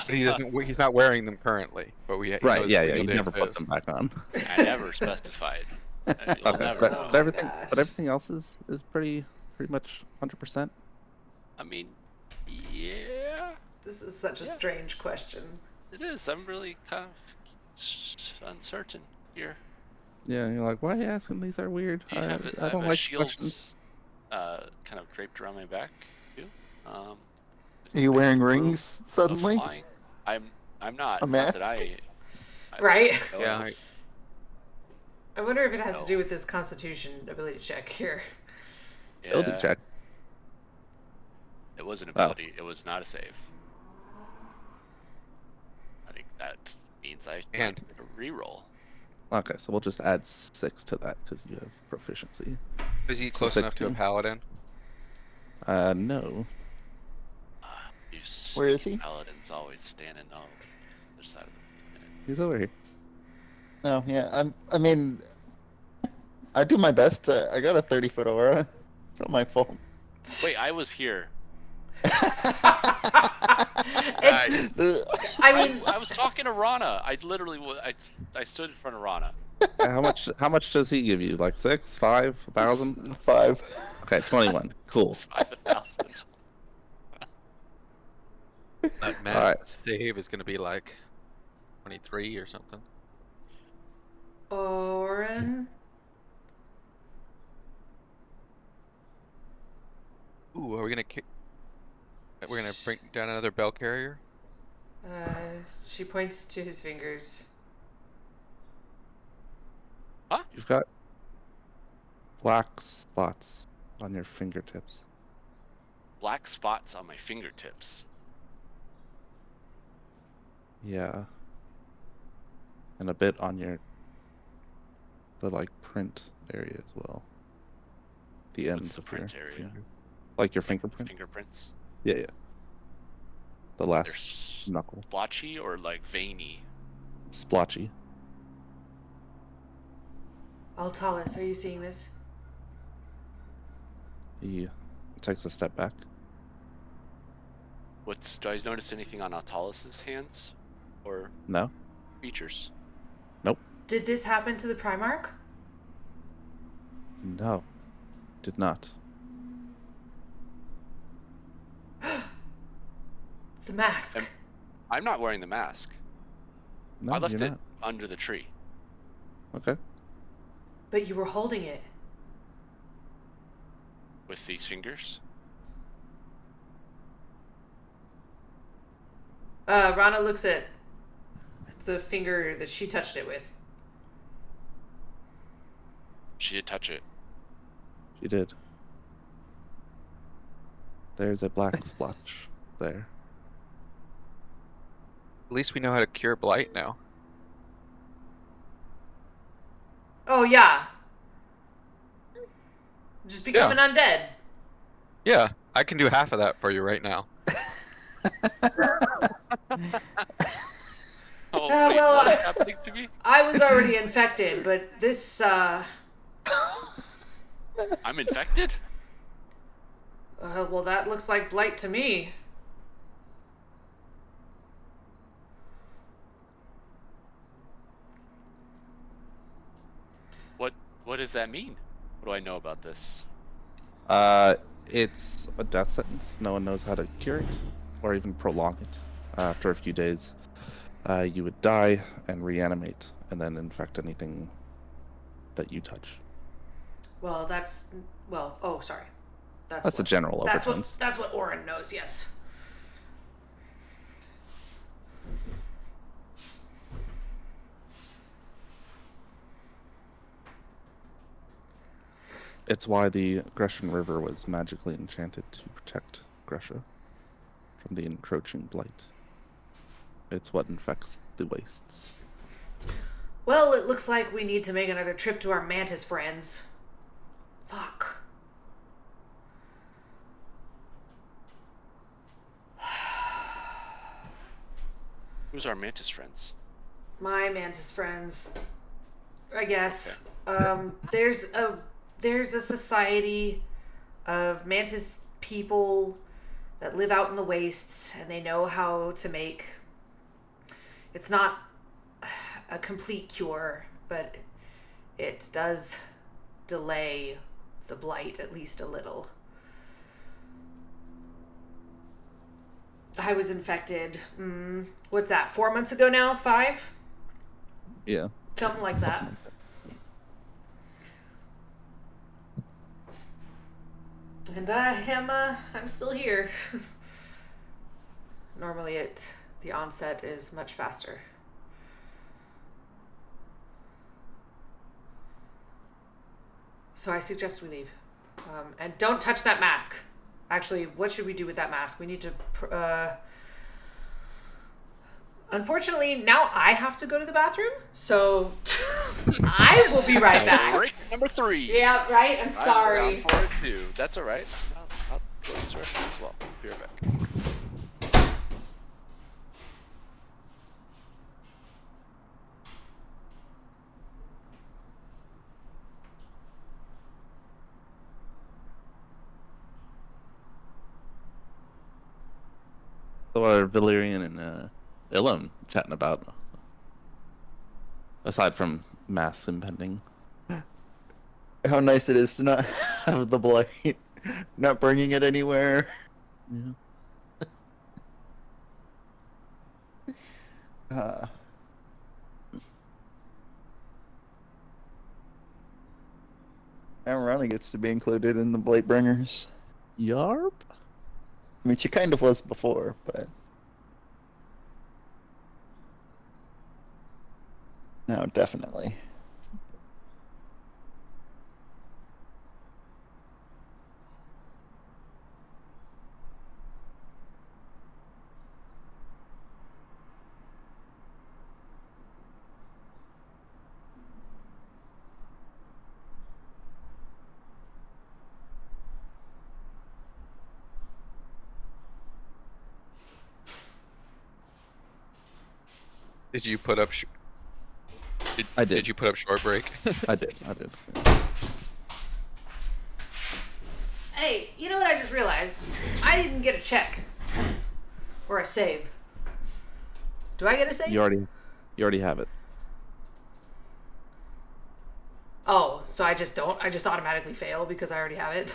Speaker 6: he doesn't. He's not wearing them currently. But he
Speaker 2: Right.
Speaker 6: knows-
Speaker 2: Yeah.
Speaker 6: we
Speaker 2: Yeah.
Speaker 6: know
Speaker 2: You
Speaker 6: they
Speaker 2: never put
Speaker 6: exist.
Speaker 2: them back on.
Speaker 4: I never specified. You'll
Speaker 2: Okay.
Speaker 4: never
Speaker 2: But,
Speaker 4: know.
Speaker 2: but everything.
Speaker 1: gosh.
Speaker 2: But everything else is pretty much 100%.
Speaker 4: I mean, yeah,
Speaker 1: This is such a
Speaker 4: Yeah.
Speaker 1: strange question.
Speaker 4: it is. I'm really kind of uncertain here.
Speaker 2: Yeah. You're like, why are you asking? These are weird.
Speaker 4: Do you have
Speaker 2: I don't
Speaker 4: a
Speaker 2: like
Speaker 4: shield
Speaker 2: questions.
Speaker 4: kind of draped around my back too?
Speaker 5: Are you wearing rings
Speaker 4: Of
Speaker 5: suddenly?
Speaker 4: flying? I'm not.
Speaker 5: A
Speaker 4: Not that
Speaker 5: mask?
Speaker 4: I
Speaker 1: Right?
Speaker 4: know
Speaker 6: Yeah.
Speaker 4: of.
Speaker 1: I wonder if it has to
Speaker 4: No.
Speaker 1: do with his constitution ability check here.
Speaker 2: Ability
Speaker 4: Yeah,
Speaker 2: check.
Speaker 4: It was an
Speaker 2: Oh.
Speaker 4: ability. It was not a save. I think that means I
Speaker 6: And-
Speaker 4: get a reroll.
Speaker 2: Okay, so we'll just add 6 to that because you have proficiency.
Speaker 6: Is he
Speaker 2: So
Speaker 6: close enough to a
Speaker 2: 16.
Speaker 6: paladin?
Speaker 2: No.
Speaker 4: You
Speaker 5: Where is he?
Speaker 4: Paladin's always standing on the other side of the
Speaker 2: He's over here.
Speaker 5: Oh yeah, I mean, I do my best. I got a 30-foot aura. It's not my fault.
Speaker 4: Wait, I was here.
Speaker 1: It's. I mean,
Speaker 4: I was talking to Rana. I literally I stood in front of Rana.
Speaker 2: How much does he give you? Like 6, 5, 1,000?
Speaker 5: 5.
Speaker 2: Okay, 21. Cool.
Speaker 4: It's 5,000.
Speaker 6: That max
Speaker 2: Alright.
Speaker 6: save is gonna be like 23 or something.
Speaker 1: Orin.
Speaker 6: Ooh, are we gonna? We're gonna bring down another bell carrier.
Speaker 1: She points to his fingers.
Speaker 2: You've got black spots on your fingertips.
Speaker 4: Black spots on my fingertips.
Speaker 2: Yeah. And a bit on the like print area as well. The ends
Speaker 4: What's the
Speaker 2: of your
Speaker 4: print area?
Speaker 2: finger. Like your fingerprint?
Speaker 4: Fingerprints.
Speaker 2: Yeah, yeah. The last
Speaker 4: They're
Speaker 2: knuckle.
Speaker 4: splotchy or like veiny.
Speaker 2: Splotchy.
Speaker 1: Altalis, are you seeing this?
Speaker 2: He takes a step back.
Speaker 4: Do I notice anything on Altalis's hands or
Speaker 2: No?
Speaker 4: features?
Speaker 1: Did this happen to the Primarch?
Speaker 2: No. Did not.
Speaker 1: The mask.
Speaker 4: I'm not wearing the mask.
Speaker 2: No,
Speaker 4: I left
Speaker 2: you're
Speaker 4: it
Speaker 2: not.
Speaker 4: under the tree.
Speaker 2: Okay.
Speaker 1: But you were holding it.
Speaker 4: With these fingers?
Speaker 1: Rana looks at the finger that she touched it with.
Speaker 4: She did touch it.
Speaker 2: She did. There's a black splotch there.
Speaker 6: At least we know how to cure blight now.
Speaker 1: Oh, yeah. Just becoming undead.
Speaker 6: Yeah, I can do half of that for you right now.
Speaker 4: Oh,
Speaker 1: well,
Speaker 4: what's happening to me?
Speaker 1: I was already infected, but this,
Speaker 4: I'm infected?
Speaker 1: well, that looks like blight to me.
Speaker 4: What does that mean? What do I know about this?
Speaker 2: It's a death sentence. No one knows how to cure it or even prolong it. After a few days, you would die and reanimate and then infect anything that you touch.
Speaker 1: Well, sorry.
Speaker 2: That's a general overtones.
Speaker 1: That's what Orin knows, yes.
Speaker 2: It's why the Grecian River was magically enchanted to protect Grecia from the encroaching blight. It's what infects the wastes.
Speaker 1: Well, it looks like we need to make another trip to our mantis friends. Fuck.
Speaker 4: Who's our mantis friends?
Speaker 1: My mantis friends, I guess. There's a society of mantis people that live out in the wastes, and they know how to make. It's not a complete cure, but it does delay the blight at least a little. I was infected, what's that, 4 months ago now? 5?
Speaker 2: Yeah.
Speaker 1: Something like that. And I'm still here. Normally the onset is much faster. So I suggest we leave. And don't touch that mask. Actually, what should we do with that mask? We need to... Unfortunately, now I have to go to the bathroom, so I will be right back.
Speaker 4: Break number 3.
Speaker 1: Yeah, right? I'm
Speaker 4: I'm
Speaker 1: sorry.
Speaker 4: down for it too. That's alright. I'll go use the restroom as well. Be right back.
Speaker 2: So what are Valyrian and Ilum chatting about? Aside from mass impending.
Speaker 5: How nice it is to not have the blight, not bringing it anywhere.
Speaker 2: Yeah.
Speaker 5: Uh, Rana gets to be included in the Blightbringers.
Speaker 2: Yarp?
Speaker 5: I mean, she kind of was before, but now definitely.
Speaker 6: Did you put up?
Speaker 2: I did.
Speaker 6: Did you put up short break?
Speaker 2: I did.
Speaker 1: Hey, you know what I just realized? I didn't get a check. Or a save. Do I get a save?
Speaker 2: You already have it.
Speaker 1: Oh, so I just don't? I just automatically fail because I already have it?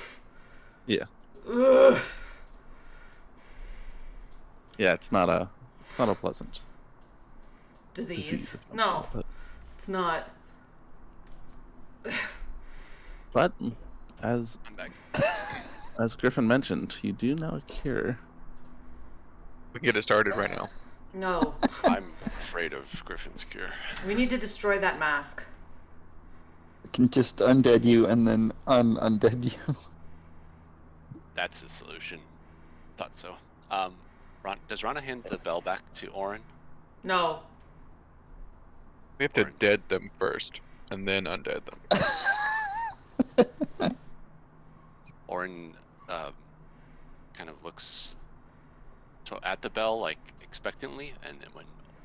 Speaker 2: Yeah.
Speaker 1: Ugh.
Speaker 2: Yeah, it's not a pleasant
Speaker 1: Disease.
Speaker 2: if you
Speaker 1: No,
Speaker 2: but,
Speaker 1: it's not.
Speaker 2: but as
Speaker 4: I'm back.
Speaker 2: Griffin mentioned, you do know a cure.
Speaker 6: We can get it started right now.
Speaker 1: No.
Speaker 4: I'm afraid of Griffin's cure.
Speaker 1: We need to destroy that mask.
Speaker 5: I can just undead you and then undead you.
Speaker 4: That's the solution. Thought so. Does Rana hand the bell back to Orin?
Speaker 1: No.
Speaker 6: We have to
Speaker 4: Orin.
Speaker 6: dead them first, and then undead them.
Speaker 4: Orin kind of looks at the bell, like, expectantly, and then when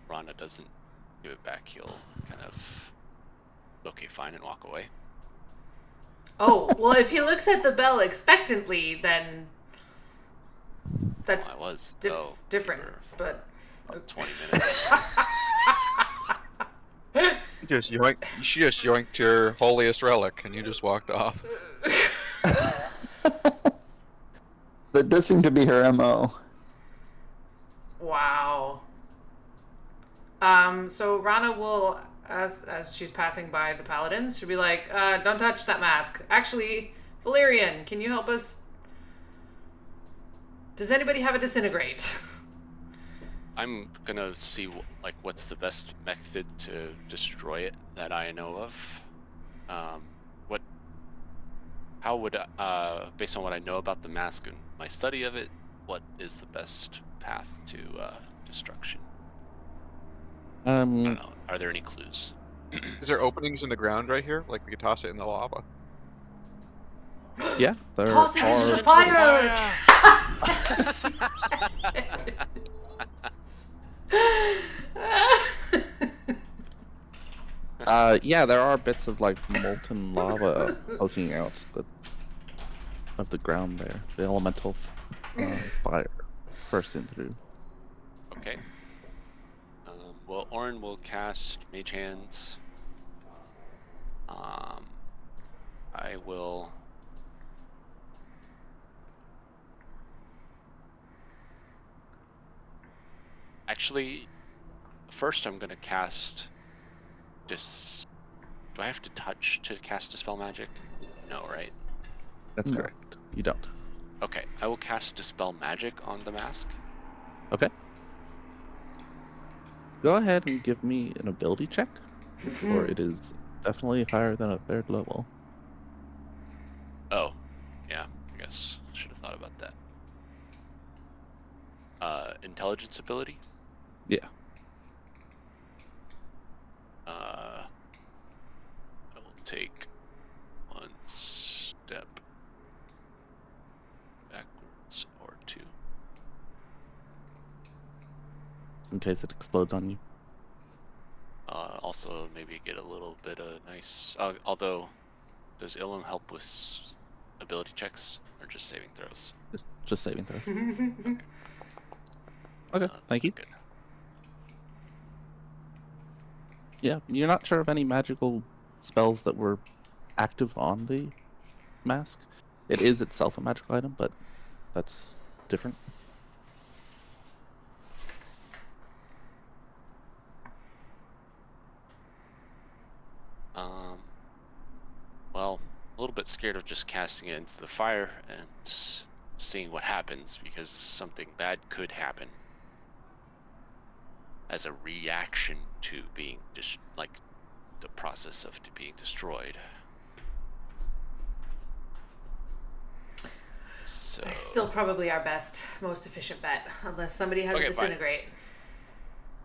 Speaker 4: Rana doesn't give it back, he'll kind of, okay, fine, and walk away.
Speaker 1: Oh, well, if he looks at the bell expectantly, then that's
Speaker 4: I was
Speaker 1: different,
Speaker 4: for
Speaker 1: but...
Speaker 4: about 20 minutes.
Speaker 6: She just yoinked your holiest relic, and you just walked off.
Speaker 5: That does seem to be her MO.
Speaker 1: Wow. So Rana will, as she's passing by the paladins, she'll be like, don't touch that mask. Actually, Valyrian, can you help us? Does anybody have a disintegrate?
Speaker 4: I'm gonna see what's the best method to destroy it that I know of. How would based on what I know about the mask and my study of it, what is the best path to destruction? I don't know. Are there any clues?
Speaker 6: Is there openings in the ground right here? Like we could toss it in the lava.
Speaker 2: Yeah, there
Speaker 1: Toss it into
Speaker 2: are.
Speaker 1: the fire!
Speaker 2: Yeah, there are bits of like molten lava poking out of the ground there. The elemental fire bursting through.
Speaker 4: Okay. Well, Orin will cast Mage Hands. I will. Actually, first I'm gonna cast. Do I have to touch to cast Dispel Magic? No, right?
Speaker 2: That's
Speaker 5: No.
Speaker 2: correct. You don't.
Speaker 4: Okay, I will cast Dispel Magic on the mask.
Speaker 2: Okay. Go ahead and give me an ability check, or it is definitely higher than a 3rd level.
Speaker 4: Oh, yeah, I guess I should have thought about that. Intelligence ability?
Speaker 2: Yeah.
Speaker 4: I will take one step backwards or two.
Speaker 2: Just in case it explodes on you.
Speaker 4: Also, maybe get a little bit of nice. Although, does Ilum help with ability checks or just saving throws?
Speaker 2: Just saving throws. Okay, thank you.
Speaker 4: Good.
Speaker 2: Yeah, you're not sure of any magical spells that were active on the mask. It is itself a magical item, but that's different.
Speaker 4: Well, a little bit scared of just casting it into the fire and seeing what happens, because something bad could happen as a reaction to being like the process of being destroyed. So
Speaker 1: Still probably our best, most efficient bet, unless somebody has
Speaker 4: Okay,
Speaker 1: a
Speaker 4: fine.
Speaker 1: disintegrate.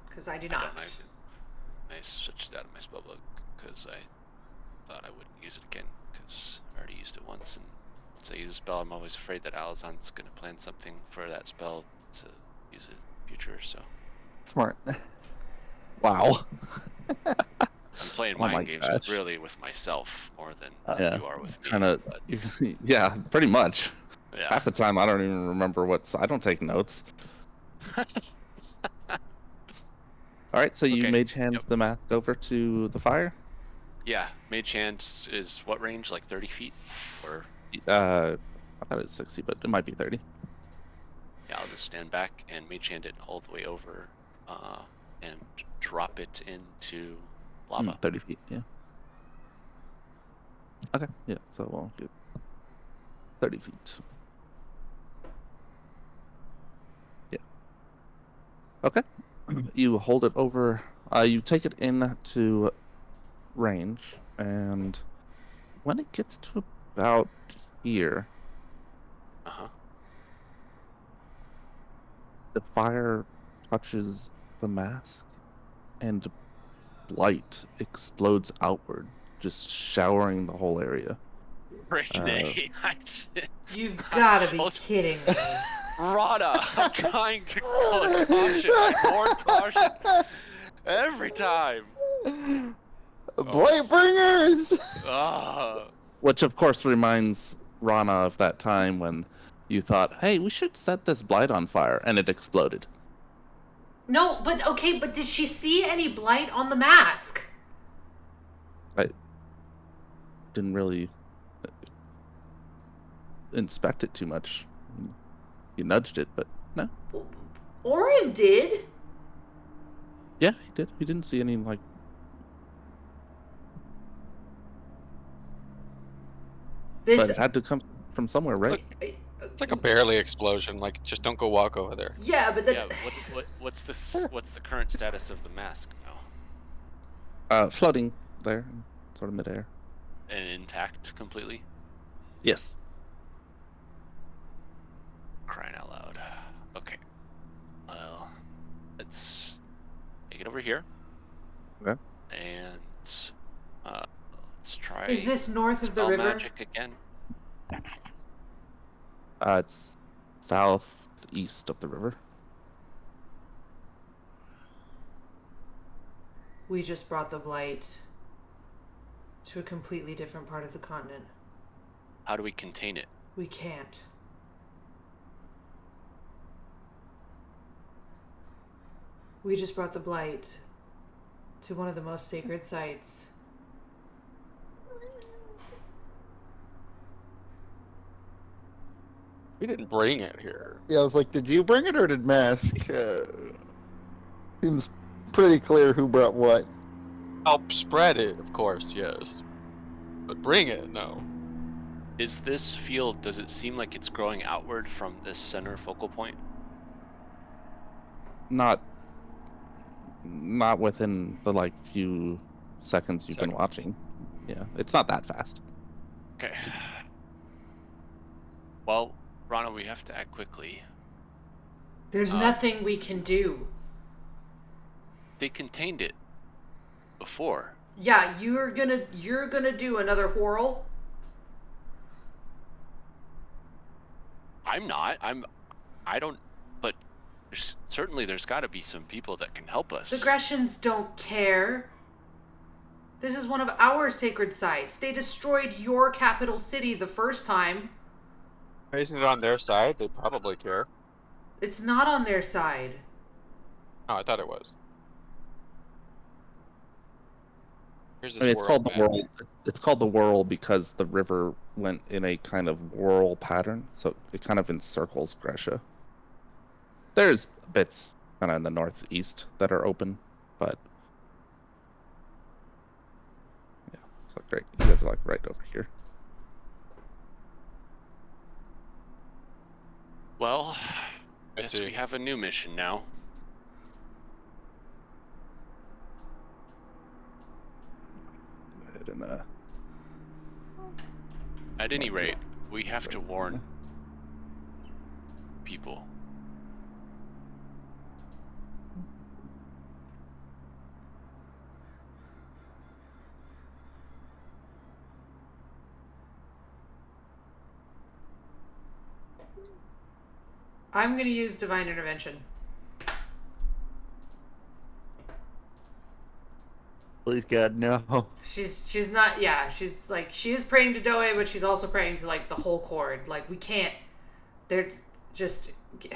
Speaker 1: Because I do
Speaker 4: I
Speaker 1: not.
Speaker 4: don't. I switched it out of my spellbook because I thought I wouldn't use it again, because I already used it once, and once I use a spell, I'm always afraid that Alazan's going to plan something for that spell to use it in the future, so
Speaker 5: Smart.
Speaker 2: Wow.
Speaker 4: I'm playing
Speaker 2: Oh my
Speaker 4: mind games
Speaker 2: gosh.
Speaker 4: really with myself more than
Speaker 2: Yeah,
Speaker 4: you are with me.
Speaker 2: kind of.
Speaker 4: but,
Speaker 2: Yeah, pretty much.
Speaker 4: yeah.
Speaker 2: Half the time, I don't even remember I don't take notes. All right, so you
Speaker 4: Okay,
Speaker 2: mage hand
Speaker 4: yep.
Speaker 2: the mask over to the fire.
Speaker 4: Yeah, Mage Hand is what range? Like 30 feet? Or,
Speaker 2: I thought it was 60, but it might be 30.
Speaker 4: yeah, I'll just stand back and Mage Hand it all the way over and drop it into lava.
Speaker 2: 30 feet, yeah. Okay, yeah, so we'll get 30 feet. Yeah. Okay. You hold it over, you take it into range, and when it gets to about here,
Speaker 4: Uh-huh.
Speaker 2: the fire touches the mask, and blight explodes outward, just showering the whole area.
Speaker 4: Renee,
Speaker 1: You've got to be
Speaker 4: so-
Speaker 1: kidding me.
Speaker 4: Rada, I'm trying to call caution, more caution every time.
Speaker 5: Blight bringers.
Speaker 2: Which, of course, reminds Rana of that time when you thought, hey, we should set this blight on fire, and it exploded.
Speaker 1: No, but okay, but did she see any blight on the mask?
Speaker 2: I didn't really inspect it too much. You nudged it, but no.
Speaker 1: Orin did.
Speaker 2: Yeah, he did. He didn't see any, like... But it had to come from somewhere, right?
Speaker 6: It's like a barely explosion. Like, just don't go walk over there.
Speaker 1: Yeah, but that...
Speaker 4: Yeah, what's the current status of the mask now?
Speaker 2: Floating there, sort of midair.
Speaker 4: And intact completely?
Speaker 2: Yes.
Speaker 4: Crying out loud. Okay. Well, let's take it over here.
Speaker 2: Okay.
Speaker 4: And let's try.
Speaker 1: Is this north of the
Speaker 4: spell
Speaker 1: river?
Speaker 4: magic again?
Speaker 2: It's southeast of the river.
Speaker 1: We just brought the blight to a completely different part of the continent.
Speaker 4: How do we contain it?
Speaker 1: We can't. We just brought the blight to one of the most sacred sites.
Speaker 6: We didn't bring it here.
Speaker 5: Yeah, I was like, did you bring it or did Mask? Seems pretty clear who brought what.
Speaker 6: Help spread it, of course, yes. But bring it, no.
Speaker 4: Is this field, does it seem like it's growing outward from this center focal point?
Speaker 2: Not within the, like, few seconds you've been watching. Yeah, it's not that fast.
Speaker 4: Okay. Well, Rana, we have to act quickly.
Speaker 1: There's nothing we can do.
Speaker 4: They contained it before.
Speaker 1: Yeah, you're gonna do another whirl.
Speaker 4: I'm not. I don't. But there's got to be some people that can help us.
Speaker 1: The Grecians don't care. This is one of our sacred sites. They destroyed your capital city the first time.
Speaker 6: Isn't it on their side? They probably care.
Speaker 1: It's not on their side.
Speaker 6: Oh, I thought it was. Here's
Speaker 2: I
Speaker 6: this
Speaker 2: mean, it's
Speaker 6: world
Speaker 2: called the
Speaker 6: map.
Speaker 2: whirl. It's called the whirl because the river went in a kind of whirl pattern, so it kind of encircles Gresha. There's bits kind of in the northeast that are open, but yeah, it's like right. You guys are like right over here.
Speaker 4: Well,
Speaker 6: I
Speaker 4: guess
Speaker 6: see.
Speaker 4: we have a new mission now.
Speaker 2: Go ahead and
Speaker 4: At any rate, we have to warn people.
Speaker 1: I'm gonna use divine intervention.
Speaker 5: Please God, no.
Speaker 1: She's not, yeah, she's like, she is praying to Doe, but she's also praying to like the whole Chord. Like, we can't, there's just,
Speaker 2: when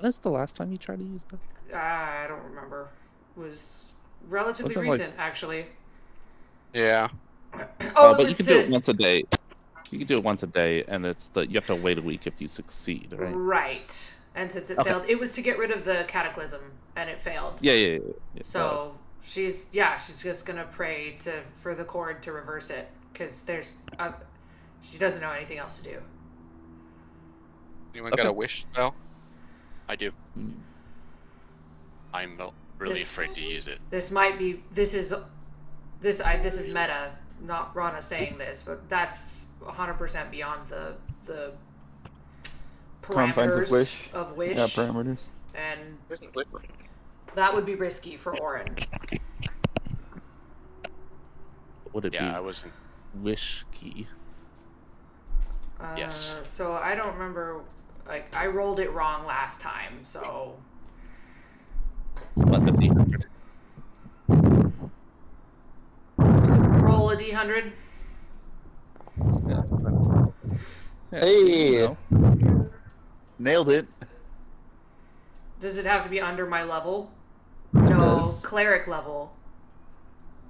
Speaker 2: is the last time you tried to use that?
Speaker 1: I don't remember. It was relatively
Speaker 2: Wasn't, like-
Speaker 1: recent, actually.
Speaker 6: Yeah.
Speaker 1: Oh, it
Speaker 2: but
Speaker 1: was
Speaker 2: you can
Speaker 1: to,
Speaker 2: do it once a day. You can do it once a day, and it's you have to wait a week if you succeed, right?
Speaker 1: right. And since it
Speaker 2: Okay.
Speaker 1: failed, it was to get rid of the cataclysm, and it failed.
Speaker 2: Yeah.
Speaker 1: So she's just gonna pray for the Chord to reverse it, because she doesn't know anything else to do.
Speaker 6: Anyone got a wish spell?
Speaker 4: I do.
Speaker 2: Mm.
Speaker 4: I'm really
Speaker 1: This-
Speaker 4: afraid to use it.
Speaker 1: This is meta, not Rana saying this, but that's 100% beyond the
Speaker 5: Confines of
Speaker 1: parameters
Speaker 5: wish. Yeah, parameters.
Speaker 1: and that would be risky for Orin.
Speaker 2: Would it
Speaker 4: Yeah,
Speaker 2: be
Speaker 4: I wasn't.
Speaker 2: wish key?
Speaker 4: Yes.
Speaker 1: So I don't remember. Like, I rolled it wrong last time, so
Speaker 2: What the D100?
Speaker 1: roll a d100.
Speaker 2: Yeah.
Speaker 5: Hey!
Speaker 2: you know.
Speaker 5: Nailed it.
Speaker 1: Does it have to be under my level? No,
Speaker 5: does.
Speaker 1: cleric level.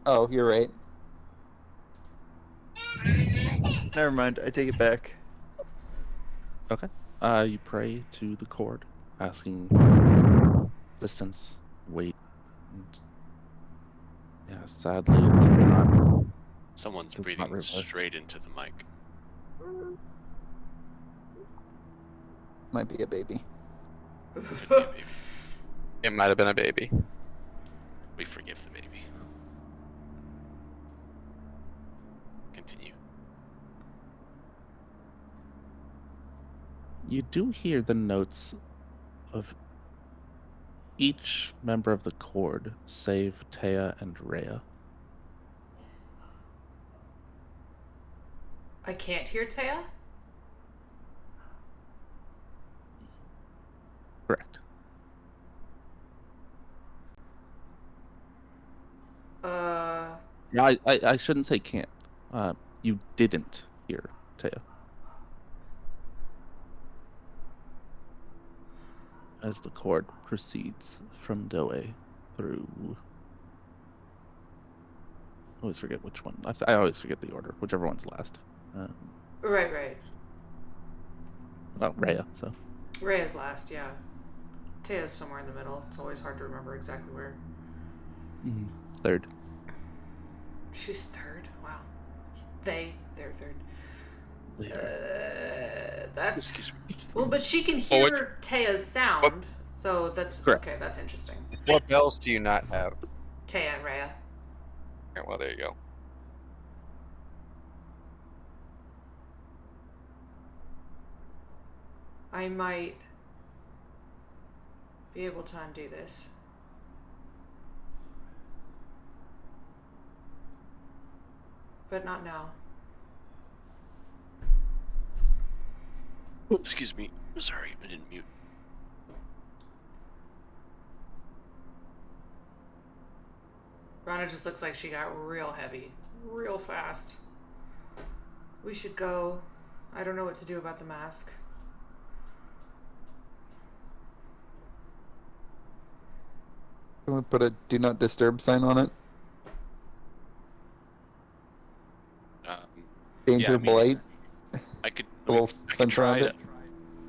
Speaker 5: Oh, you're right. Never mind. I take it back.
Speaker 2: Okay. You pray to the Chord, asking assistance, wait, and yeah, sadly, it did not.
Speaker 4: Someone's
Speaker 2: Does not
Speaker 4: breathing
Speaker 2: reverse.
Speaker 4: straight into the mic.
Speaker 5: Might be a baby.
Speaker 4: Could be a baby.
Speaker 6: It might have been a baby.
Speaker 4: We forgive the baby. Continue.
Speaker 2: You do hear the notes of each member of the Chord, save Taya and Rhea.
Speaker 1: I can't hear Taya?
Speaker 2: Correct. No, I shouldn't say can't. You didn't hear Taya. As the Chord proceeds from Doe through. I always forget which one. I always forget the order. Whichever one's last.
Speaker 1: Right.
Speaker 2: Well, Rhea. So.
Speaker 1: Rhea's last, yeah. Taya's somewhere in the middle. It's always hard to remember exactly where.
Speaker 2: Third.
Speaker 1: She's third? Wow. They're third. That's...
Speaker 4: Excuse me.
Speaker 1: Well, but she can hear Taya's sound, so that's...
Speaker 2: Correct.
Speaker 1: Okay, that's interesting.
Speaker 6: What bells do you not have?
Speaker 1: Taya and Rhea.
Speaker 6: Okay, well, there you go.
Speaker 1: I might be able to undo this. But not now.
Speaker 4: Excuse me. Sorry, I didn't mute.
Speaker 1: Rana just looks like she got real heavy. Real fast. We should go. I don't know what to do about the mask.
Speaker 5: Can we put a do not disturb sign on it?
Speaker 4: Um,
Speaker 5: Danger
Speaker 4: I mean,
Speaker 5: blight.
Speaker 4: I could.
Speaker 5: A little
Speaker 4: I could
Speaker 5: fence
Speaker 4: try
Speaker 5: around
Speaker 4: to.
Speaker 5: it.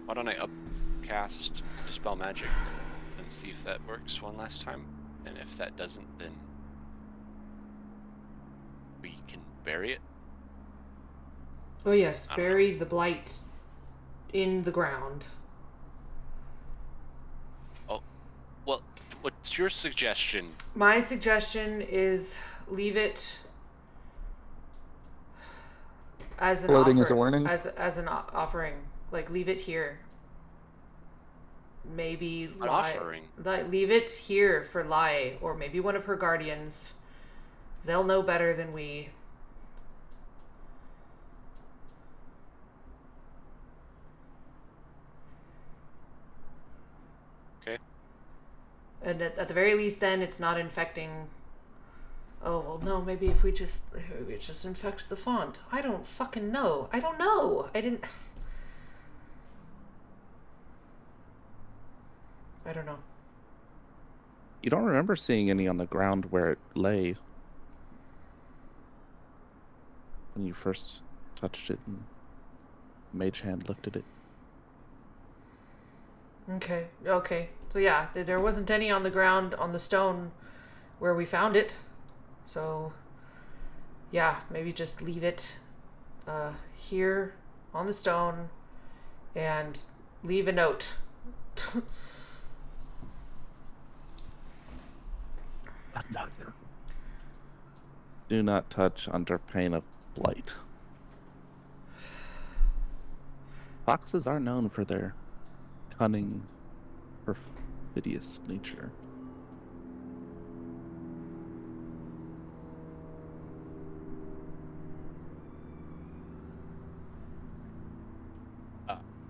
Speaker 4: Why don't I upcast Dispel Magic and see if that works one last time? And if that doesn't, then we can bury it.
Speaker 1: Oh yes,
Speaker 4: I don't
Speaker 1: bury the blight in the ground.
Speaker 4: Well, what's your suggestion?
Speaker 1: My suggestion is leave it as an
Speaker 5: Floating as a
Speaker 1: offer-
Speaker 5: warning?
Speaker 1: as an offering. Like leave it here. Maybe
Speaker 4: An offering?
Speaker 1: leave it here for Lai, or maybe one of her guardians. They'll know better than we.
Speaker 4: Okay.
Speaker 1: And at the very least, then it's not infecting. Oh well, no. Maybe if it just infects the font. I don't fucking know. I don't know. I didn't. I don't know.
Speaker 2: You don't remember seeing any on the ground where it lay when you first touched it and Mage Hand looked at it.
Speaker 1: Okay. Okay. So yeah, there wasn't any on the ground on the stone where we found it. So yeah, maybe just leave it here on the stone and leave a note.
Speaker 2: Do not touch under pain of blight. Foxes are known for their cunning, perfidious nature.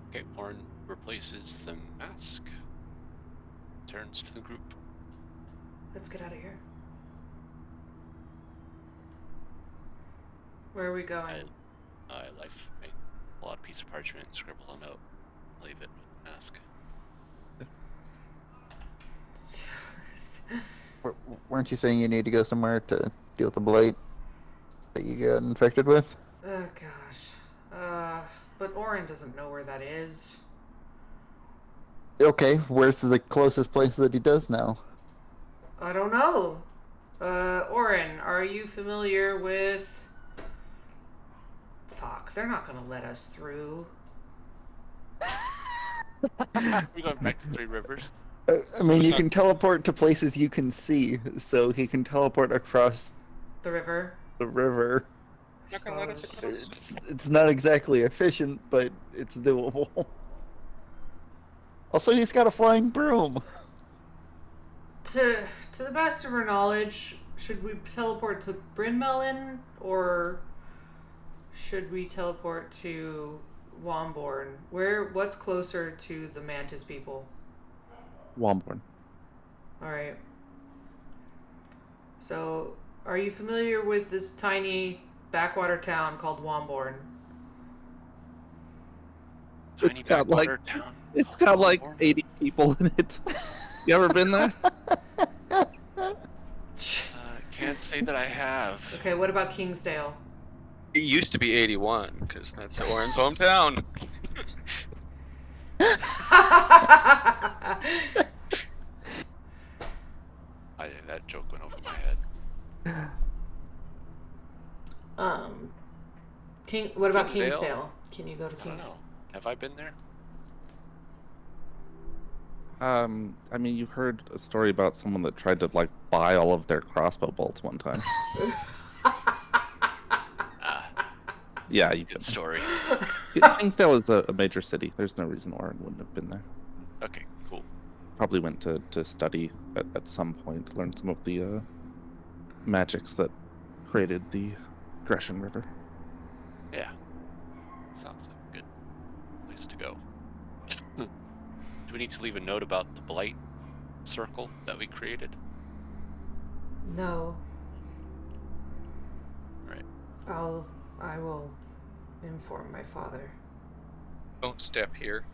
Speaker 4: Okay, Orin replaces the mask. Turns to the group.
Speaker 1: Let's get out of here. Where are we going?
Speaker 4: I pull out a piece of parchment and scribble a note. Leave it with the mask.
Speaker 5: Weren't you saying you need to go somewhere to deal with the blight that you got infected with?
Speaker 1: Oh gosh. But Orin doesn't know where that is.
Speaker 5: Okay, where's the closest place that he does now?
Speaker 1: I don't know. Orin, are you familiar with... Fuck, they're not gonna let us through.
Speaker 4: We're going back to Three Rivers.
Speaker 5: I mean, you can teleport to places you can see, so he can teleport across
Speaker 1: The river?
Speaker 5: the river.
Speaker 6: Not gonna let us across.
Speaker 5: It's not exactly efficient, but it's doable. Also, he's got a flying broom.
Speaker 1: To the best of our knowledge, should we teleport to Bryn Melon, or should we teleport to Womborn? What's closer to the Mantis people?
Speaker 2: Womborn.
Speaker 1: Alright. So, are you familiar with this tiny backwater town called Womborn?
Speaker 4: Tiny
Speaker 2: It's got
Speaker 4: backwater town.
Speaker 2: It's
Speaker 4: called
Speaker 2: got like
Speaker 4: Womborn.
Speaker 2: 80 people in it. You ever been there?
Speaker 4: Can't say that I have.
Speaker 1: Okay, what about Kingsdale?
Speaker 7: It used to be 81, because that's Orin's hometown.
Speaker 4: That joke went over my head.
Speaker 1: What about
Speaker 4: Kingsdale?
Speaker 1: Kingsdale? Can you go to
Speaker 4: I don't know.
Speaker 1: Kingsdale?
Speaker 4: Have I been there?
Speaker 2: I mean, you heard a story about someone that tried to like buy all of their crossbow bolts one time. Yeah, you
Speaker 4: Good
Speaker 2: could.
Speaker 4: story.
Speaker 2: Kingsdale is a major city. There's no reason Orin wouldn't have been there.
Speaker 4: Okay, cool.
Speaker 2: Probably went to study at some point, learn some of the magics that created the Gresham River.
Speaker 4: Yeah. Sounds like a good place to go. Do we need to leave a note about the blight circle that we created?
Speaker 1: No.
Speaker 4: Right.
Speaker 1: I will inform my father.
Speaker 6: Don't step here.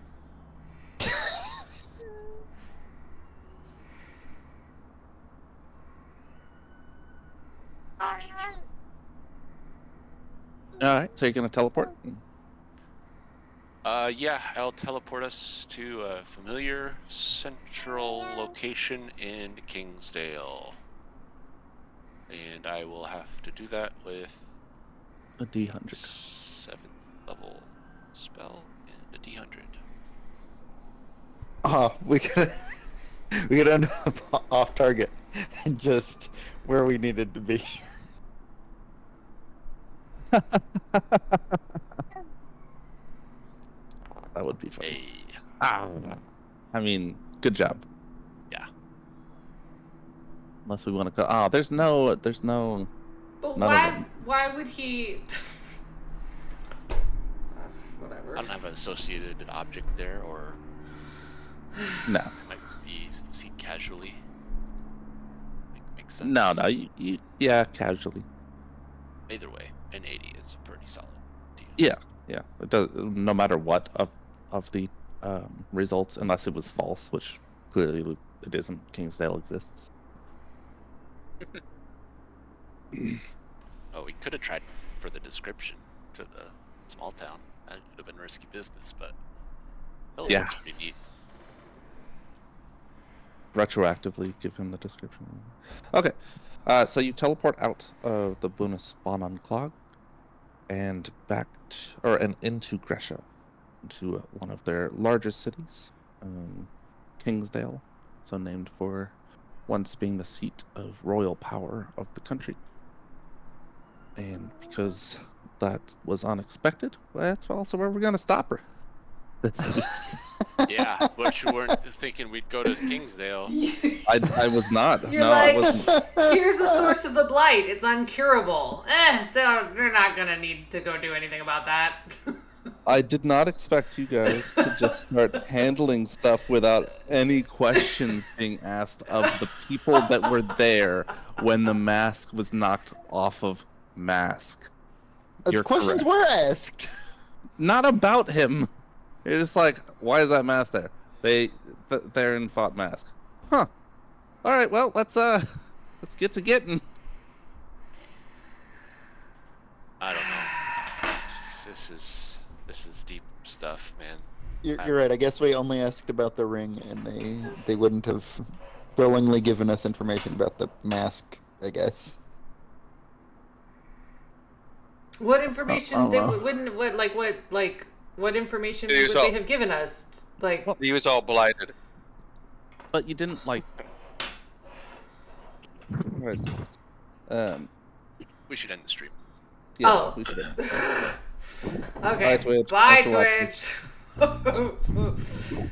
Speaker 2: All right, so you're gonna teleport.
Speaker 4: Yeah, I'll teleport us to a familiar central location in Kingsdale. And I will have to do that with
Speaker 2: A D100.
Speaker 4: 7th level spell and a D100.
Speaker 5: We could end up off target and just where we needed to be.
Speaker 2: That would be fun.
Speaker 4: Hey.
Speaker 2: I mean, good job.
Speaker 4: Yeah.
Speaker 2: Unless we want to go. There's no.
Speaker 1: But
Speaker 2: None of
Speaker 1: why?
Speaker 2: them.
Speaker 1: Why would he? Whatever.
Speaker 4: I don't have an associated object there, or
Speaker 2: No.
Speaker 4: might be seen casually. Makes sense.
Speaker 2: No. Yeah, casually.
Speaker 4: Either way, an 80 is pretty solid. Deal.
Speaker 2: Yeah. It does. No matter what of the results, unless it was false, which clearly it isn't. Kingsdale exists.
Speaker 4: Oh, we could have tried for the description to the small town. That would have been risky business, but that
Speaker 2: Yeah.
Speaker 4: looks pretty neat.
Speaker 2: Retroactively give him the description. Okay. So you teleport out of the Bunas Bonan Clog and back and into Gresha, into one of their largest cities, Kingsdale, so named for once being the seat of royal power of the country. And because that was unexpected, well, that's also where we're going to stop her.
Speaker 4: Yeah, but you weren't thinking we'd go to Kingsdale.
Speaker 2: I was not.
Speaker 1: You're
Speaker 2: no,
Speaker 1: like,
Speaker 2: I wasn't.
Speaker 1: Here's a source of the blight. It's uncurable. They're not gonna need to go do anything about that.
Speaker 2: I did not expect you guys to just start handling stuff without any questions being asked of the people that were there when the mask was knocked off of Mask. You're
Speaker 5: Questions
Speaker 2: correct.
Speaker 5: were asked.
Speaker 2: Not about him. You're just like, why is that mask there? Theron fought Mask. Huh. All right, well, let's get to getting.
Speaker 4: I don't know. This is deep stuff, man.
Speaker 5: You're right. I guess we only asked about the ring, and they wouldn't have willingly given us information about the mask, I guess.
Speaker 1: What information
Speaker 5: I don't
Speaker 1: they
Speaker 5: know.
Speaker 1: wouldn't what information
Speaker 7: It
Speaker 1: would
Speaker 7: was
Speaker 1: they
Speaker 7: all-
Speaker 1: have given us? Like,
Speaker 7: He was all blighted.
Speaker 2: But you didn't like. Where is this?
Speaker 4: We should end the stream.
Speaker 2: Yeah,
Speaker 1: Oh.
Speaker 2: we should.
Speaker 1: okay,
Speaker 2: Bye, Twitch.
Speaker 1: bye,
Speaker 2: Thanks for watching.
Speaker 1: Twitch.